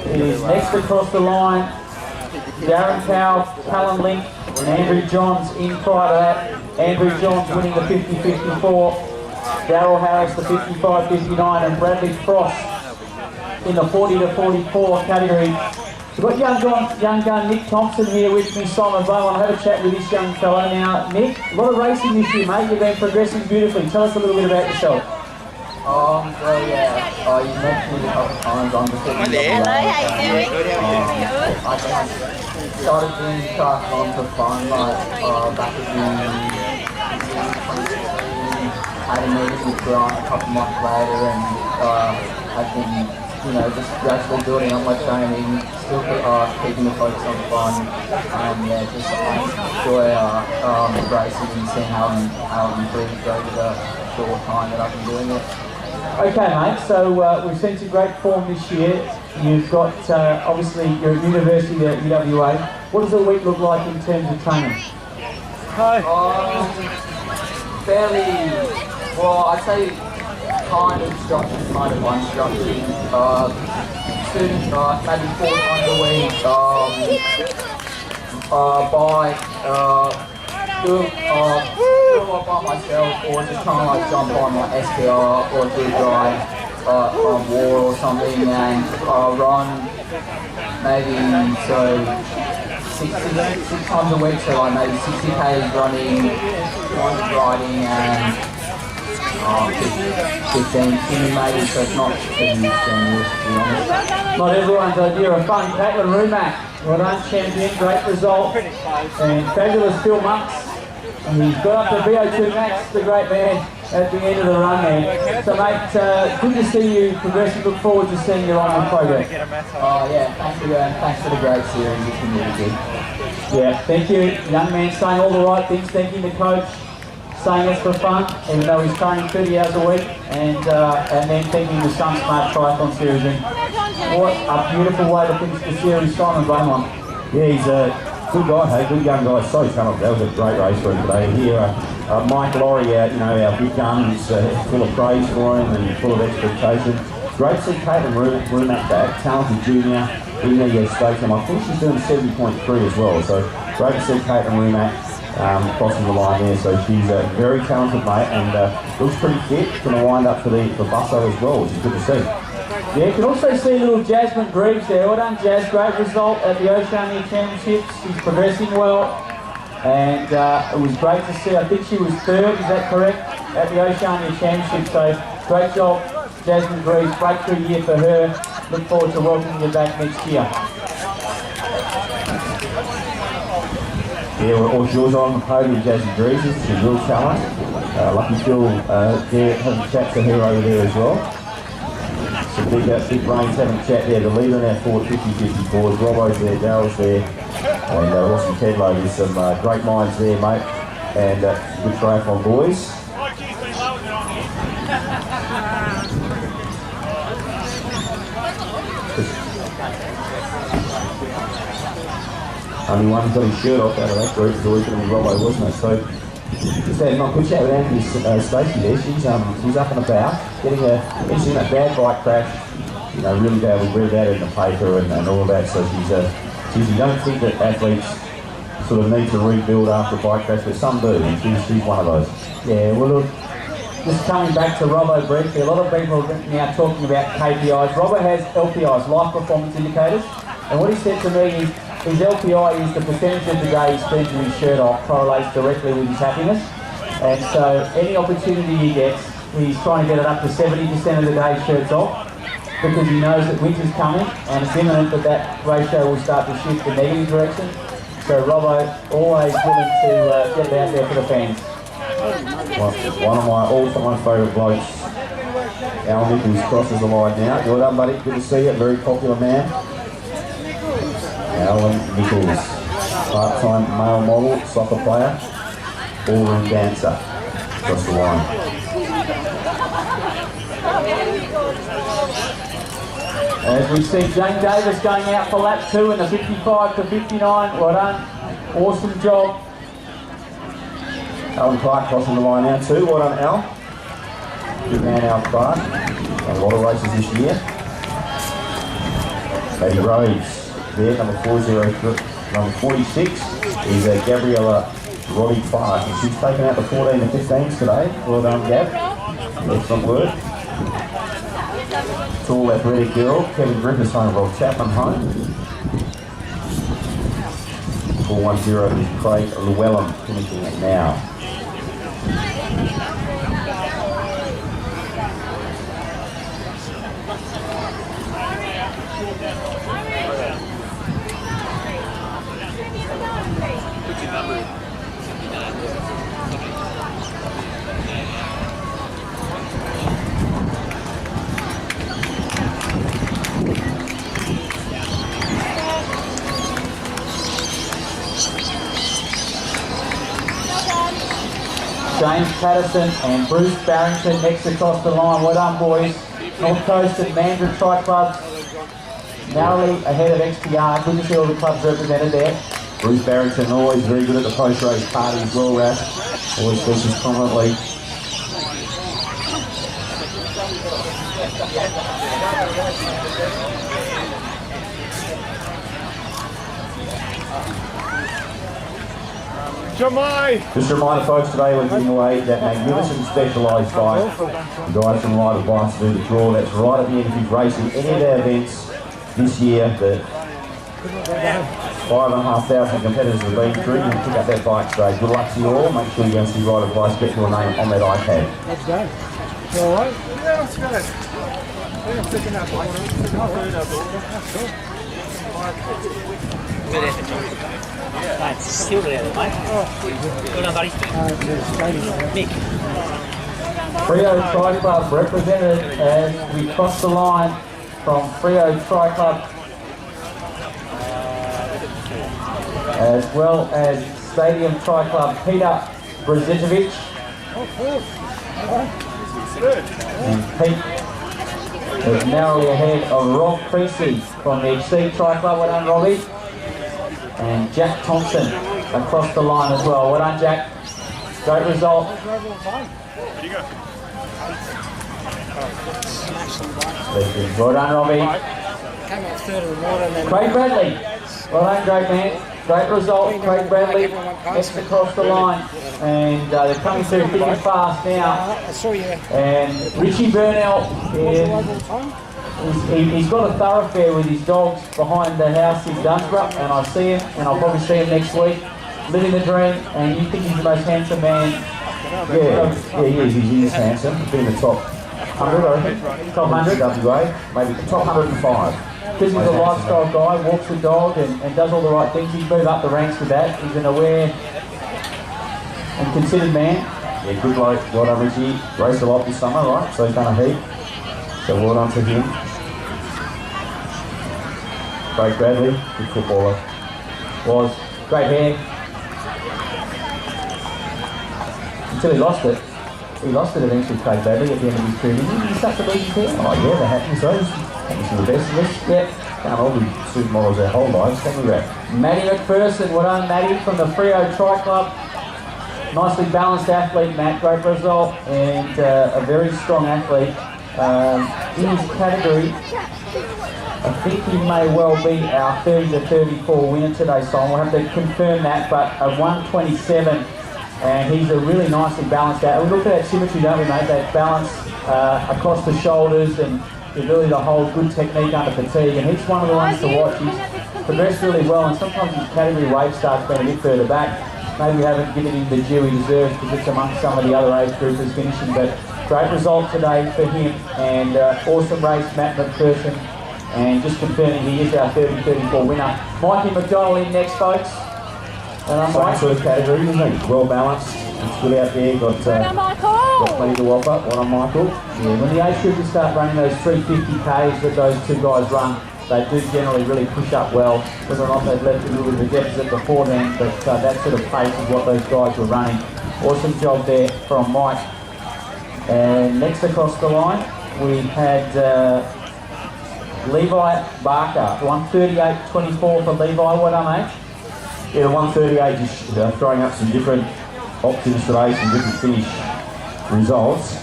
is next across the line. Darren Powell, Callum Link, and Andrew Johns in prior to that. Andrew Johns winning the 50-54. Daryl Harris the 55-59, and Bradley Frost in the 40-44 category. We've got young gun Nick Thompson here with me, Simon Bow. I'll have a chat with this young fellow now. Nick, a lot of racing this year, mate. You've been progressing beautifully. Tell us a little bit about yourself. Well, yeah, you mentioned it a couple of times. I'm just looking Hello, how you doing? I started doing triathlon for fun, back in 2016. Had a meeting with Grant a couple months later, and I've been, just gradually building up my training, still keeping the focus on fun, and just enjoy racing and seeing how I've improved over the short time that I've been doing it. Okay, mate, so we've seen some great form this year. You've got, obviously, you're at university at UWA. What does a week look like in terms of training? Fairly, well, I'd say kind of structured, kind of unstructured. Students, maybe 4 times a week, do a lot by myself, or just trying to jump on my SPR or do a drive on war or something, and run maybe 6 times a week, so maybe 60 k's running, 1 riding, and 15 swimming maybe, so it's not too strenuous, to be honest. Not everyone's idea of fun. Caitlin Rumack, well done, champion, great result. And fabulous Phil Monks. And he's got up to VO2 max, the great man, at the end of the run there. So mate, good to see you progressing. Look forward to seeing you on the program. Yeah, thanks for the great series. It's been really good. Yeah, thank you. Young man saying all the right things, thanking the coach, saying it's for fun, even though he's training 30 hours a week, and then thanking the SunSmart Triathlon series. And what a beautiful way to finish the series, Simon Beaumont. Yeah, he's a good guy, hey, good young guy. So talented. That was a great race for him today. Here, Mike Laurie, our big gun, is full of praise for him and full of expectation. Great to see Caitlin Rumack back, talented junior, in the stakes. I think she's doing 70.3 as well. So great to see Caitlin Rumack crossing the line there. So she's a very talented mate, and looks pretty fit. Going to wind up for Busso as well, which is good to see. Yeah, you can also see little Jasmine Greaves there. Well done, Jazz. Great result at the Oceania Championships. She's progressing well. And it was great to see. I think she was third, is that correct, at the Oceania Championship. So great job, Jasmine Greaves. Breakthrough year for her. Look forward to welcoming you back next year. Yeah, well, she was on the podium, Jasmine Greaves. She's a real talent. Lucky Phil there having a chat to her over there as well. Some big brains having a chat there. The leader in our 450-54s, Robbo's there, Daryl's there, and Ross and Kedlow. There's some great minds there, mate, and good triathlon boys. Only one's got his shirt off out of that group, the weekend with Robbo, wasn't it? So, just had a good chat with Andy Stacey there. She's up and about, getting a bad bike crash, you know, really bad. We read about it in the paper and all of that. So you don't think that athletes sort of need to rebuild after a bike crash, but some do, and she's one of those. Yeah, well look, just coming back to Robbo briefly, a lot of people are now talking about KPIs. Robbo has LPIs, life performance indicators, and what he said to me is his LPI is the percentage of the day he spends with his shirt off correlates directly with his happiness. And so any opportunity he gets, he's trying to get it up to 70% of the day shirts off, because he knows that winter's coming and it's imminent that ratio will start to shift the negative direction. So Robbo, always willing to get it out there for the fans. One of my all-time favourite blokes, Al Nichols, crosses the line now. Well done, buddy. Good to see you. Very popular man. Alan Nichols, part-time male model, soccer player, ballroom dancer, across the line. As we see Jane Davis going out for lap 2 in the 55 to 59, well done, awesome job. Alan Clark crossing the line now too, well done Al. Good man Al Clark, a lot of races this year. Eddie Graves. There, number 46 is Gabriella Robbie Clark, and she's taken out the 14 and 15s today. Well done, Gab. Excellent work. Tall athletic girl, Kevin Griffiths home, Rob Chapman home. 410 is Craig Llewellyn finishing it now. James Patterson and Bruce Barrington next across the line. Well done, boys. North Coast and Mandurah Tri Clubs narrowly ahead of XPR. Good to see all the clubs represented there. Bruce Barrington always very good at the post-race party as well, Rash. Always features prominently. Just a reminder folks, today we're giving away that magnificent specialised bike. The guys from Rider Bikes do the draw. That's right at the end of his racing. Any of their events this year, the 5,500 competitors have been through. You can pick up that bike today. Good luck to you all. Make sure you go and see Rider Bikes. Get your name on that iPad. Let's go. You all right? Yeah, let's go. I think I'm picking up water. Mate, still there, mate. Well done, buddy. Nick. Freo Tri Club represented as we cross the line from Freo Tri Club, as well as Stadium Tri Club Peter Brzezic. And Pete is narrowly ahead of Rob Creasy from the Exceed Tri Club. Well done, Robbie. And Jack Thompson across the line as well. Well done, Jack. Great result. Well done, Robbie. Craig Bradley. Well done, great man. Great result, Craig Bradley. Next across the line. And they're coming through thick and fast now. And Richie Burnell, he's got a thoroughfare with his dogs behind the house in Dunsborough, and I see him, and I'll probably see him next week. living the dream, and you think he's the most handsome man? Yeah, he is. He is handsome. He's been the top 100, I reckon. Top 100? WA, maybe the top 105. Because he's a lifestyle guy, walks the dog and does all the right things. He's moved up the ranks with that. He's an aware and considered man. Yeah, good bloke. Well done, Richie. Raced a lot this summer, right? So he's done a heap. So well done to him. Craig Bradley, good footballer. Was great hair. Until he lost it. He lost it eventually, Craig Bradley, at the end of his career. He sucked the leading hair. Oh yeah, that happens. Those happens to the best of us. Yeah. Can't all be supermodels their whole lives, can we, Rat? Maddie McPherson, well done, Maddie, from the Freo Tri Club. Nicely balanced athlete, Matt, great result, and a very strong athlete. In his category, I think he may well be our 30 to 34 winner today, Simon. We'll have to confirm that, but a 127, and he's a really nicely balanced athlete. We look at that symmetry, don't we, mate? That balance across the shoulders and the ability to hold good technique under fatigue, and he's one of the ones to watch. He's progressed really well, and sometimes his category weight starts being a bit further back. Maybe we haven't given him the due he deserves because it's amongst some of the other age groupers finishing, but great result today for him, and awesome race, Matt McPherson, and just confirming he is our 30-34 winner. Mikey McDonald in next, folks. And I'm Same sort of category, isn't he? Well balanced. It's good out there. Got plenty to offer. Well done, Michael. Yeah, when the age groupers start running those 350Ks that those two guys run, they do generally really push up well. Whether or not they've left a little bit of a deficit before then, but that sort of pace is what those guys were running. Awesome job there from Mike. And next across the line, we had Levi Barker, 138.24 for Levi. What done, mate? Yeah, the 138 is throwing up some different options today, some different finish results.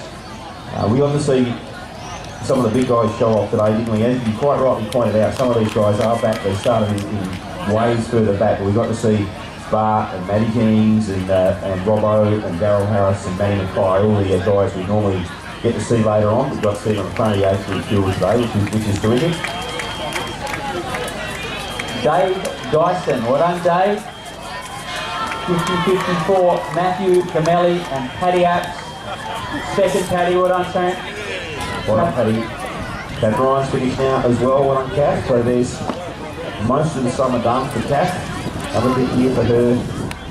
We got to see some of the big guys show off today, didn't we? As you quite rightly pointed out, some of these guys are back. They started in ways further back, but we got to see Bart and Matty Kings and Robbo and Daryl Harris and Matty Mackay, all the guys we normally get to see later on. We've got to see them on the front of the age group field today, which is terrific. Dave Dyson, well done, Dave. 50-54, Matthew Gamelli and Paddy Apps. Second Paddy, well done, Sam. Well done, Paddy. Cat Ryan's finished now as well, well done, Cat. So there's most of the summer done for Cat. Another big year for her,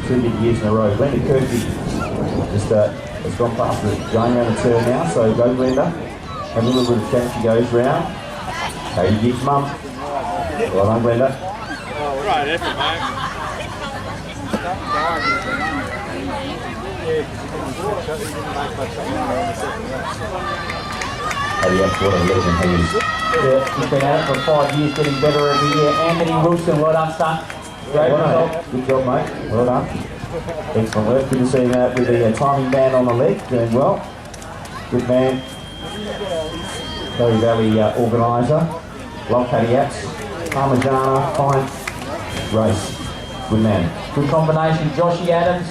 2 big years in a row. Glenda Kirky just has gone past the going around the turn now, so go Glenda. Have a little bit of chat, she goes round. Katie Gibbs' mum. Well done, Glenda. Right effort, mate. Katie Gibbs, what a legend he is. Yeah, he's been at it for 5 years, getting better every year. Anthony Wilson, well done, son. Great result. Good job, mate. Well done. Excellent work. Good to see him out with the timing band on the leg. Doing well. Good man. Berry Valley organiser. Love Paddy Apps. Parmigiana, fine race. Good man. Good combination. Joshy Adams.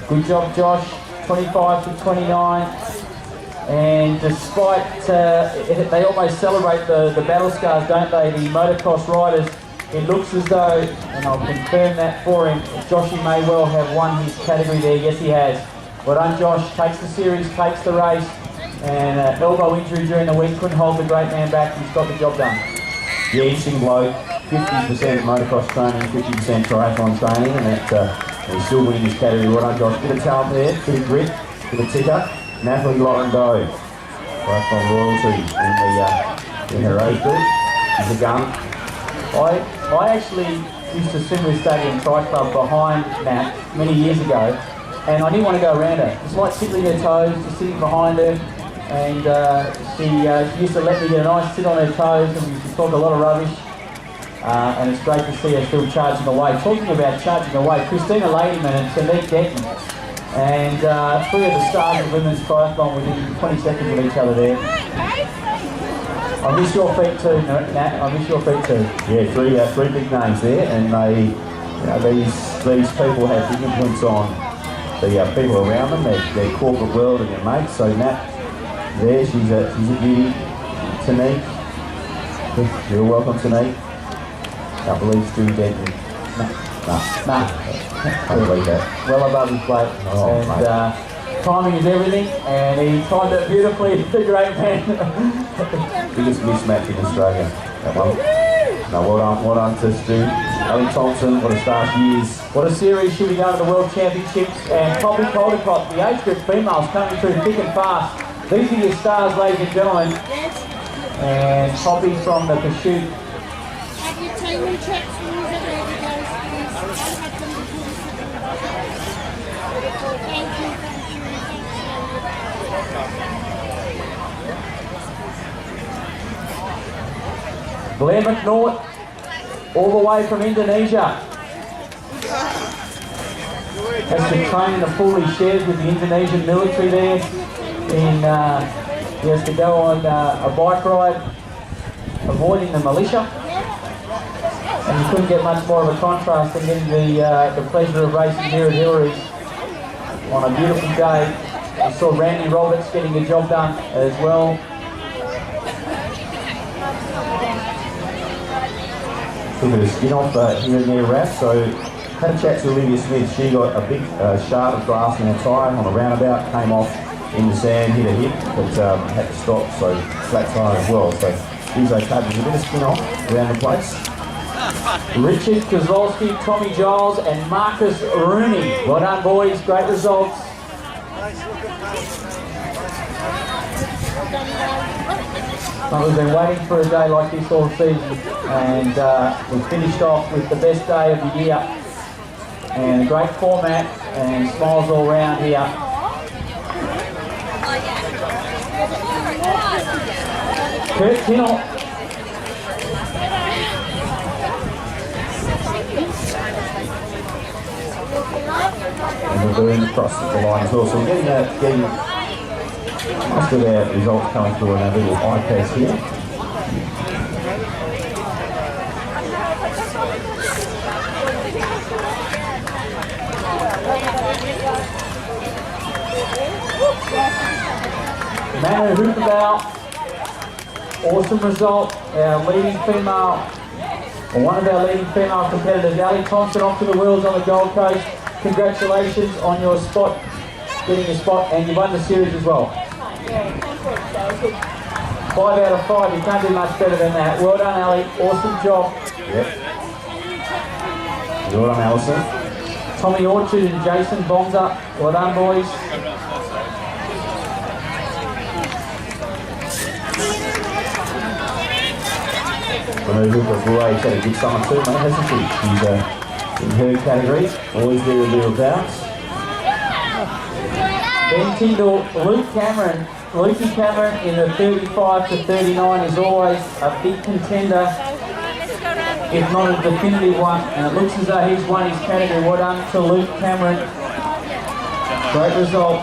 Good job, Josh. 25 to 29. And despite, they almost celebrate the battle scars, don't they, the motocross riders. It looks as though, and I'll confirm that for him, Joshy may well have won his category there. Yes, he has. Well done, Josh. Takes the series, takes the race, and elbow injury during the week. Couldn't hold the great man back. He's got the job done. Yeah, interesting bloke. 50% motocross training, 50% triathlon training, and that he's still winning his category. Well done, Josh. Bit of talent there, bit of grit, bit of ticker. Natalie Laurendeau, triathlon royalty in her age group. She's a gun. I actually used to swim with Stadium Tri Club behind Nat many years ago, and I didn't want to go around her. It's like tickling her toes, just sitting behind her, and she used to let me get a nice sit on her toes, and we used to talk a lot of rubbish, and it's great to see her still charging away. Talking about charging away, Christina Ladyman and Tanik Denton, and 3 of the stars of women's triathlon within 20 seconds of each other there. I miss your feet too, Nat. I miss your feet too. Yeah, three big names there, and they, these people have big influence on the people around them, their corporate world and their mates. So Nat, there, she's a beauty. Tanik, you're welcome, Tanik. I believe Stu Denton. Nah. I believe that. Well above his weight. Oh, And timing is everything, and he timed it beautifully. The great man. Biggest mismatch in Australia, that one. No, well done to Stu. Ali Thompson, what a star she is. What a series she'll be going to the World Championships. And Poppy Caldecott, the age group females coming through thick and fast. These are your stars, ladies and gentlemen. And Poppy from the Pursuit. Have your timing checks rules are ready, guys, please. I'll have them before the Thank you. Glenn McNaught, all the way from Indonesia. Has to train in a pool he shares with the Indonesian military there. He has to go on a bike ride, avoiding the militia. And you couldn't get much more of a contrast than getting the pleasure of racing here at Hillary's on a beautiful day. I saw Randy Roberts getting a job done as well. Took a skin off here and there, Raph. So had a chat to Olivia Smith. She got a big shard of grass in her tyre on a roundabout, came off in the sand, hit a hip, but had to stop, so flat tyre as well. So he's okay. There's a bit of skin off around the place. Richard Kozlowski, Tommy Giles and Marcus Rooney. Well done, boys. Great results. We've been waiting for a day like this all season, and we finished off with the best day of the year. And a great format and smiles all round here. Kurt Kinnell. And we're doing across the line as well. So we're getting most of our results coming through on our little iPads here. Manu Hoopendahl, awesome result. Our leading female, or one of our leading female competitors, Ali Thompson, off to the Worlds on the Gold Coast. Congratulations on your spot, getting a spot, and you won the series as well. 5 out of 5, you can't do much better than that. Well done, Ali. Awesome job. Yep. Well done, Alison. Tommy Orchard and Jason Bonza. Well done, boys. Hooper's always had a good summer too, mate, hasn't she? She's in her category, always there or thereabouts. Ben Tyndall, Lukey Cameron in the 35 to 39 is always a big contender, if not a definitive one, and it looks as though he's won his category. Well done to Luke Cameron. Great result.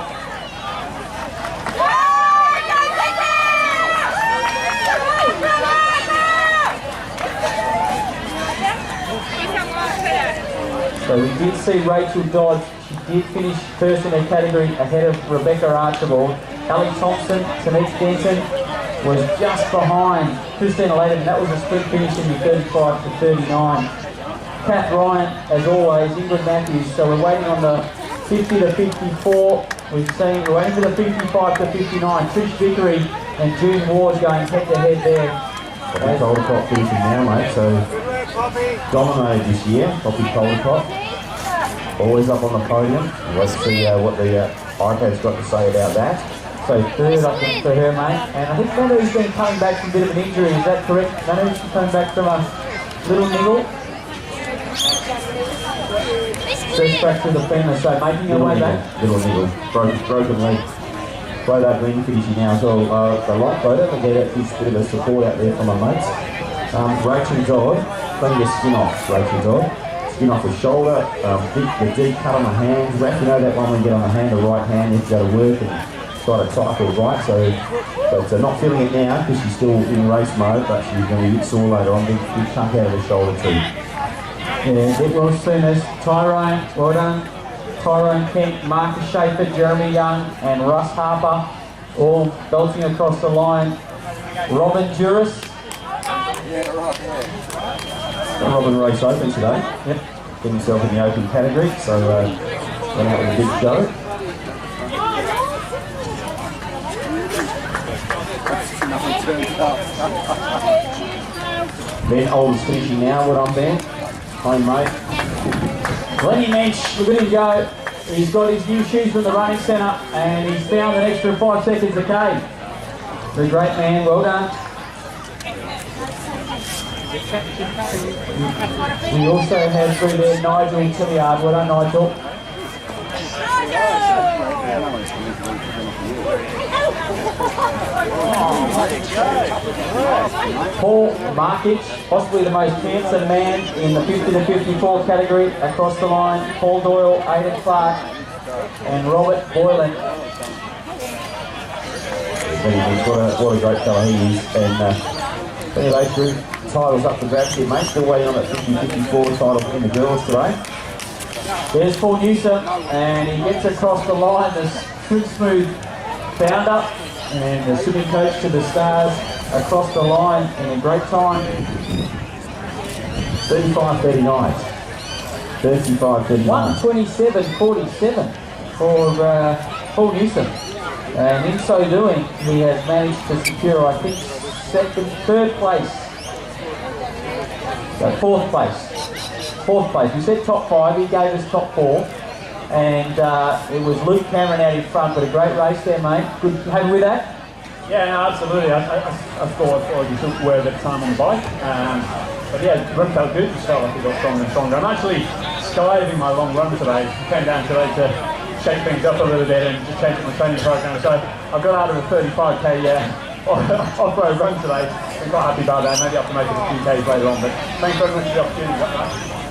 So we did see Rachel Dodge. She did finish first in her category ahead of Rebecca Archibald. Ali Thompson, Tanique Denton was just behind Christina Layton. That was a sprint finish in the 35 to 39. Kath Ryan, as always, Ingrid Matthews. So we're waiting on the 50 to 54. We're waiting for the 55 to 59. Trish Vickery and June Ward going head to head there. Poppy Caldecott finishing now, mate. So dominated this year, Poppy Caldecott. Always up on the podium. Let's see what the iPad's got to say about that. So third, I think, for her, mate. And I think Manu's been coming back from a bit of an injury. Is that correct? Manu's coming back from a little niggle. Just fracture the femur, so making her way back. Little niggle. Broken leg. Photo green finishing now as well. The light photo, but get a bit of a support out there from my mates. Rachel Dodd, plenty of skin off, Rachel Dodd. Skin off the shoulder, the deep cut on the hand. Raf, you know that one when you get on the hand, the right hand, you have to go to work and try to cycle right. So, but not feeling it now because she's still in race mode, but she's going to be a bit sore later on. Big chunk out of the shoulder too. Yeah, it was seen as Tyrone, well done. Tyrone Kent, Marcus Schaefer, Jeremy Young and Russ Harper all belting across the line. Robin Juris. Robin race open today. Yep. get himself in the open category, so went out with a big show. Ben Old's finishing now. What on Ben? Home mate. Lenny Mensch, look at him go. He's got his new shoes from the running centre and he's found an extra 5 seconds a K. He's a great man, well done. We also have through there Nigel Tilliard. Well done, Nigel. Paul Markic, possibly the most handsome man in the 50 to 54 category across the line. Paul Doyle, Aidan Clark and Robert Boylan. What a great fellow he is. And anyway, through titles up for grabs here, mate. Still waiting on that 50-54 title in the girls today. There's Paul Newsom and he gets across the line, the Smooth founder and the swimming coach to the stars across the line in a great time. 35-39. 35-39. 127.47 for Paul Newsom. And in so doing, he has managed to secure, I think, third place. So fourth place. We said top 5, he gave us top 4. And it was Luke Cameron out in front, but a great race there, mate. Good, happy with that? Yeah, no, absolutely. I thought you took away a bit of time on the bike. But yeah, the run felt good. Just felt like it got stronger and stronger. I'm actually skydiving my long run today. I came down today to shake things up a little bit and just change my training program. So I got out of a 35k off-road run today. I'm quite happy about that. Maybe I have to make it a few k's later on. But thanks very much for the opportunity.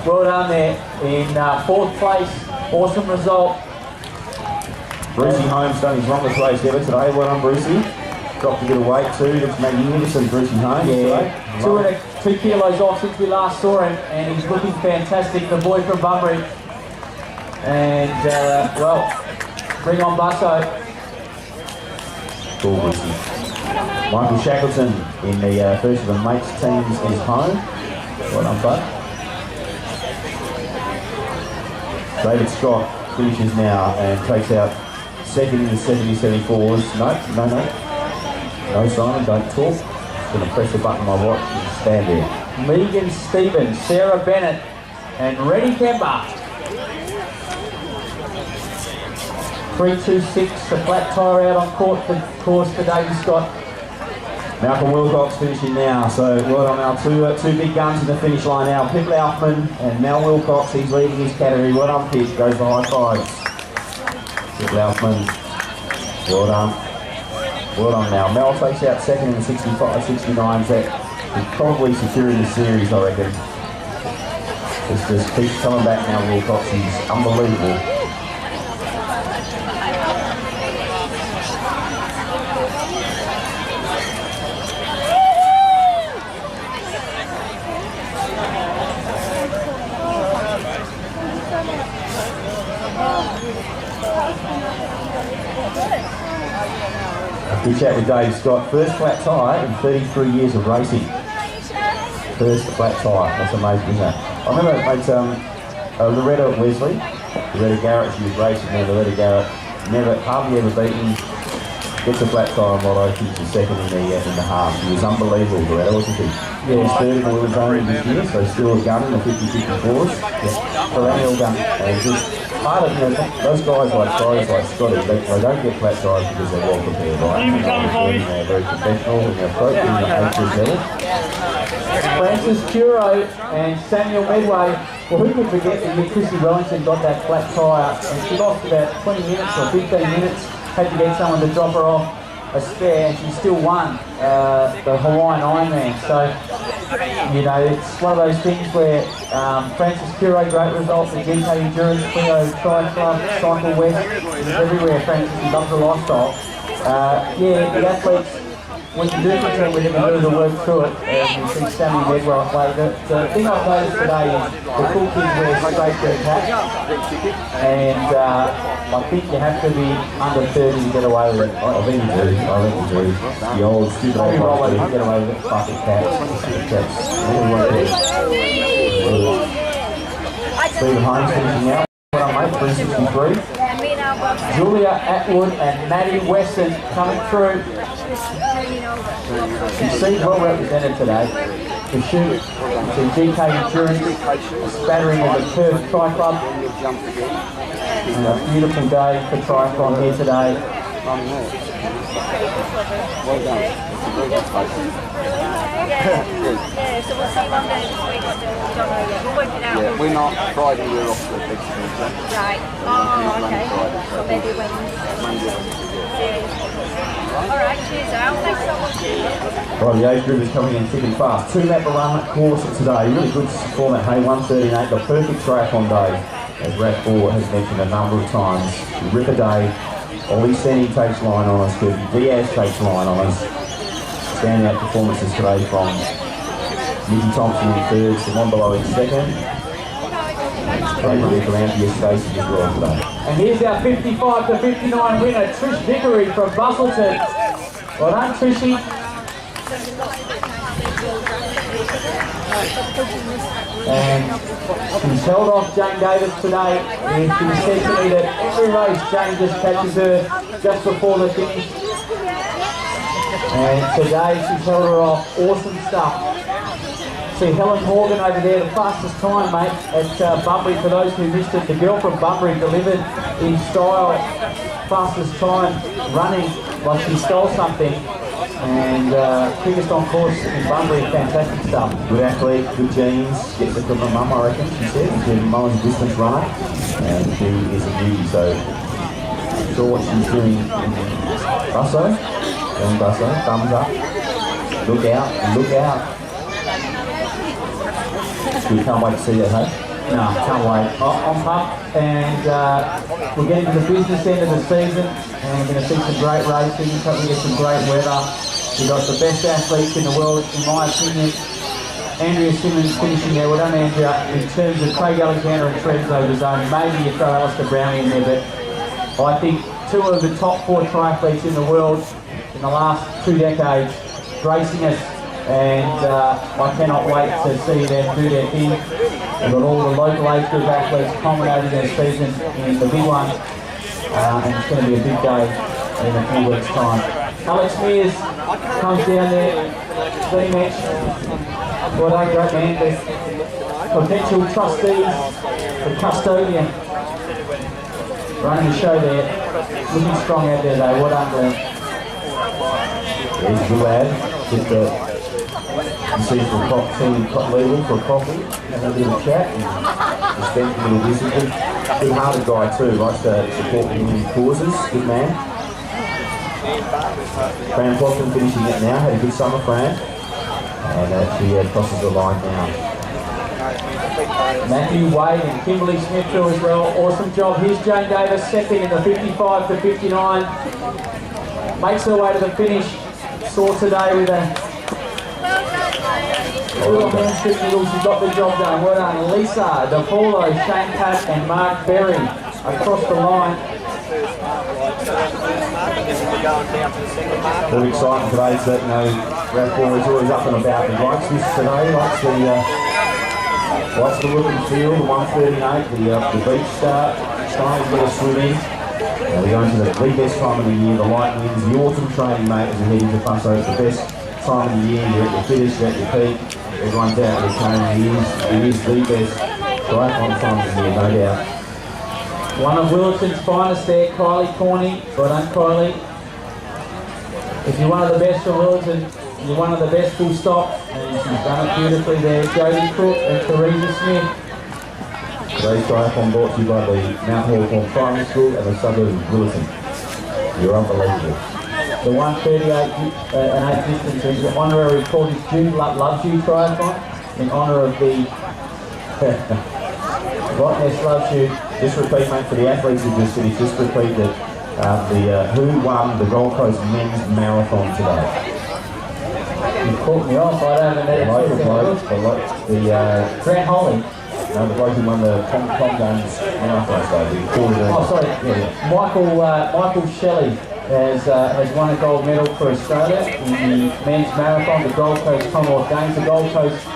Well done there in 4th place. Awesome result. Brucey Holmes done his longest race ever today. Well done, Brucey. Dropped a bit of weight too. Looks magnificent, Brucey Holmes. Yeah. 2 kilos off since we last saw him, and he's looking fantastic. The boy from Bunbury. And well, bring on Busso. Cool, Brucey. Michael Shackleton in the first of the mates teams is home. Well done, bud. David Scott finishes now and takes out second in the 70-74s. No, Simon, don't talk. Just going to press the button on my watch and stand there. Megan Stevens, Sarah Bennett, and Reddy Kemba. 3.26, a flat tyre out on course for David Scott. Malcolm Wilcox finishing now, so well done our two big guns in the finish line now. Pip Laufman and Mel Wilcox, he's leading his category. Well done, Pip, goes for high fives. Pip Laufman, well done. Well done now. Mel takes out second in the 65-69s. That is probably securing the series, I reckon. It's just keeps coming back now, Wilcox. He's unbelievable. Good chat with Dave Scott. First flat tyre in 33 years of racing. First flat tyre. That's amazing, isn't it? I remember Loretta Wesley, Loretta Garrett, she was racing there. Loretta Garrett hardly ever beaten. Gets a flat tyre on Lotto. She's the second in the half. She was unbelievable, Loretta, wasn't she? Yeah, she's third in the women's only this year, so still a gun in the 50-54s. Perennial gun. And just part of, those guys like Scotty, they don't get flat tyres because they're well prepared, right? They're very professional and they're approaching the H.S. level. Francis Curo and Samuel Medway. Well, who could forget that Chrissy Wellington got that flat tyre and she lost about 20 minutes or 15 minutes, had to get someone to drop her off a spare, and she still won the Hawaiian Ironman. So, it's one of those things where Francis Curo, great result, the GK Endurance, Clio Tri Club, Cycle West, everywhere Francis, he loves the lifestyle. The athletes, when you do contend with him and do the work through it, and you see Sammy Medwell play, the thing I've noticed today is the cool kids wear straight shirt hats, and I think you have to be under 30 to get away with it. I think you do. The old stupid maybe old Robert can get away with it, bucket caps. I Stephen Holmes finishing out. Well, mate, 363. Julia Atwood and Maddie Wesson coming through. You see well represented today. The shoot, the GK Endurance, a spattering of the Perth Tri Club. And a beautiful day for triathlon here today. Well done. Yeah, so we'll see one day this week still. We don't know yet. We'll work it out. Yeah, we're not Friday, we're off to the big thing. Right. Oh, okay. So maybe Wednesday. Alright, cheers Al. Thanks so much. Right, the age group is coming in thick and fast. 2-lap run course today. Really good format. Hey, 1:38. The perfect triathlon day, as Raf Ball has mentioned a number of times. Rip a day. Ollie Stenny takes line on us. Diaz takes line on us. Standout performances today from Nikki Thompson in third, Simon Below in second. Great relief around the Stacey as well today. And here's our 55 to 59 winner, Trish Vickery from Bustleton. Well done, Trishy. And she's held off Jane Davis today. And she said to me that every race Jane just catches her just before the finish. And today she's held her off. Awesome stuff. See Helen Morgan over there, the fastest time, mate, at Bunbury. For those who missed it, the girl from Bunbury delivered in style, fastest time running like she stole something. And quickest on course in Bunbury, fantastic stuff. Good athlete, good genes, gets it from her mum, I reckon, she said. She's a Mullen's distance runner, and she is a beauty, so I'm sure what she's doing in Busso, thumbs up, look out, look out. We can't wait to see that, hey? No, can't wait. I'm pumped, and we're getting to the business end of the season, and we're going to see some great racing. We're going to get some great weather. We've got the best athletes in the world, in my opinion. Andrea Simmons finishing there. Well done, Andrea. In terms of Craig Alexander and Trev's over the zone, maybe you throw Alistair Brownie in there, but I think two of the top 4 triathletes in the world in the last 2 decades racing us. And I cannot wait to see them do their thing. We've got all the local age group athletes culminating their season in the big one. And it's going to be a big day in a few weeks' time. Alex Mears comes down there, clean match. Well done, great man. The potential trustees, the custodian, running the show there. Looking strong out there though, well done, Glenn. He's a good lad. Just you see for legal for a coffee, have a bit of a chat, and spend a little discipline. Good hearted guy too, likes to support community causes, good man. Fran Blockman finishing it now, had a good summer, Fran. And she crosses the line now. Matthew Wade and Kimberly Smith too as well. Awesome job. Here's Jane Davis second in the 55 to 59. Makes her way to the finish. Saw today with a little handshake. She's got the job done. Well done. Lisa DePaulo, Shane Pat and Mark Berry across the line. Very exciting today, so you know, Raf Ball is always up and about. He likes this today, likes the look and feel, the 1:38, the beach start, starting to get a swim in. We're going to the best time of the year, the light winds, the autumn training, mate, as we head into Busso. It's the best time of the year. You're at your fittest, you're at your peak. Everyone's out there training. It is the best triathlon time of the year, no doubt. One of Willetton's finest there, Kylie Corney. Well done, Kylie. If you're one of the best from Willetton, you're one of the best full stop. And she's done it beautifully there. Jodie Cook and Theresa Smith. Today's triathlon brought to you by the Mount Hawthorn Primary School and the suburb of Willetton. You're unbelievable. The 1:38 and 8 distance is the honorary called Jude Loves You Triathlon in honour of the Rottnest Loves You. Just repeat, mate, for the athletes who just finished, just repeat that who won the Gold Coast Men's Marathon today. You caught me off, I don't know The local bloke, Grant Holly. no, the bloke who won the Tom Guns Marathon today. Oh, sorry. Yeah. Michael Shelley has won a gold medal for Australia in the men's marathon, the Gold Coast Commonwealth Games. The Gold Coast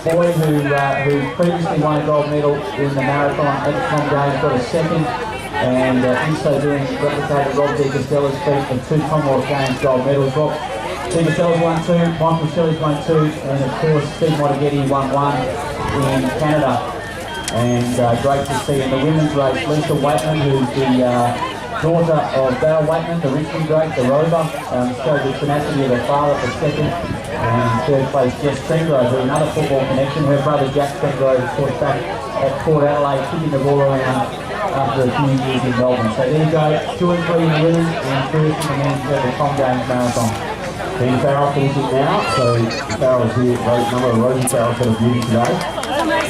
boy who previously won a gold medal in the marathon at the Com Games, got a second, and in so doing replicated Rob De Castella's feat of 2 Commonwealth Games gold medals. Rob De Castella's won 2, Michael Shelley's won 2, and of course Steve Monteghetti won 1 in Canada. And great to see in the women's race, Lisa Waitman, who's the daughter of Dale Waitman, the Richmond great, the rover, showed the tenacity of her father for second, and third place Jess Trengrove, who another football connection. Her brother Jack Trengrove, of course, back at Port Adelaide, kicking the ball around after a few years in Melbourne. So there you go, 2 and 3 in the women's and 1st in the men's at the Com Games Marathon. Dean Farrell finishing now, so Farrell's here, number of Rosie Farrell's got a beauty today.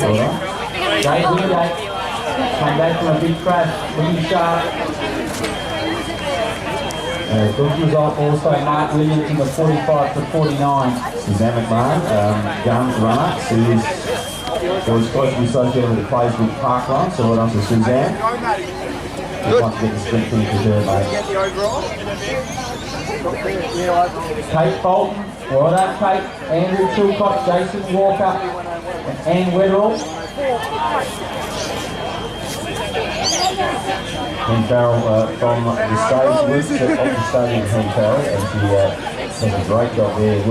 Well done. Great win date. Came back from a big crash, looking sharp. Good result also, Mark Williams in the 45 to 49. Suzanne McMahon, young runner, was supposed to be associated with the Clayswood Park run, so well done to Suzanne. Good. Want to get the sprint finish with her, mate. Kate Bolton, well done Kate. Andrew Chilcott, Jason Walker, and Anne Weddell. Dean Farrell from the stage, works at the stadium, Dean Farrell, and she does a great job there. She's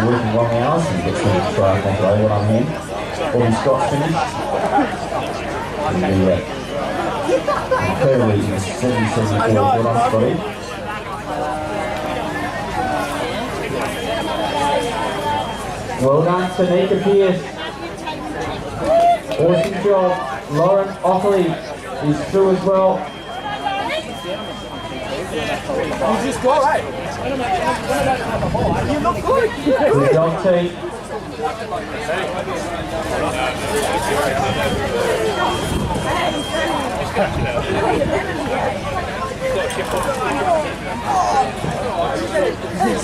working long hours and gets some triathlon today. Well done him. Bobby Scott's finished. Clearly, 70-74. Well done, Scotty. Well done, Tanika Pierce. Awesome job. Lauren Ockley is through as well. You just go, right? You look good. Good job, T.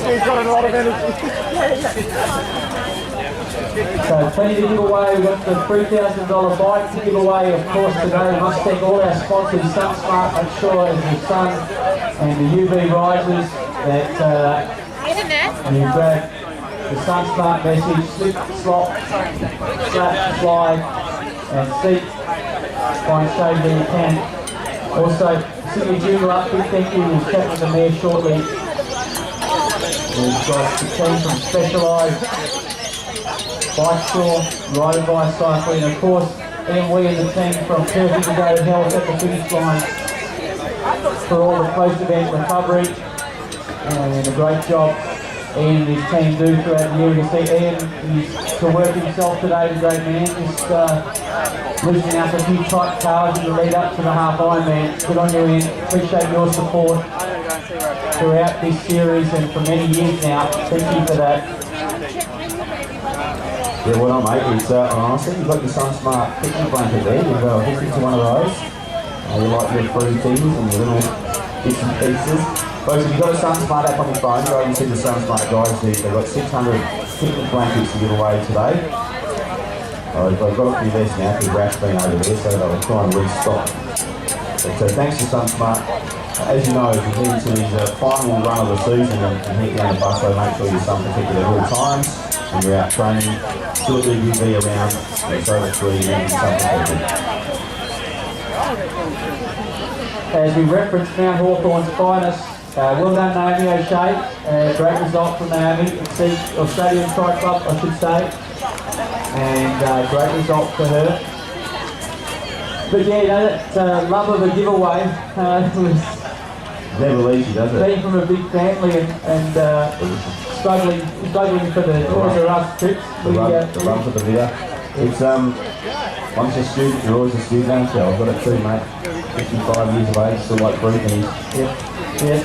He's got a lot of energy. So plenty to give away. We've got the $3,000 bike to give away, of course, today. We must thank all our sponsors, SunSmart, I'm sure, as the sun and the UV risers that you grab the SunSmart message, slip, slop, slap, slide, and seat. Find shade where you can. Also, Sydney Junior up, big thank you. We'll chat with the mayor shortly. We've got the team from Specialised Bike Store, Ride Advice Cycling, and of course, Ian Wee and the team from Perfect Integrated Health at the finish line for all the post-event recovery, and a great job Ian and his team do throughout the year. You see Ian, he's to work himself today, the great man, just loosening up a few tight cars in the lead up to the half Ironman. Good on you, Ian. Appreciate your support throughout this series and for many years now. Thank you for that. Yeah, well done, mate. It's honestly, you've got your SunSmart picnic blanket there. You've hooked into one of those. You like your fruity things and your little bits and pieces. Folks, if you've got a SunSmart app on your phone, go and see the SunSmart guys there. They've got 600 picnic blankets to give away today. They've got a few less now because Raf's been over there, so they'll try and restock. But thanks to SunSmart. As you know, if you head into the final run of the season and head down the bus, so make sure you're sun protected at all times when you're out training. Still do UV around, so much free and sun protected. As we referenced Mount Hawthorn's finest, well done Naomi O'Shea, great result from Naomi, the Australian Tri Club I should say, and great result for her. But yeah, you know, that love of a giveaway was never easy, does it? Being from a big family and struggling for the Toys R Us trips. The run for the beer. It's once a student, you're always a student, aren't you? I've got it too, mate. 55 years of age, still like breathing. Yep.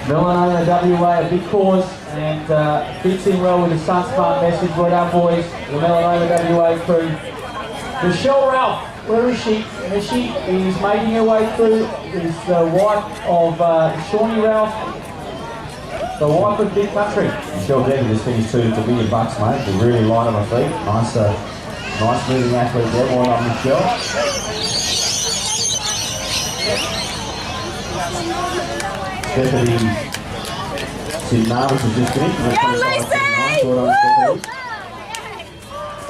Melanoma WA, a big cause, and fits in well with the SunSmart message. Well done, boys, the Melanoma WA crew. Michelle Ralph, where is she? She is making her way through. Is the wife of Shawnee Ralph, the wife of Big Country. Michelle Decker just finished $2 million, mate. She's really light on her feet. Nice moving athlete there. Well done, Michelle. Stephanie Sid Narvis has just finished.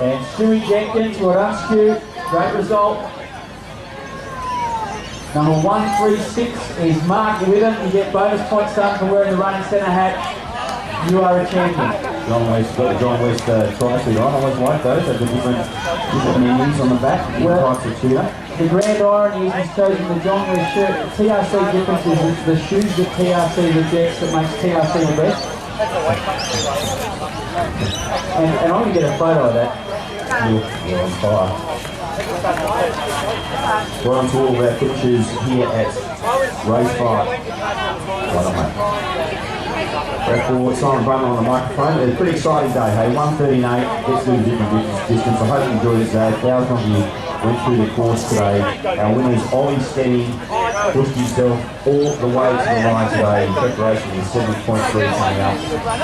And Stewie Jenkins, well done Stu, great result. Number 136 is Mark Witham. You get bonus points done for wearing the running centre hat. You are a champion. John West tricycle on. I always like those. They've got different menus on the back, different types of tuner. The grand irony is he's chosen the John West shirt. The TRC difference is it's the shoes that TRC rejects that makes TRC the best. And I'm going to get a photo of that. You're on fire. We're on to all of our pictures here at Race 5. Right on, mate. For Simon Brunner on the microphone. It's a pretty exciting day, hey? 1:38, let's do a different distance. I hope you enjoyed it today. 1,000 of you went through the course today. Our winners, Ollie Steady, pushed himself all the way to the line today in preparation with 7.3 coming up.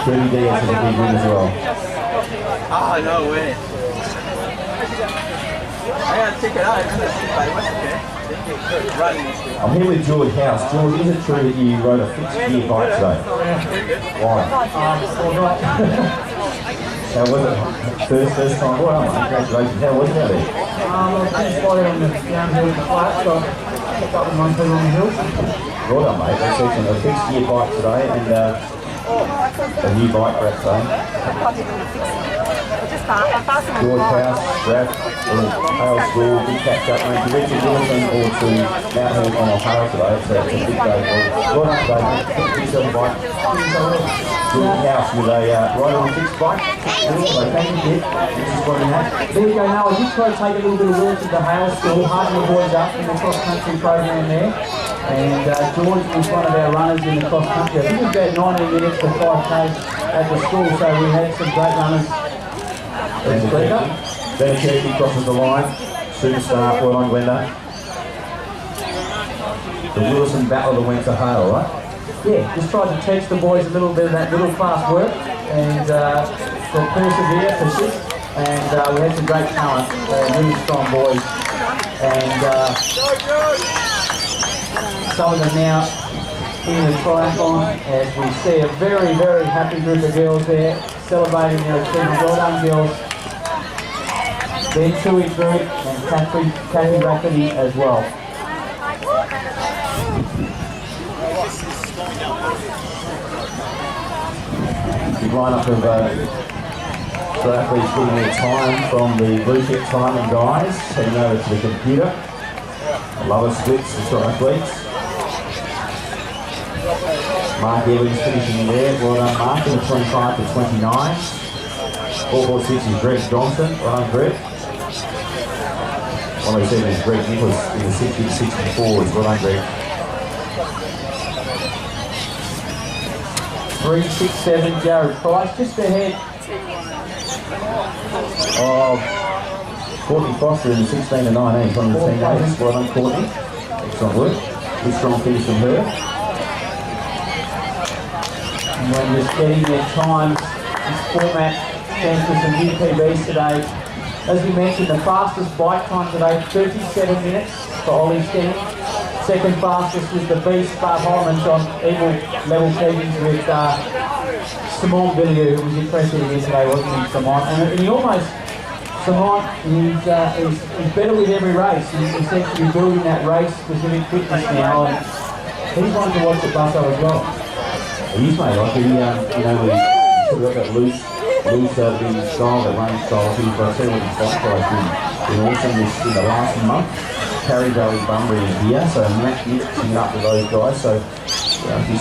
30 Diaz is a big win as well. Oh, no way. I gotta check it out. I'm here with George House. George, is it true that you rode a fixed gear bike today? Why? How was it? First time? Well, congratulations. How was it out there? I just followed on the downhill with the flat, so I picked up with one foot on the hill. Well done, mate. That's excellent. A fixed gear bike today and a new bike for us today. George House, Raph, Hale School, big catch up, mate. To Richard Wilson or to Mount Hill on O'Hara today. It's a big day. Well done today, mate. 57 bike. George House with a rider on a fixed bike. So thank you, There you go. Now I did try to take a little bit of work at the Hale School, harden the boys up in the cross-country program there. And George was one of our runners in the cross-country. I think it was about 90 minutes for 5K at the school, so we had some great runners. Benacherky crosses the line. Superstar, well on Glenda. The Wilson battle that went to Hale, right? Yeah, just tried to teach the boys a little bit of that little fast work and for persevere, persist. And we had some great talent, really strong boys. And some of them now in the triathlon as we see a very, very happy group of girls there celebrating their achievement. Well done, girls. Then Tui Drew and Kathy Rafferty as well. The lineup of athletes getting their time from the blue chip timing guys, heading over to the computer. Lower splits for athletes. Mark Evans finishing in there. Well done, Mark, in the 25 to 29. 446 is Greg Johnson. Well done, Greg. 107 is Greg Nicholas in the 60 to 64 is well done, Greg. 367 Jared Price just ahead. Courtney Foster in the 16 to 19, one of the teenagers. Well done, Courtney. Excellent work. Good strong finish from her. And when just getting their times, this format stands for some new PBs today. As we mentioned, the fastest bike time today, 37 minutes for Ollie Stenning. Second fastest was the Beast, Bart Holman's on equal level settings with Simon Villiers, who was impressive again today, wasn't he, Simon? And he almost, Simon, he's better with every race. He's essentially building that race-specific fitness now, and he's one to watch at Busso as well. He is, mate. Like he, we've got that loose style, that running style. He's got to see what he's like. Been awesome in the last month. Carry Valley Bunbury is here, so Matt mixing up with those guys. So if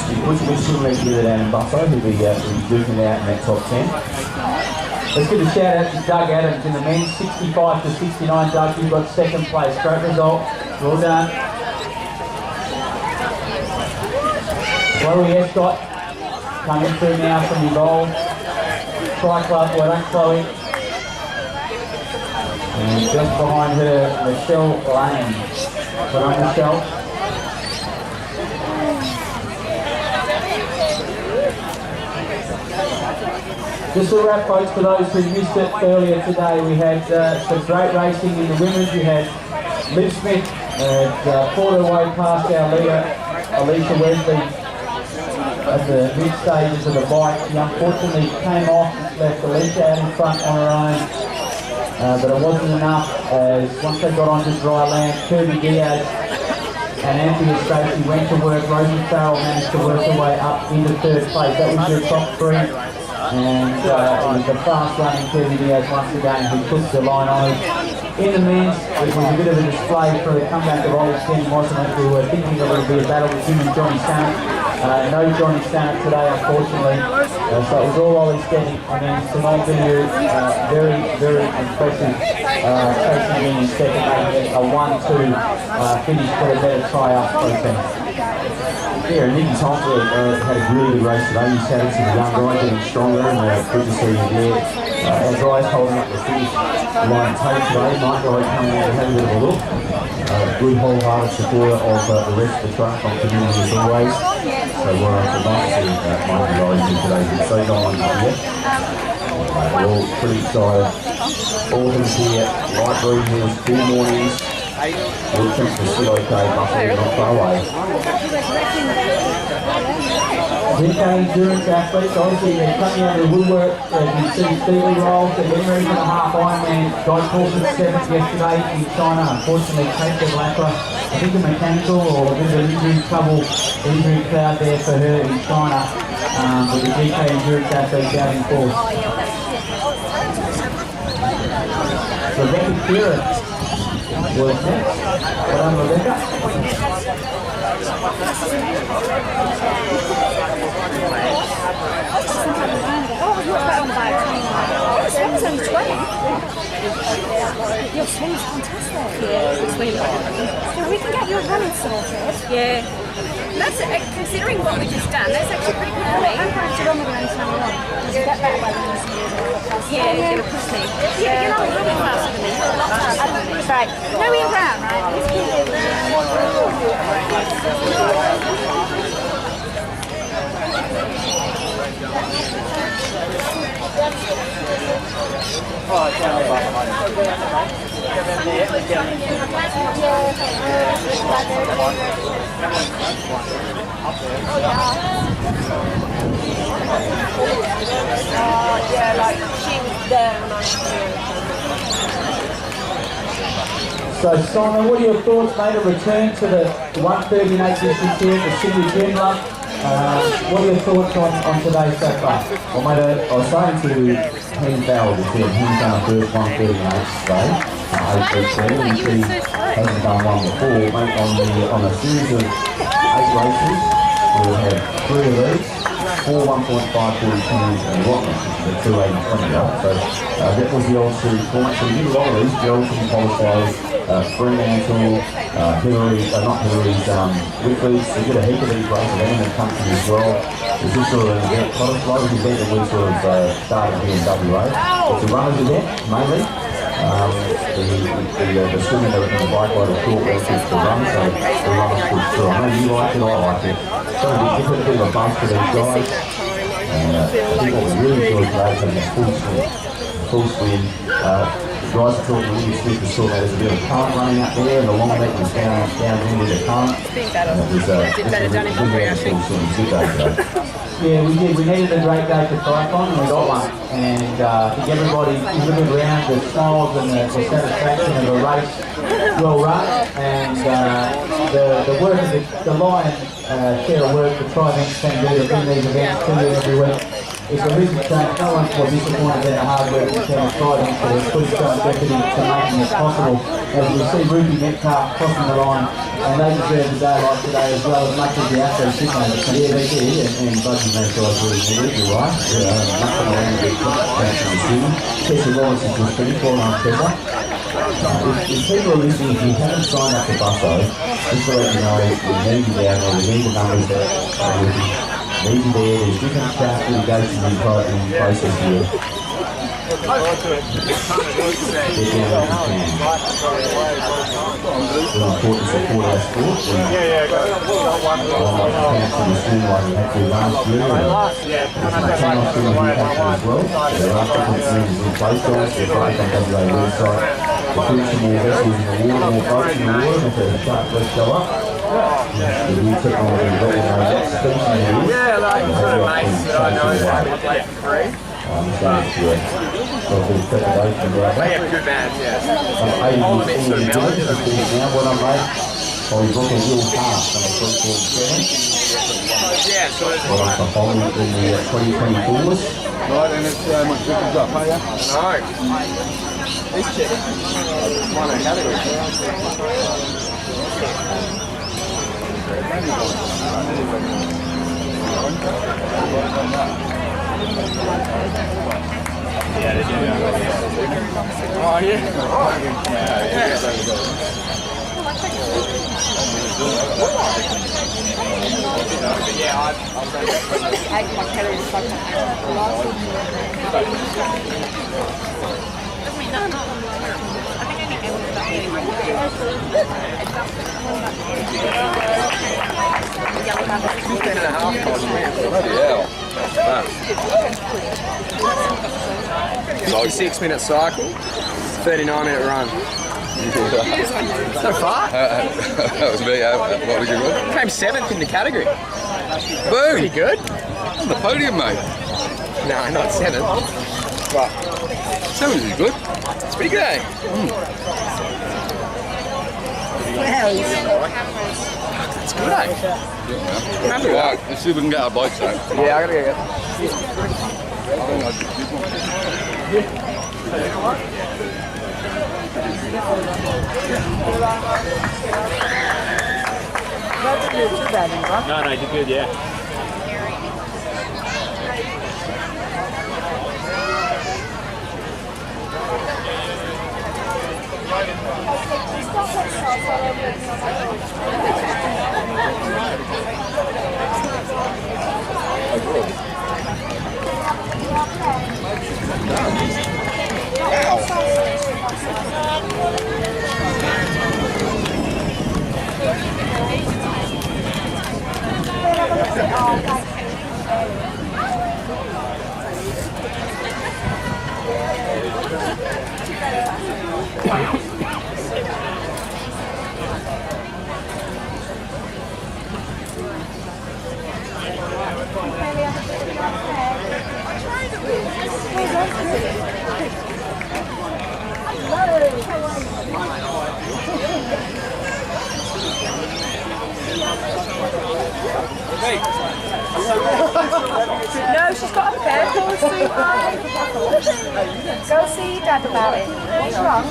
he puts a bit similar together down in Busso, he'll be duking out in that top 10. Let's give a shout out to Doug Adams in the men's 65 to 69. Doug, you got second place. Great result. Well done. Chloe Escott coming through now from the goal. Tri Club, well done, Chloe. And just behind her, Michelle Lane. Well done, Michelle. Just to wrap, folks, for those who missed it earlier today, we had some great racing in the women's. We had Liv Smith fought her way past our leader, Alicia Wesley, at the mid stages of the bike. She unfortunately came off, left the leash out in front on her own, but it wasn't enough as once they got onto dry land, Kirby Diaz and Anthea Stacey went to work. Rosie Farrell managed to work her way up into third place. That was their top three. And it was the fast running Kirby Diaz once again who took the line on us. In the men's, it was a bit of a display for the comeback of Ollie Kenny, wasn't it? We were thinking that it would be a battle with him and Johnny Sannett. No Johnny Sannett today, unfortunately. So it was all Ollie Kenny. And then Simone Villiers, very, very impressive. Chasing in second, making a 1-2 finish for a better try-up process. Yeah, and Nicky Thompson had a really good race today. He's had some young guys getting stronger, and good to see him there. Our guys holding up the finish line tape today. My guy coming out and having a bit of a look. Good wholehearted supporter of the rest of the triathlon community as always. So we're nice to see Mikey guys in today's episode on here. We're all pretty excited. Autumn's here, light green hills, cool mornings. All thanks to Still Okay, Buffalo, not far away. UK endurance athletes, obviously they're coming out of the woodwork. You can see Steely Rolls, they're getting ready for the half Ironman. Guy Paulson 7th yesterday in China. Unfortunately, Kate Lacra, I think a mechanical or a bit of injury trouble, injury cloud there for her in China. But the UK endurance athletes out in force. Rebecca Kieran was next. Well done, Rebecca. Your swim's fantastic. Yeah, it's really good. So we can get your running sorted. Yeah. That's considering what we just done. That's actually pretty good for me. I'm going to run with running number one. Does it get better by running number one? Yeah, you're going to push me. Yeah, you're not running faster than me. A lot faster. Right. No, we're around, right? Yeah, like she was there when I was here. So Simon, what are your thoughts, mate? A return to the 138 distance here at the Sydney Gym Run. What are your thoughts on today so far? Well, mate, I was saying to Ian Bowell before, he's done a first 138 today. And he hasn't done one before. Mate, on a series of 8 races, we'll have 3 of these, 4 1.542s and Rottnest, which is a 280-20 up. So that was the old series point. So we did a lot of these, Geraldton, Polyslow, Fremantle, Hillary's, Whitleys. We did a heap of these races in the country as well. It's just sort of an event, Polyslow, an event that we sort of started here in WA. It's a runners event, mainly. The swimming and the bike ride are short races to run, so the runners push through. I know you like it, I like it. So we give it a bit of a bump to these guys. And I think what we really enjoyed today is having a full swim. The guys are talking really swift to sort out there's a bit of current running up there, and the long neck was down into the current. And it was Yeah, we did. We needed a great day for triathlon, and we got one. And I think everybody delivered around the smiles and the satisfaction of a race well run. And the work of the Lion share of work the tri-events team do in these events 2 years every week. It's a reason to say no one's more disappointed than the hard work of the team of tri-events that has put so much effort into making it possible. As we see Ruby Metcalf crossing the line, and they deserve a day like today as well as much as the athletes did, mate. Yeah, they did, and Budgie and those guys really needed it, you're right. Nothing around the catch on the swim. Tessa Wallace is just finished, well done Tessa. If people are listening, if you haven't signed up to Busso, just to let you know, we need you down there, we need the numbers there, need you there, there's different staff that go through the process here. Get down if you can. We're important to support our sport. I'd like to cancel the swim like we had to last year. There's some channel swimming we have to as well. There are different swimmers in place, guys. They're great on WA website. We're putting some more vessels in the water, more boats in the water, if the shark lets go up. The new technology is all about that speaking. Yeah, like sort of mates that I know that have played for free. So it's got a bit of preparation about They that. have good bands, yeah. I'm All of it sort of mellow. now when I'm late, I'll be booking Hill Park on the 347. Yeah, so it's Well, I'm performing in the 2024 list. Right, and it's much different up, are you? no. This chick won a category. Oh, So 6-minute cycle, 39-minute run. So far? That was me. What did you win? Came 7th in the category. Boom! Pretty good. On the podium, mate. No, not 7th. But 7 is good. it's pretty good, eh? That's good, eh? Remember Right, let's see if we can get our bikes out. Yeah, I gotta go get No, you're good, yeah. No, she's got a purple suit on. Go see your dad about it. What's wrong?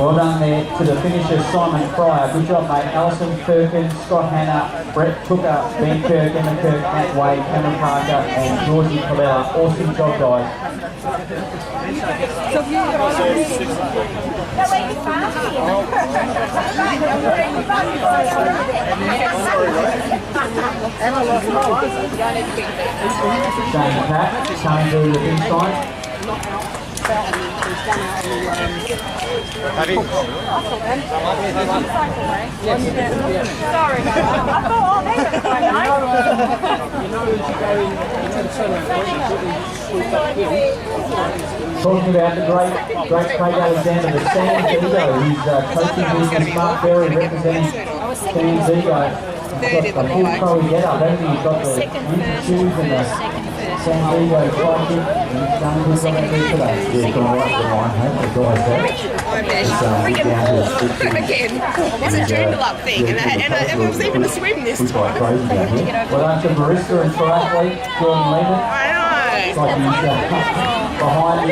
Well done there to the finishers, Simon Fryer. Good job, mate. Alison Firkin, Scott Hanna, Brett Cooker, Ben Kirk, Emma Kirk, Matt Wade, Cameron Parker, and Georgie Colella. Awesome job, guys. Shane Pat, coming to the inside. Sorry about that. I thought, oh, they look quite nice. Talking about the great Craig Alexander, the Sam Vigo, who's coaching with the Smart Berry representing Sam Vigo. He's got a full pro getup, hasn't he? He's got the winter shoes and the Sam Vigo tri-kit, and he's done good on it today. Yeah, he's gone right to the line, hey, the guys there. Again, it's a journal up thing, and it was even a swim this time. Well done to barista and triathlete, Jordan Lehman. I know. It's like he's behind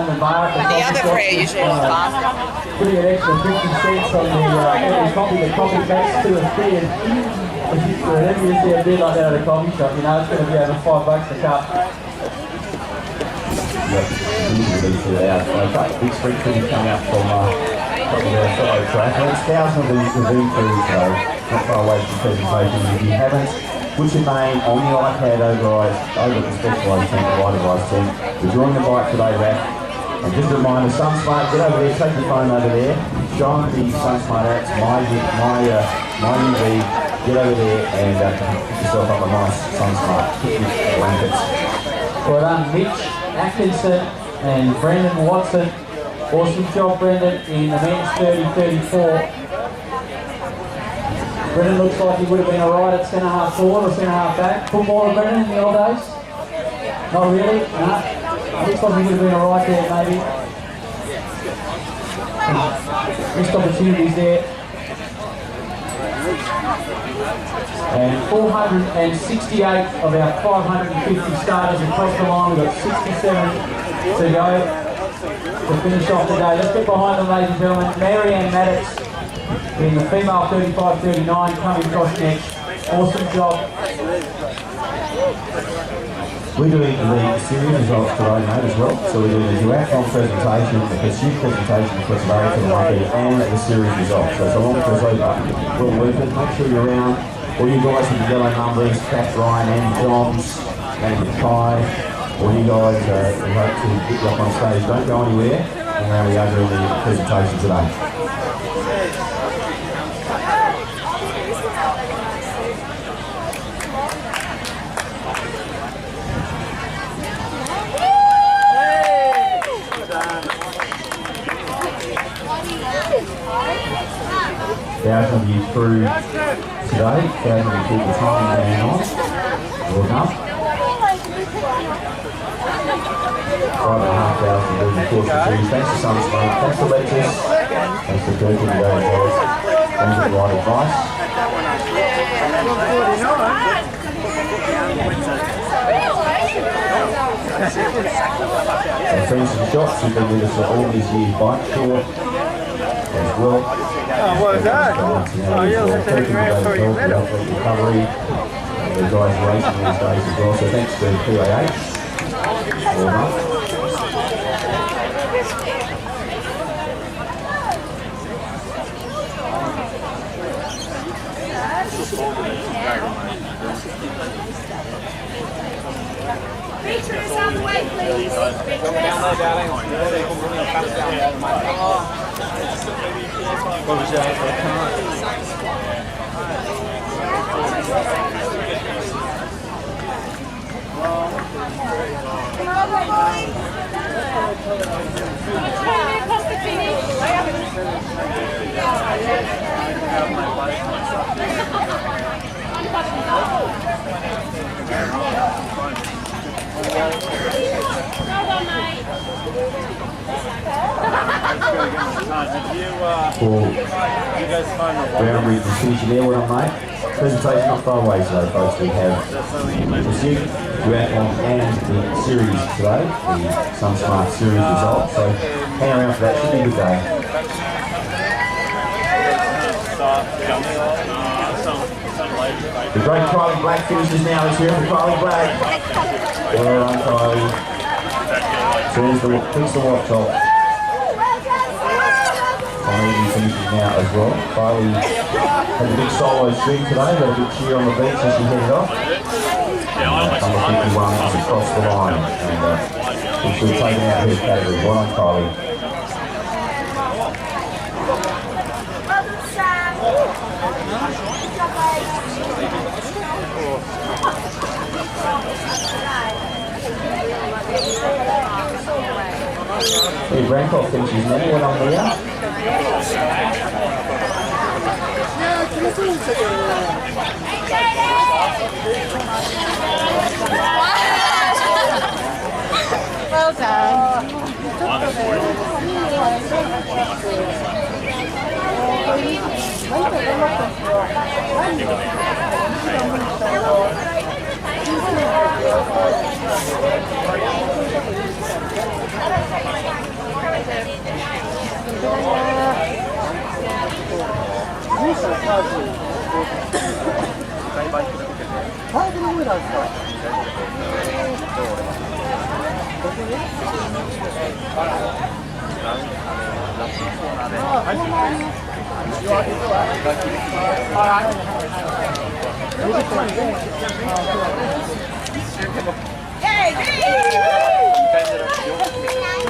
the bar. The other three are usually a lot faster. Putting an extra 50 cents on every coffee the coffee makes to a fee. Whenever you see a beer like that at a coffee shop, you know it's going to be over $5 a cup. Big street footage coming up from our fellow triathletes. Thousands of these have been through today, not far away from the presentation. If you haven't, put your name on the iPad over the specialised team, the right advice team. We're joining the bike today, Raf. And just a reminder, SunSmart, get over there, take your phone over there, show them the SunSmart apps, my UV, get over there and pick yourself up a nice SunSmart picnic blankets. Well done, Mitch Atkinson and Brendan Watson. Awesome job, Brendan, in the men's 30-34. Brendan looks like he would have been alright at centre half forward or centre half back. Footballer Brendan in the old days? Not really? No. Looks like he would have been alright there, maybe. Missed opportunities there. And 468 of our 550 starters across the line. We've got 67 to go to finish off the day. Let's get behind them, ladies and gentlemen. Marianne Maddox in the female 35-39 coming across next. Awesome job. We're doing the series results today, mate, as well. So we're doing the duathlon presentation, the pursuit presentation for today for the monkey, and the series results. So it's a long presenter. Well worth it. Make sure you're around. All you guys with the yellow numbers, Kat, Ryan, and Johns, and Kai, all you guys who hope to get you up on stage, don't go anywhere. And we are doing the presentation today. Thousand of you through today, thousand of you keep the time going on. Well done. 5,500 during the course of the series. Thanks to SunSmart, thanks to Lexus, thanks to Dirk and the guys, thanks for the right advice. Our friends and shots who've been with us for all these years, bike tour as well. Oh, what is that? Oh, yeah, let's take a grand for your medal. Recovery, the guys racing these days as well. So thanks to PAH. Well done. Beatrice, out the way, please. What was that? Round read and finishing there, well done, mate. Presentation not far away today, folks. We have pursuit, duathlon, and the series today, the SunSmart series results. So hang around for that, should be a good day. The great Kylie Black finishes now. Let's hear it for Kylie Black. Well done, Kylie. Turns the watch off. Kylie finishes now as well. Kylie had a big solo swing today, got a big cheer on the beach as she headed off. Number 51 was across the line, and she'll take out her category. Well done, Kylie. Hey, Rankoff thinks she's never went on there. Well done.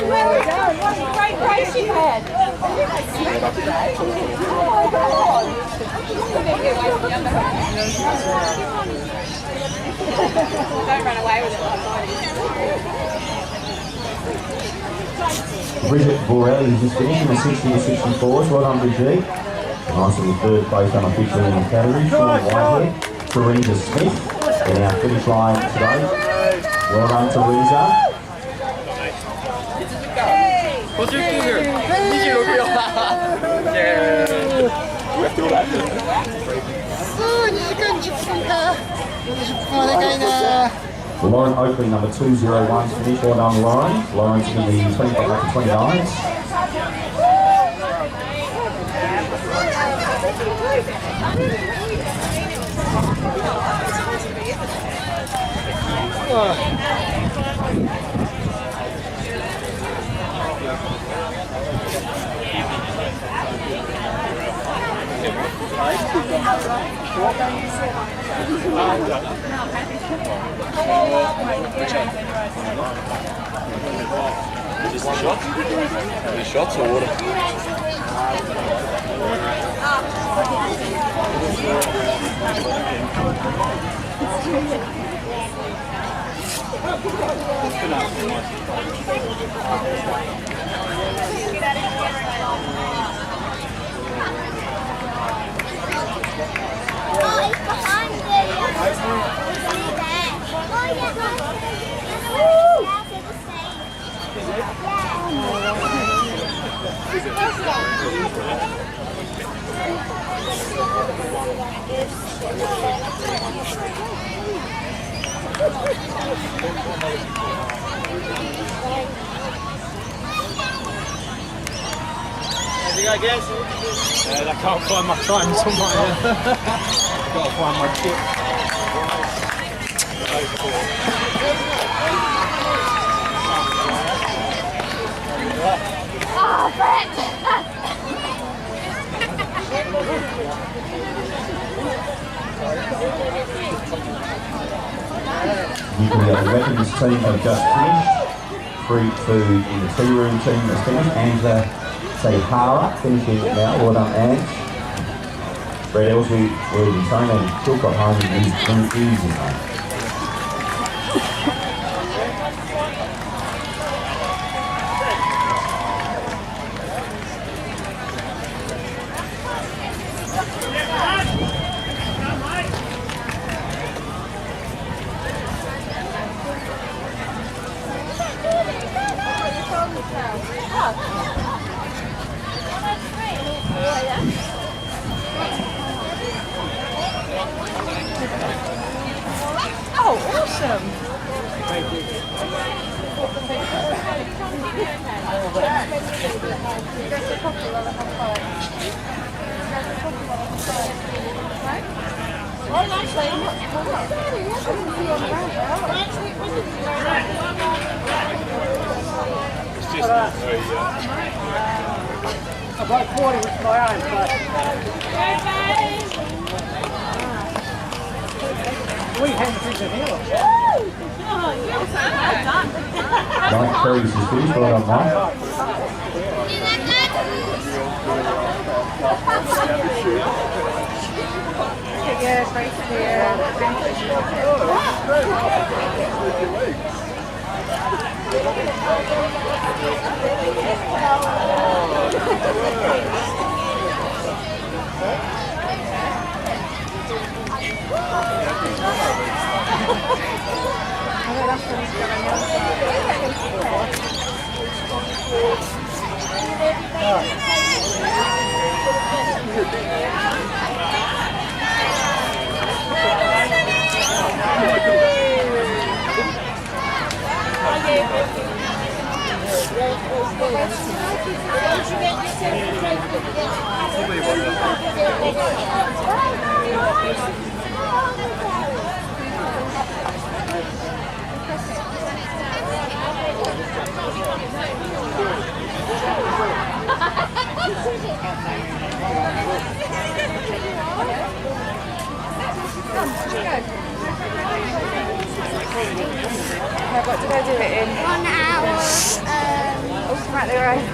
Well done. What a great race you had. Oh my God. Don't run away with it like Bridget Borelli has just finished in the 60 to 64s. Well done, Bridget. Nice little third place unofficially in the category. Sean Whitehead, Teresa Smith in our finish line today. Well done, Teresa. Lauren Oakley, number 201, finished. Well done, Lauren. Lauren's in the 25 to 29s. Just the shots? The shots or water? There you go, guys. I can't find my times on my. I've got to find my kit. Oh, Brett! The weapons team have just finished. Free food in the tea room team has finished. Angela Sahara finishing now. Well done, Ange. Brett Elsby will be saying that he still got home and he's very easy, mate. Oh, awesome! It's just very, About 40 with my own, but we had the picture here. Mike Curry's is finished. Well done, Mike. What did I do it in? 1 hour. Automatically right.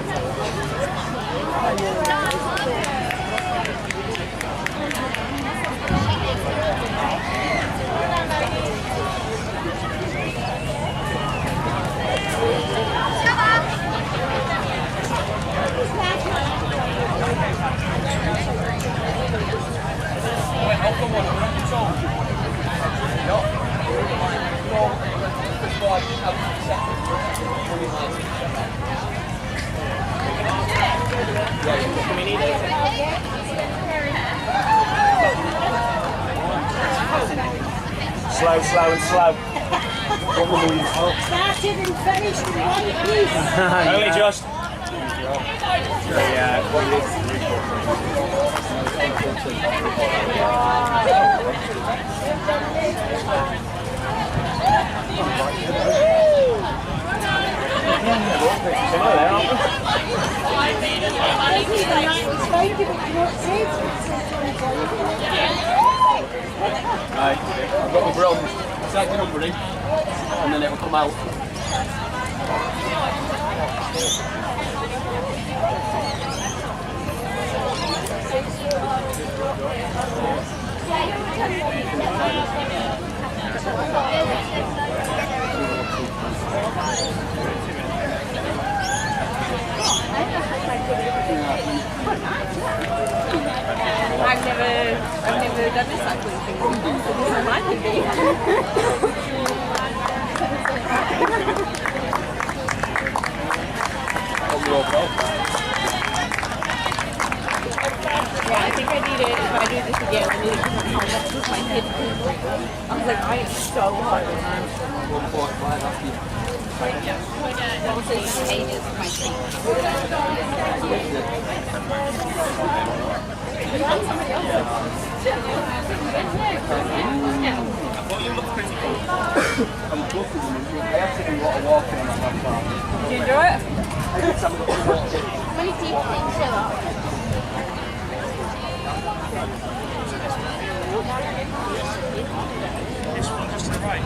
Slow, slow and slow. Started and finished in one piece. Only just. I've got my bronze. Take the number in, and then it'll come out. I've never done this cycling thing. This reminded me. Yeah, I think I need it. If I do this again, I need it because I'm home with my head. I was like, I am so hard. Also, pages of my feet. Did you enjoy it? How many people think so? This one just to the right.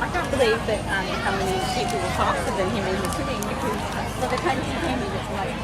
I can't believe that how many people were faster than him in the swimming because by the time he came in, it's like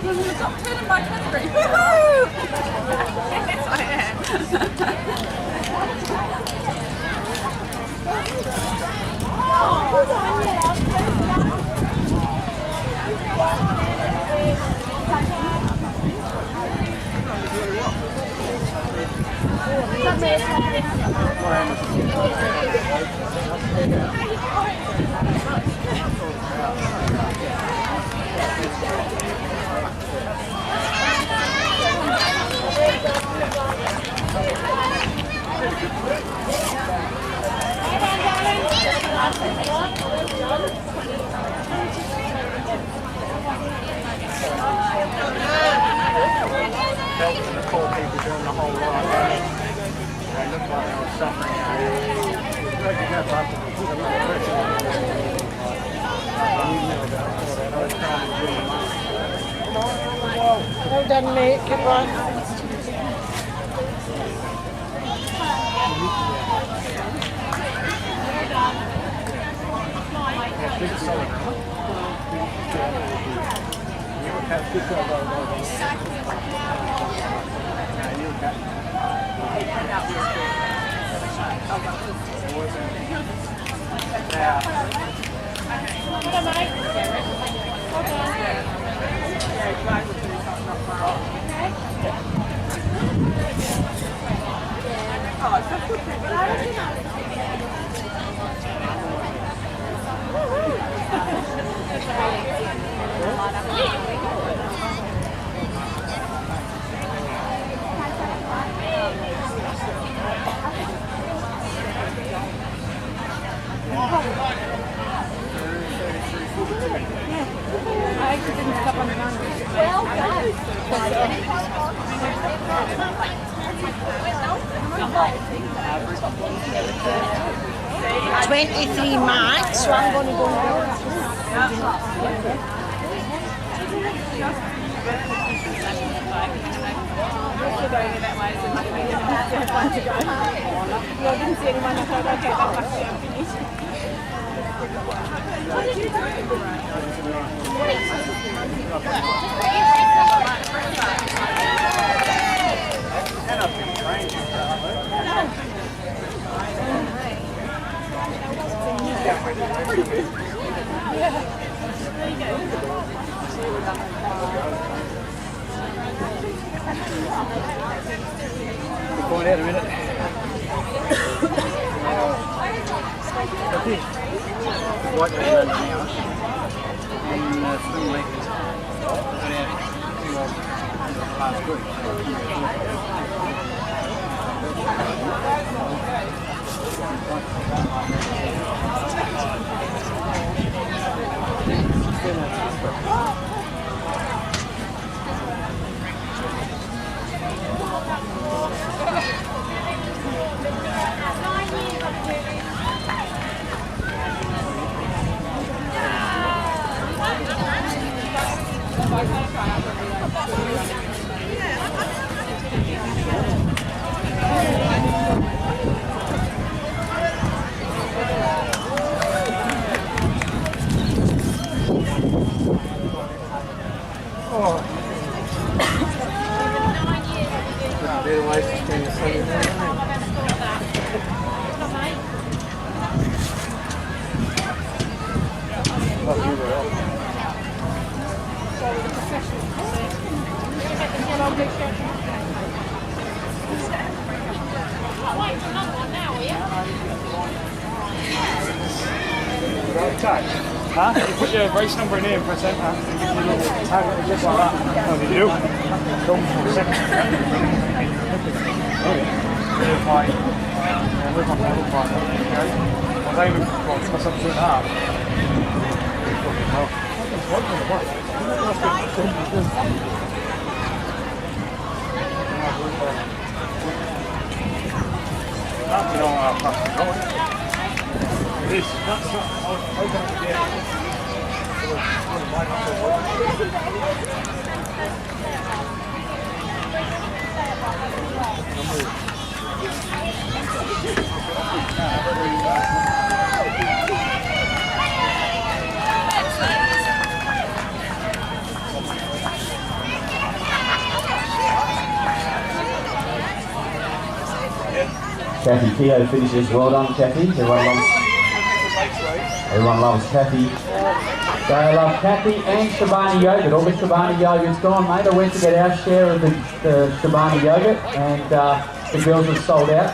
You're in the top 10 in my country. Woohoo! Yes, I am. Helping the poor people during the whole ride. They looked like they were suffering. Come on, Well done, mate. Good one. I actually didn't stop on the run. Well done. 23 marks, so I'm going to go I didn't see anyone. I thought, okay, that must be unfinished. What did you We're going out a minute. White man now. And swim lake. Last group. Huh? You put your race number in here and press enter. Just like that. Oh, did you? Don't for a second. Oh, yeah. Fine. Yeah, look on that. Look fine. Okay. I was aiming for plus up 2.5. This, that's not open up yet. Kathy Keogh finishes. Well done, Kathy. Everyone loves Kathy. They love Kathy and Shabani yogurt. All the Shabani yogurt's gone, mate. I went to get our share of the Shabani yogurt, and the girls have sold out.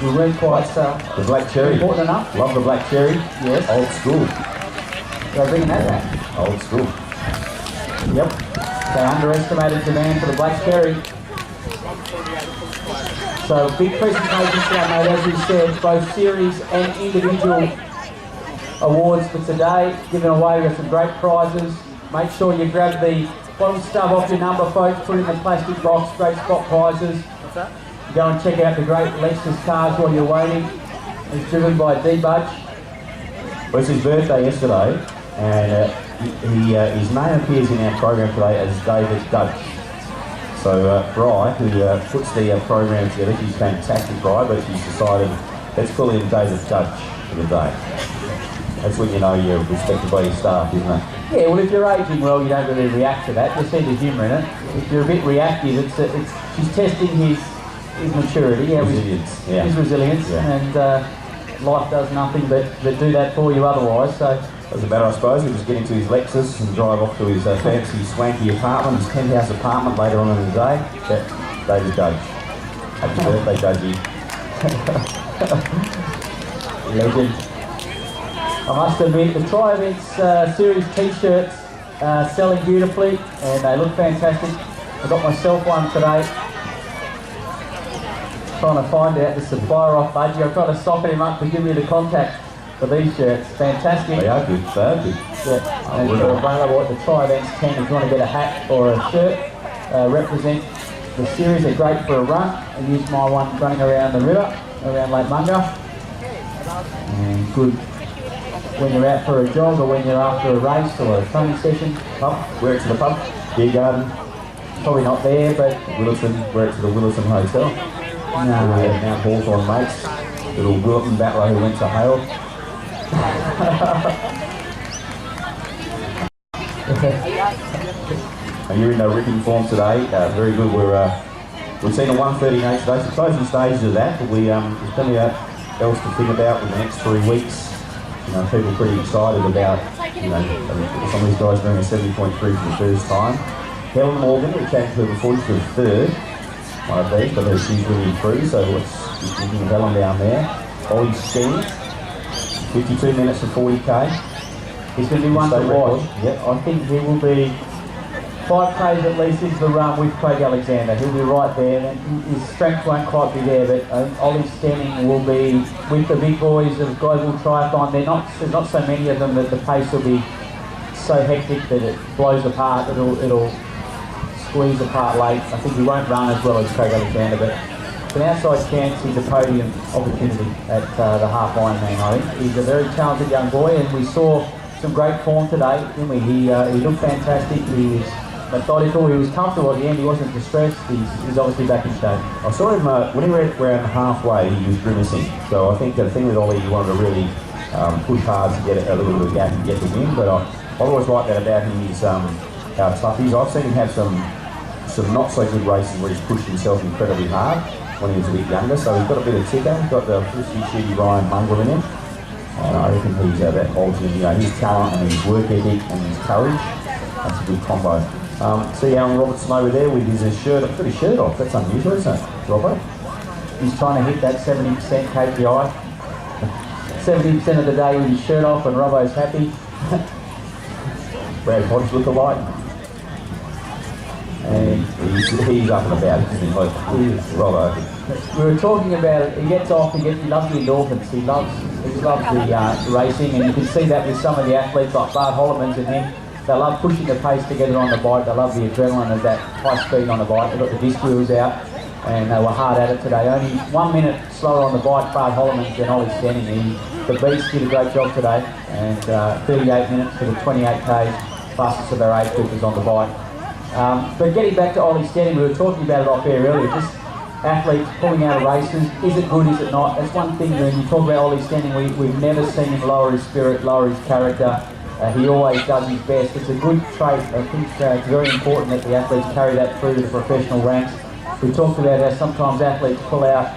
We weren't quite the black cherry important enough. Love the black cherry. Yes. Old school. They're bringing that back. Old school. Yep. They underestimated demand for the black cherry. So big presentation today, mate. As we said, both series and individual awards for today. Giving away, we've got some great prizes. Make sure you grab the bottom stub off your number, folks. Put in the plastic box. Great spot prizes. What's that? Go and check out the great Lexus cars while you're waiting. It's driven by D-Budge. It was his birthday yesterday, and his name appears in our program today as David Dudge. So Bri, who puts the program together, she's a fantastic Bri, but she's decided, let's call him David Dudge for the day. That's when you know you're respected by your staff, isn't it? Yeah, well, if you're aging well, you don't really react to that. You see the humour in it. If you're a bit reactive, she's testing his maturity, his resilience, and life does nothing but do that for you otherwise. So doesn't matter, I suppose. He'll just get into his Lexus and drive off to his fancy, swanky apartment, his penthouse apartment later on in the day. Yeah, David Dudge. Happy birthday, Dudgy. Legend. I must admit, the Tri Events Series t-shirts are selling beautifully and they look fantastic. I got myself one today. Trying to find out the supplier off Budgie. I'm trying to socket him up to give me the contact for these shirts. Fantastic. They are good, they are good. Yeah, and they're available at the Tri Events tent if you want to get a hat or a shirt. Represent the series. They're great for a run. I use my one running around the river, around Lake Munga. And good when you're out for a jog or when you're after a race or a training session. Pub, wear it to the pub, beer garden. Probably not there, but Williston, wear it to the Williston Hotel. No. We had Mount Hawthorn mates, little Wilton battler who went to Hale. And you're in a ripping form today, very good. We've seen a 1:38 today, so closing stages of that, but there's plenty else to think about in the next 3 weeks. You know, people are pretty excited about, you know, some of these guys doing a 70.3 for the first time. Helen Morgan, we chatted to her before, she's the third, one of these, but she's really improved, so let's thinking of Helen down there. Ollie Steen, 52 minutes to 40k. He's going to be one to watch. Yep. I think he will be 5k's at least into the run with Craig Alexander. He'll be right there. And his strength won't quite be there, but Ollie Stenning will be with the big boys of Global Triathlon. There's not so many of them that the pace will be so hectic that it blows apart. It'll squeeze apart late. I think he won't run as well as Craig Alexander, but an outside chance he's a podium opportunity at the half Ironman. I think he's a very talented young boy, and we saw some great form today, didn't we? He looked fantastic. He was methodical, he was comfortable at the end, he wasn't distressed, he's obviously back in shape. I saw him, when he went around halfway, he was grimacing. So I think the thing with Ollie, he wanted to really push hard to get a little bit of gap and get the win, but I always like that about him, is how tough he is. I've seen him have some not so good races where he's pushed himself incredibly hard when he was a bit younger, so he's got a bit of ticker, he's got the frisky, shooty Ryan mongrel in him. And I reckon he's that holds him, you know, his talent and his work ethic and his courage, that's a good combo. See Alan Robertson over there with his shirt, put his shirt off. That's unusual, isn't it, Robert? He's trying to hit that 70% KPI. 70% of the day with his shirt off and Robbo's happy. Brad Hodge look alike. And he's up and about, isn't he? Like, Robbo. We were talking about it, he gets off, he loves the endorphins, he loves the racing, and you can see that with some of the athletes like Bart Hollemans and him. They love pushing the pace together on the bike. They love the adrenaline of that high speed on the bike. They got the disc wheels out, and they were hard at it today. Only 1 minute slower on the bike, Bart Hollemans, than Ollie Stenning. The Beast did a great job today, and 38 minutes for the 28k's, fastest of our age groupers on the bike. But getting back to Ollie Stenning, we were talking about it off air earlier. Just athletes pulling out of races. Is it good? Is it not? That's one thing. When you talk about Ollie Stenning, we've never seen him lower his spirit, lower his character. He always does his best. It's a good trait. I think it's very important that the athletes carry that through to the professional ranks. We talked about how sometimes athletes pull out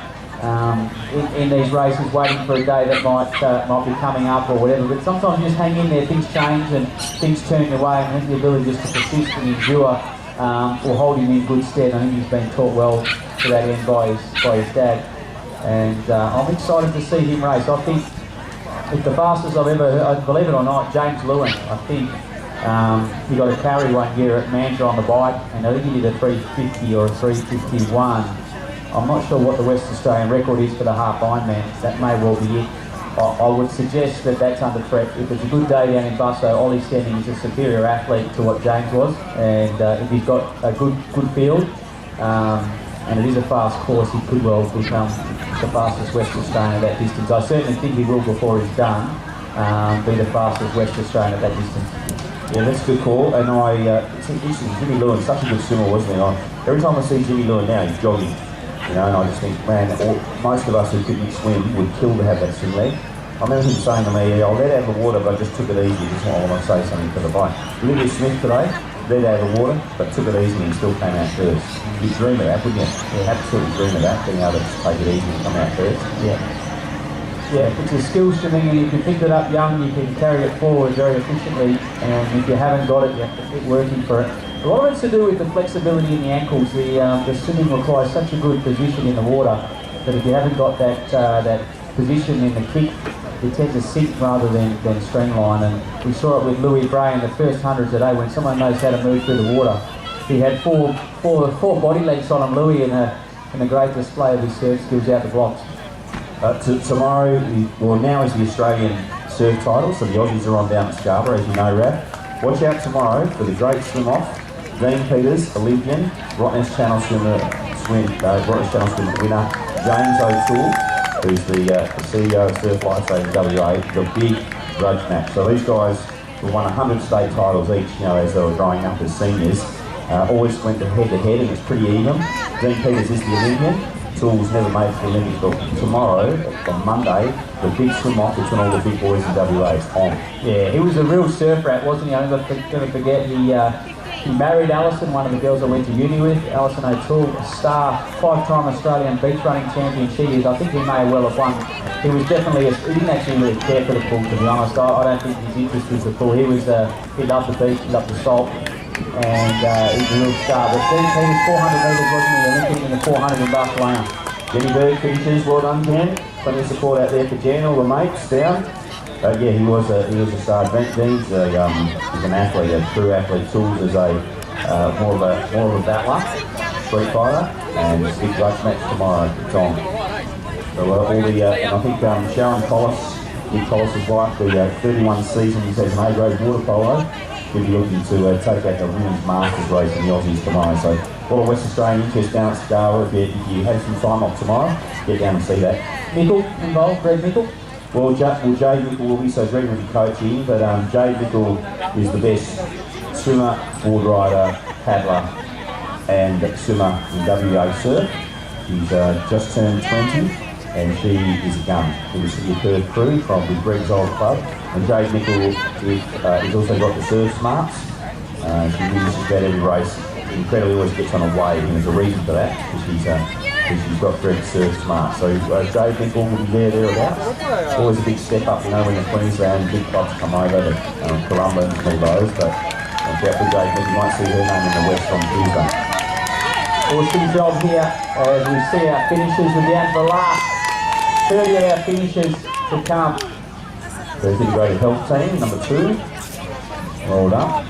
in these races waiting for a day that might be coming up or whatever, but sometimes you just hang in there, things change and things turn your way, and I think the ability just to persist and endure will hold him in good stead. I think he's been taught well to that end by his dad, and I'm excited to see him race. I think it's the fastest I've ever heard, believe it or not, James Lewin. I think he got a carry one year at Mandurah on the bike, and I think he did a 350 or a 351. I'm not sure what the West Australian record is for the half Ironman. That may well be it. I would suggest that that's under threat. If it's a good day down in Busso, Ollie Stenning is a superior athlete to what James was, and if he's got a good field, and it is a fast course, he could well become the fastest West Australian at that distance. I certainly think he will, before he's done, be the fastest West Australian at that distance. Yeah, that's a good call. And it's interesting, Jimmy Lewin, such a good swimmer, wasn't he? Every time I see Jimmy Lewin now, he's jogging. You know, and I just think, man, most of us who couldn't swim would kill to have that swim leg. I remember him saying to me, I'll let out of the water, but I just took it easy. Just I want to say something to the bike. Olivia Smith today, let out of the water, but took it easy and still came out first. You'd dream of that, wouldn't you? Yeah, absolutely dream of that, being able to just take it easy and come out first. Yeah. Yeah, it's a skill swimming, and if you pick it up young, you can carry it forward very efficiently, and if you haven't got it, you have to keep working for it. A lot of it's to do with the flexibility in the ankles. The swimming requires such a good position in the water that if you haven't got that position in the kick, you tend to sink rather than streamline. And we saw it with Louis Bray in the first hundreds today. When someone knows how to move through the water, he had four body legs on him, Louis, in a great display of his surf skills out the blocks. Tomorrow, now is the Australian surf title, so the Aussies are on down at Scarborough, as you know, Rav. Watch out tomorrow for the great swim-off. Dean Peters, Olympian, Rottnest Channel swimmer winner, James O'Toole, who's the CEO of Surf Lifesaving WA, the big grudge match. So these guys won 100 state titles each, you know, as they were growing up as seniors. Always went head-to-head, and it's pretty even. Dean Peters is the Olympian. Tools never made for the Olympics, but tomorrow, on Monday, the big swim-off between all the big boys in WA is on. Yeah, he was a real surf rat, wasn't he? I'm never forget, he married Alison, one of the girls I went to uni with, Alison O'Toole, a star, 5-time Australian beach running champion she is. I think he may well have won. He was definitely, he didn't actually really care for the pool, to be honest. I don't think his interest was the pool. He loved the beach, he loved the salt, and he's a real star. But Dean Peters, 400 metres, wasn't he? Olympic in the 400 in Barcelona. Jenny Bird finishes, well done, Jen. Plenty of support out there for Jen, all the mates down. Yeah, he was a star. Dean's he's an athlete, a true athlete. Tools is more of a battler, street fighter, and it's a big grudge match tomorrow at Tom. So and I think Sharon Collis, Nick Collis' wife, the 31 seasons as an A-grade water polo, will be looking to take out the women's masters race in the Aussies tomorrow. So a lot of West Australian interest down at Scarborough. If you have some time off tomorrow, get down and see that. Mickle involved, Greg Mickle? Well, Jade Mickle will be, so Greg will be coaching, but Jade Mickle is the best swimmer, board rider, paddler, and swimmer in WA surf. She's just turned 20, and she is a gun. It was with her crew from the Greg's old club, and Jade Mickle has also got the surf smarts. She wins just about every race. Incredibly, always gets on a wave, and there's a reason for that, because she's got Greg's surf smart. So Jade Mickle will be thereabouts. Always a big step up, you know, when the Queensland big clubs come over, the Columba and all those. But watch out for Jade Mickle. You might see her name in the West on Tuesday. Awesome job here as we see our finishers. We're down to the last 30 of our finishers to come. There's the integrated health team, number 2. Well done.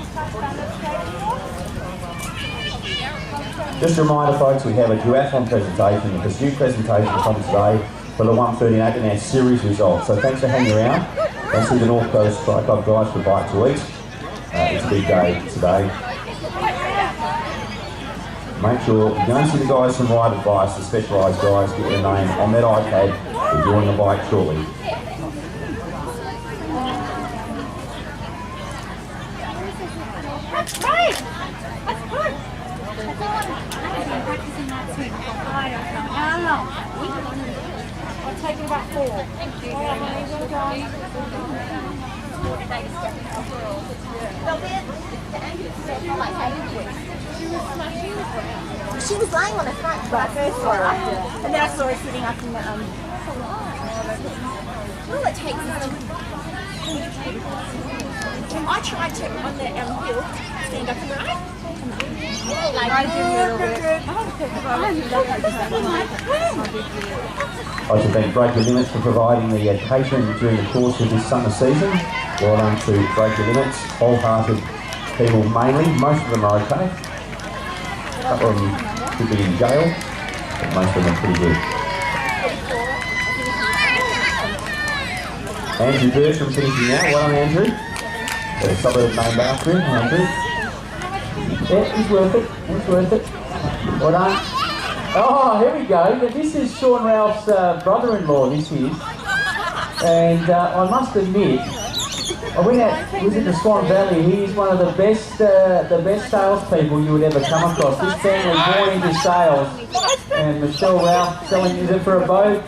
Just a reminder, folks, we have a duathlon presentation, the pursuit presentation from today for the 138 in our series results. So thanks for hanging around. Thanks to the North Coast Tri Club guys for Bike to Eat. It's a big day today. Make sure you go and see the guys from Ride Advice, the specialised guys, get their name on that iPad. We're joining the bike shortly. I'll take it about 4. Thank you. She was lying on the front when I first saw her, and then I saw her sitting up in the all it takes is I tried to on the hill stand up and ride. I did a little bit. I'd like to thank Break Your Limits for providing the catering during the course of this summer season. Well done to Break Your Limits, wholehearted people mainly. Most of them are okay. A couple of them could be in jail, but most of them are pretty good. Andrew Bertram finishing now. Well done, Andrew. Got a suburb named after him, Andrew. Yeah, he's worth it. He's worth it. Well done. Oh, here we go. This is Sean Ralph's brother-in-law, this is. And I must admit, I went out, was in the Swan Valley. He's one of the best salespeople you would ever come across. This family born into sales. And Michelle Ralph selling, is it for a boat?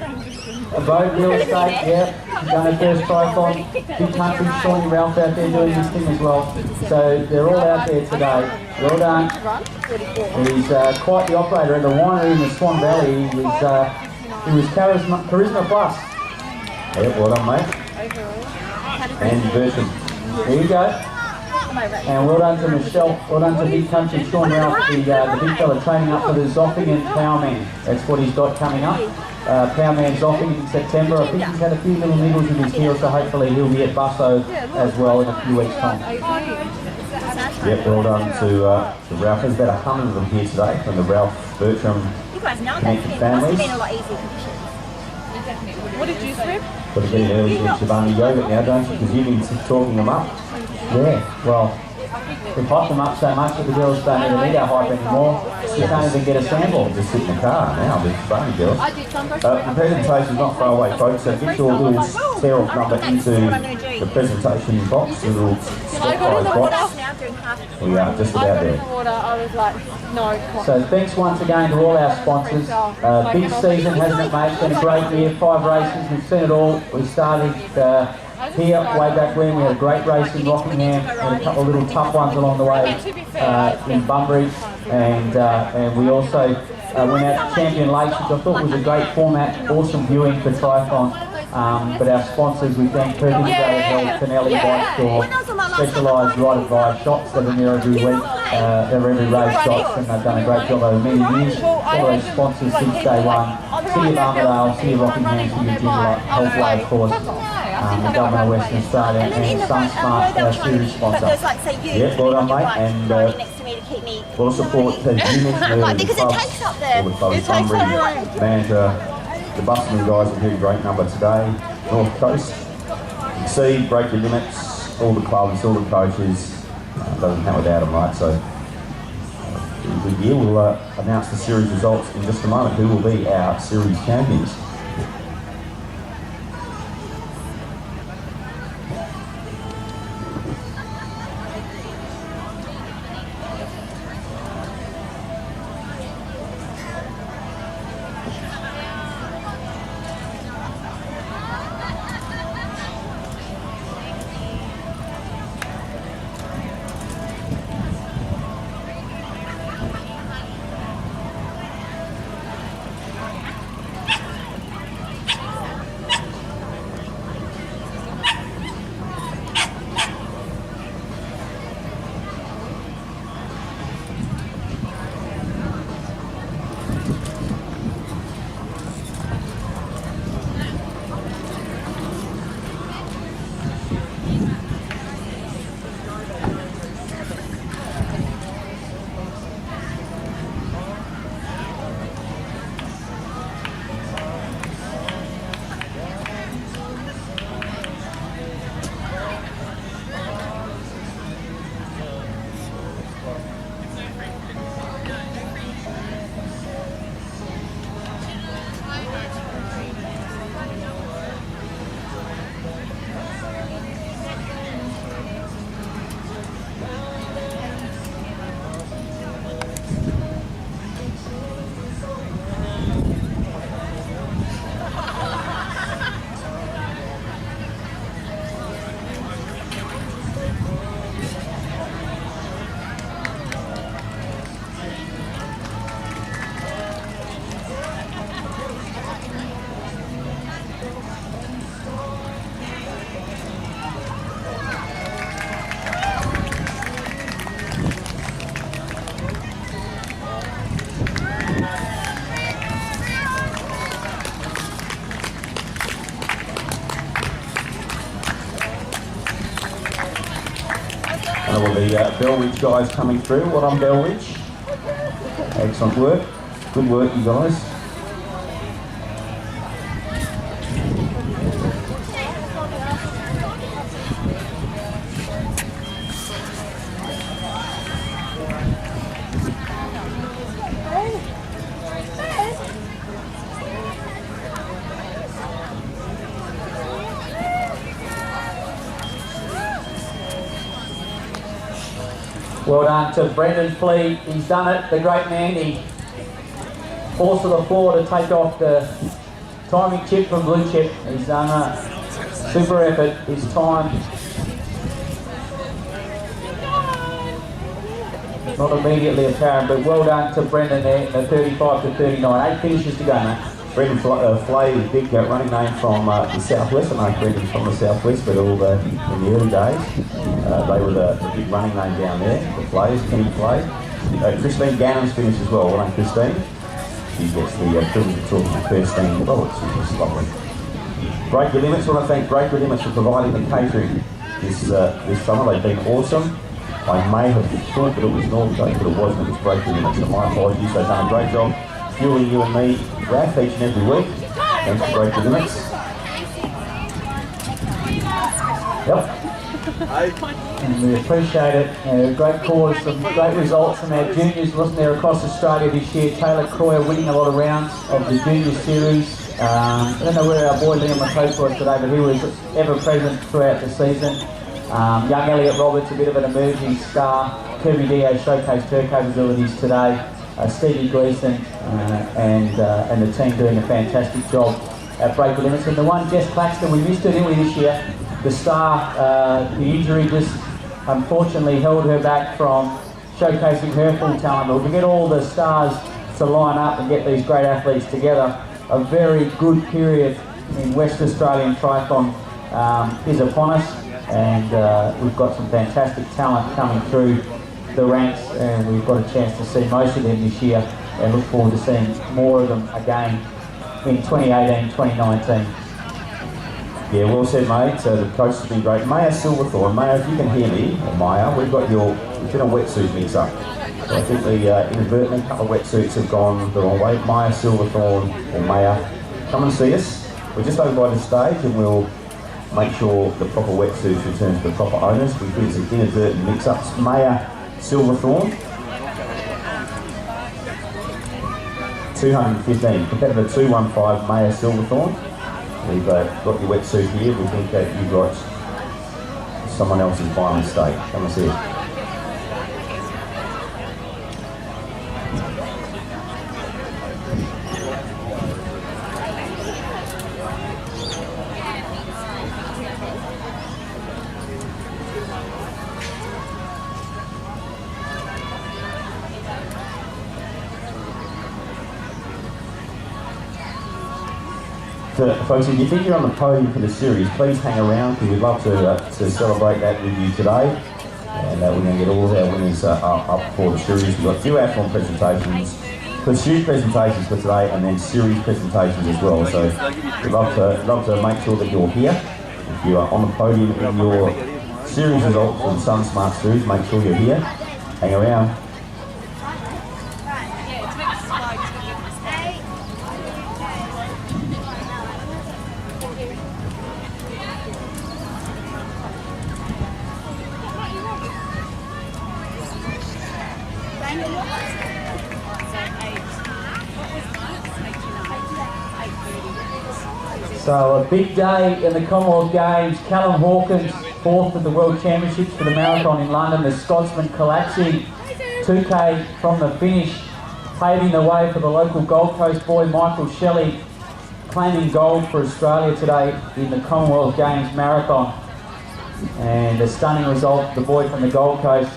A boat, real estate, yeah. She's done her first triathlon. Big country, Shawnee Ralph out there doing this thing as well. So they're all out there today. Well done. He's quite the operator at the winery in the Swan Valley. He was charisma plus. Yeah, well done, mate. And Burton. There you go. And well done to Michelle. Well done to Big Country, Sean Ralph, the big fella training up for the Zoffingen Powerman. That's what he's got coming up. Powerman Zoffingen in September. I think he's had a few little niggles in his heel, so hopefully he'll be at Busso as well in a few weeks' time. Yep, well done to Ralph. There's about 100 of them here today from the Ralph Bertram connected families. What did you swim? Got to get in early to Shivani Yoga now, don't you? Because you've been talking them up. Yeah, well, we've hyped them up so much that the girls don't even need our hype anymore. You can't even get a sample. Just sit in the car now, the Shivani girls. The presentation's not far away, folks, so get your little tear-off number into the presentation box, the little spotlight box. We are just about there. I was like, no. So thanks once again to all our sponsors. Big season, hasn't it, mate? It's been a great year, 5 races, we've seen it all. We started here way back when. We had a great race in Rockingham, and a couple of little tough ones along the way in Bunbury, and we also went out to Champion Lakes, which I thought was a great format, awesome viewing for triathlon. But our sponsors, we thank Perkins Australia Health, Finelli Bike Store, Specialised Ride Advice Shots that are there every week, they're every race shots, and they've done a great job over many years. All those sponsors since day one, City of Armidale, City of Rockingham, City of Joondalup, Healthway of course, the Government of Western Australia, and SunSmart, our series sponsor. Yeah, well done, mate, and we'll support, as you mentioned earlier, the clubs, Bunbury, Manager, the Busman guys will do a great number today. North Coast, exceed, break your limits, all the clubs, all the coaches, doesn't happen without them, right? So, good year. We'll announce the series results in just a moment. Who will be our series champions? The Bellwitch guys coming through. Well done, Bellwitch. Excellent work. Good work, you guys. Well done to Brendan Flea. He's done it, the great man. He falls to the floor to take off the timing chip from Blue Chip. He's done a super effort. His time not immediately apparent, but well done to Brendan there in the 35 to 39. 8 finishes to go, mate. Brendan Flay is a big running name from the southwest. I know Brendan's from the southwest, but in the early days, they were the big running name down there. The Flays, Kenny Flay. Christine Gannon's finished as well. Well done, Christine. She gets the privilege of talking to first team. Oh, it's just lovely. Break Your Limits. I want to thank Break Your Limits for providing the catering this summer. They've been awesome. I may have thought that it was North Coast, but it wasn't. It was Break Your Limits. So my apologies. They've done a great job fueling you and me, Raf, each and every week. Thanks for Break Your Limits. Yep. And we appreciate it. Great cause, some great results from our juniors, wasn't there, across Australia this year. Taylor Croyer winning a lot of rounds of the junior series. I don't know where our boy Liam McCoach was today, but he was ever present throughout the season. Young Elliot Roberts, a bit of an emerging star. Kirby Dio showcased her capabilities today. Stevie Gleason and the team doing a fantastic job at Break the Limits. And the one, Jess Claxton, we missed her, didn't we, this year? The star, the injury just unfortunately held her back from showcasing her full talent. But we get all the stars to line up and get these great athletes together. A very good period in West Australian triathlon is upon us, and we've got some fantastic talent coming through the ranks, and we've got a chance to see most of them this year, and look forward to seeing more of them again in 2018, 2019. Yeah, well said, mate. The coach has been great. Maya Silverthorne. Maya, if you can hear me, or Maya, we've got we've been a wetsuit mix-up. So I think inadvertently a couple of wetsuits have gone the wrong way. Maya Silverthorne or Maya, come and see us. We're just over by the stage, and we'll make sure the proper wetsuits return to the proper owners. We did some inadvertent mix-ups. Maya Silverthorne, 215, competitor 215, Maya Silverthorne. We've got your wetsuit here. We think that you've got someone else's by mistake. Come and see it. Folks, if you think you're on the podium for the series, please hang around, because we'd love to celebrate that with you today. And we're going to get all of our winners up for the series. We've got duathlon presentations, pursuit presentations for today, and then series presentations as well. So we'd love to make sure that you're here. If you are on the podium in your series results from SunSmart series, make sure you're here. Hang around. So a big day in the Commonwealth Games. Callum Hawkins, 4th at the World Championships for the marathon in London. The Scotsman collapsing 2K from the finish, paving the way for the local Gold Coast boy Michael Shelley, claiming gold for Australia today in the Commonwealth Games marathon. And a stunning result, the boy from the Gold Coast.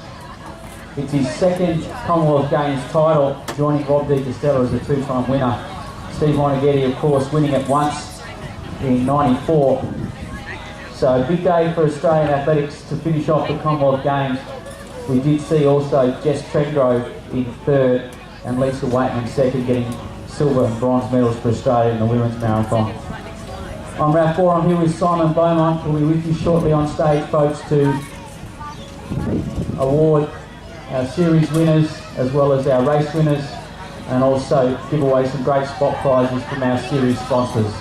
It's his second Commonwealth Games title, joining Rob Di Castello as a 2-time winner. Steve Monaghetti, of course, winning it once in '94. So a big day for Australian athletics to finish off the Commonwealth Games. We did see also Jess Trenggrove in 3rd and Lisa Waitman 2nd, getting silver and bronze medals for Australia in the women's marathon. I'm Ralph Bohr. I'm here with Simon Beaumont. We'll be with you shortly on stage, folks, to award our series winners as well as our race winners, and also give away some great spot prizes from our series sponsors.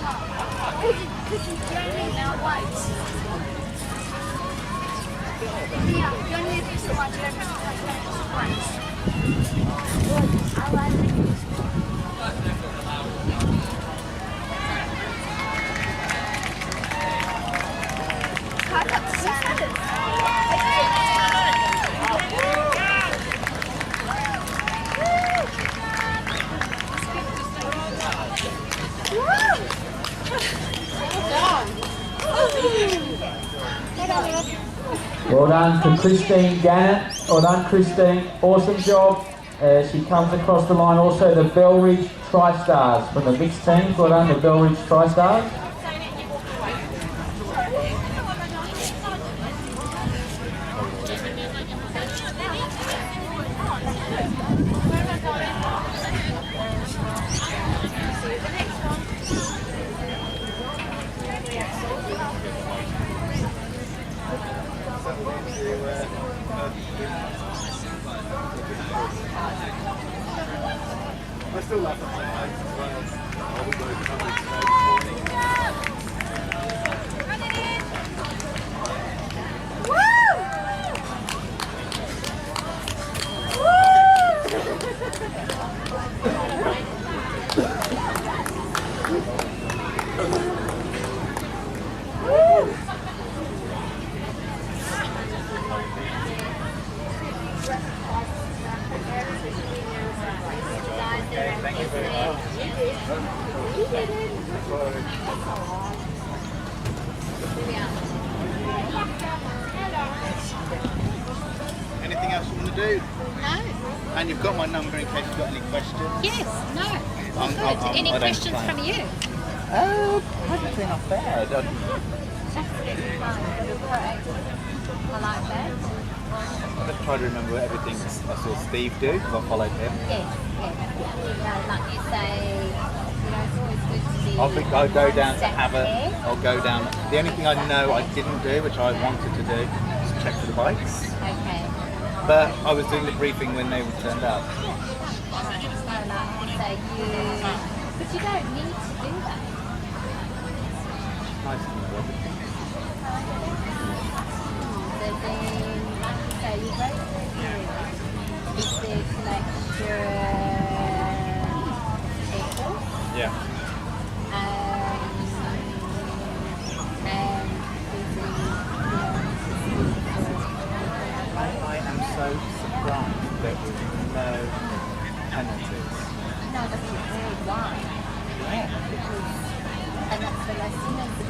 done to Christine Gannett. Well done, Christine. Awesome job. She comes across the line. Also the Belridge Tri-Stars from the mixed teams. Well done, the Belridge Tri-Stars. I still love that as well. Thank you very much. Anything else you want to do? No. And you've got my number in case you've got any questions. Yes, no. Any I don't questions claim. from you? Everything not bad. That's great. I like that. I just try to remember everything I saw Steve do because I followed him. Yes, yes. Like you say, you know, it's always good to be. I'll go down to have a. Here. I'll go down. The only thing I know I didn't do, which I wanted to do, is check for the bikes. Okay. But I was doing the briefing when they turned up. So like you but you don't need to do that. Nice to know everything. So then, like you say, you break the period. Is there some extra people? Yeah. And I am so surprised there was no penalties. no, that's really why. Yeah. Because, and that's when as soon as you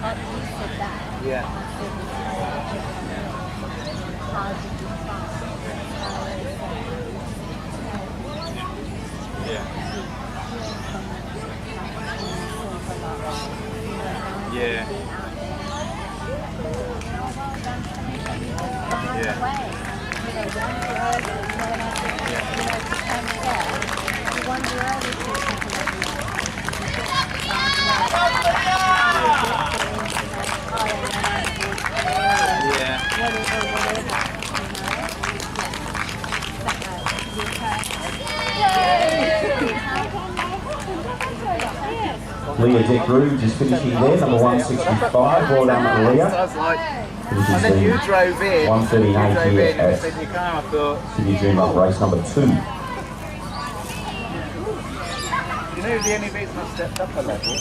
said that, Yeah. I said, how did you find? Yeah. Yeah. Leah Deckrood just finishing there, number 165. Well done, Leah. And then you drove in. 1:38 here and at said in your car, I thought, Sydney Dream Up race number 2. you know the only reason I stepped up a level? I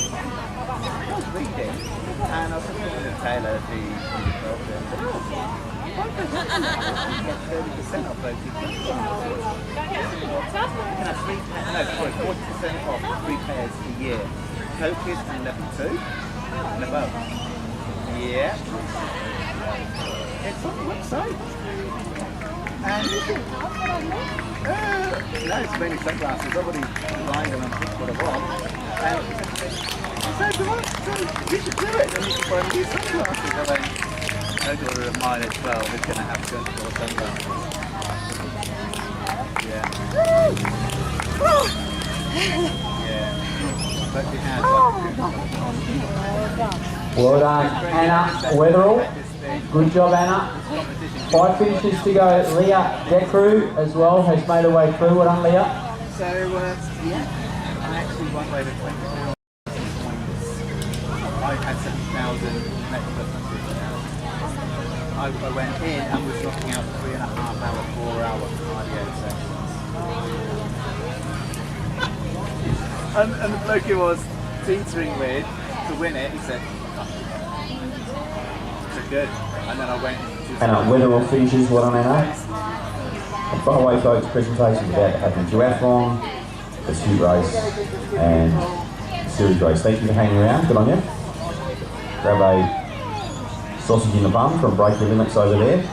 was reading and I was talking to Taylor, the instructor, and said, oh, why don't you get 30% off those tickets? You can have 40% off 3 pairs a year. Coaches and level 2 and above. Yeah. It's on the website. And no, it's mainly sunglasses. Nobody designed them and picked what I want. And I said, so you should do it. Then you can buy me these sunglasses. I went, no daughter of mine at 12 is going to have $20 sunglasses. Yeah. Yeah. But you had Well done, Anna Weatherall. Good job, Anna. 5 finishes to go. Leah Deckrood as well has made her way through. Well done, Leah. So, yeah, I actually won over 20,000 points. I had 7,000 next plus 50,000. I went in and was knocking out 3.5 hour, 4 hour cardio sessions. And the bloke who was teetering with to win it, he said, so good. And then I went to Anna Weatherall finishes. Well done, Anna. And by the way, folks, presentations about to happen. Duathlon, the pursuit race, and series race. Thank you for hanging around. Good on you. Grab a sausage in the bun from Break the Limits over there.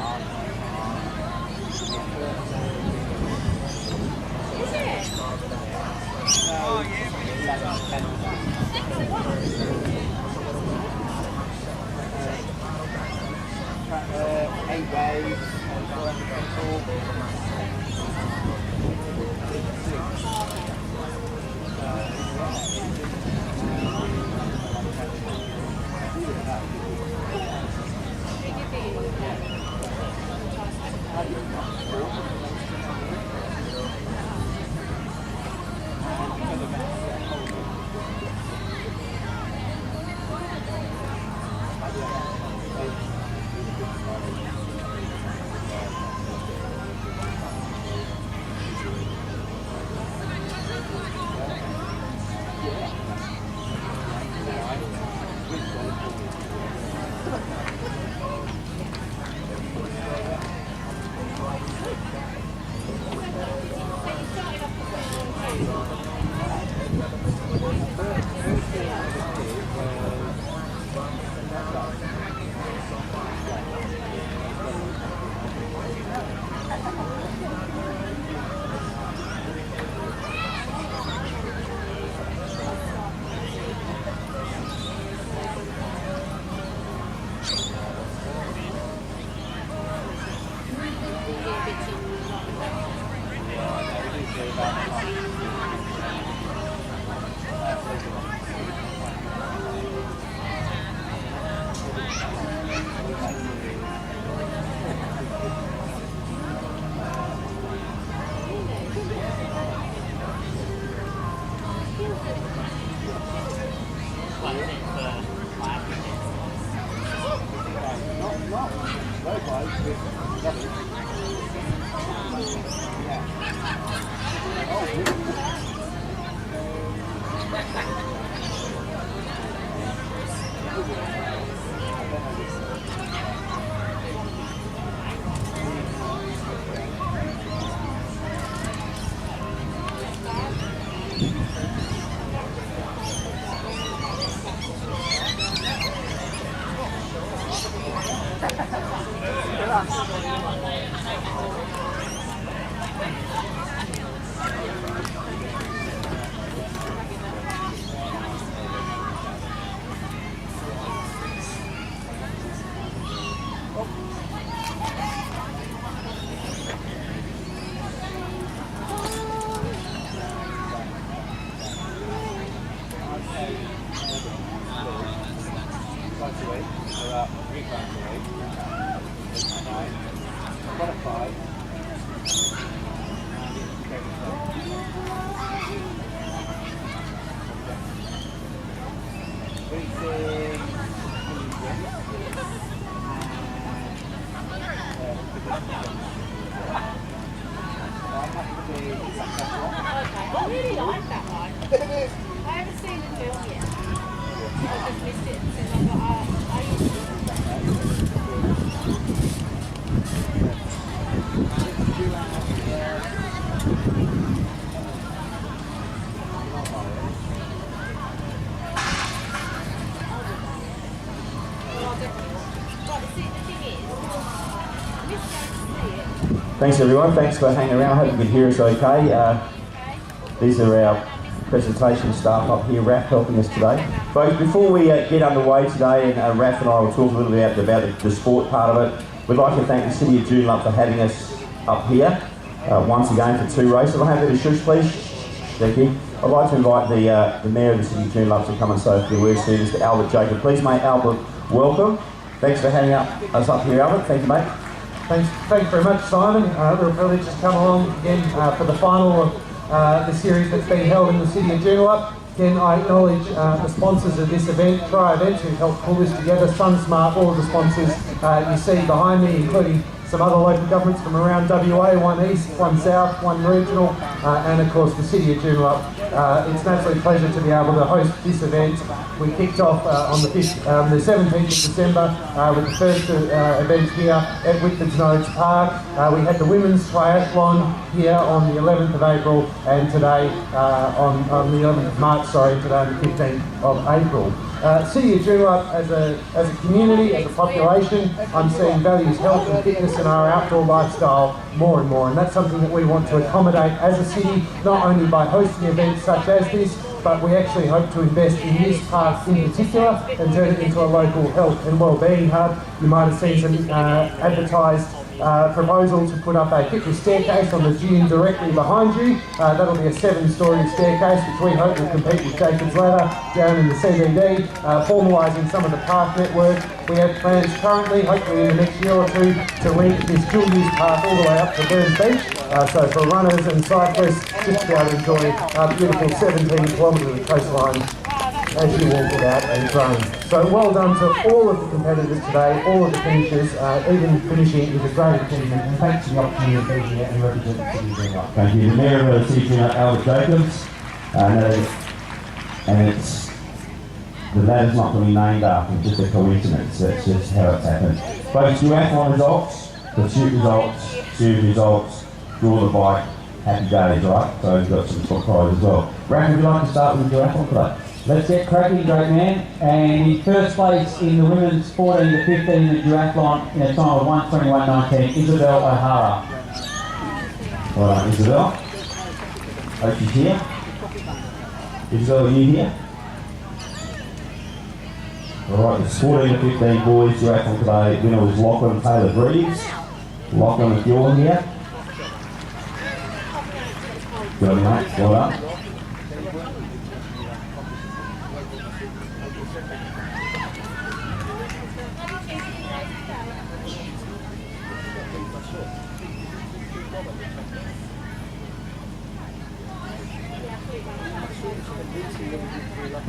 I really like that one. I haven't seen the film yet. I just missed it because I thought I used to. Thanks everyone, thanks for hanging around. I hope you can hear us okay. These are our presentation staff up here, Raph helping us today. Folks, before we get underway today, and Raph and I will talk a little bit about the sport part of it, we'd like to thank the City of Joondalup for having us up here once again for 2 races. I'll have a bit of shush please, thank you. I'd like to invite the Mayor of the City of Joondalup to come and say a few words to Mr. Albert Jacob. Please make Albert welcome. Thanks for having us up here, Albert. Thank you, mate. Thanks very much, Simon. Real privilege to come along again for the final of the series that's been held in the City of Joondalup. Again, I acknowledge the sponsors of this event, Tri Events, who helped pull this together, SunSmart, all of the sponsors you see behind me, including some other local governments from around WA, one east, one south, one regional, and of course the City of Joondalup. It's an absolute pleasure to be able to host this event. We kicked off on the 17th of December with the first event here at Whitford's Nodes Park. We had the women's triathlon here on the 11th of April, and today on the 11th of March, today on the 15th of April. City of Joondalup as a community, as a population, I'm seeing values health and fitness in our outdoor lifestyle more and more, and that's something that we want to accommodate as a city, not only by hosting events events such as this, but we actually hope to invest in this park in particular and turn it into a local health and wellbeing hub. You might have seen some advertised proposal to put up a fitness staircase on the gym directly behind you. That'll be a 7-storey staircase, which we hope will compete with Jacob's Ladder down in the CBD, formalising some of the park network. We have plans currently, hopefully in the next year or two, to link this dual-use park all the way up to Burns Beach. So for runners and cyclists, just to be able to enjoy our beautiful 17 kilometres of coastline as you walk it out and train. So well done to all of the competitors today, all of the finishers, even finishing is a great achievement, and thanks for the opportunity to be here and represent the city of Greenway. Thank you. The Mayor of the City, Albert Jacobs, and it's that is not going to be named after, it's just a coincidence. That's just how it's happened. Both duathlon results, the shoot results, series results, draw the bike, happy days, right? So we've got some top prize as well. Rack, would you like to start with the duathlon today? Let's get cracking, great man. And in first place in the women's 14 to 15 in the duathlon in a time of 1:21.19, Isabel O'Hara. Well done, Isabel. Hope she's here. Isabel, are you here? Alright, it's 14 to 15 boys duathlon today. Winner was Lachlan Taylor-Greaves. Lachlan, if you're here. Good on you, mate. Well done.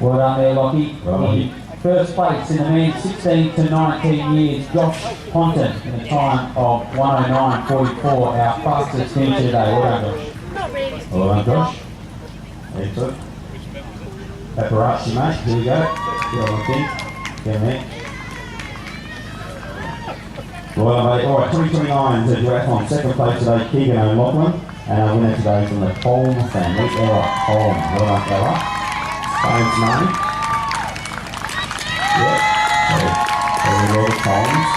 Well done there, Lockie. Right. First place in the men's 16 to 19 years, Josh Ponton, in a time of 1:09.44, our fastest finisher today. Well done, Josh. Well done, Josh. Excellent. Paparazzi, mate. Here we go. Get on the thing. Get there. Well done, mate. Alright, 2029 to duathlon. Second place today, Keegan O'Loughlin. And our winner today from the Holm family, Ella Holm. Well done, Ella. Science name. Yep. So, there's a lot of Holmes.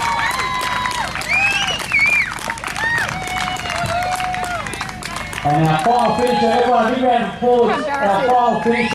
And our final finisher, everyone, a big round of applause. Our final finisher.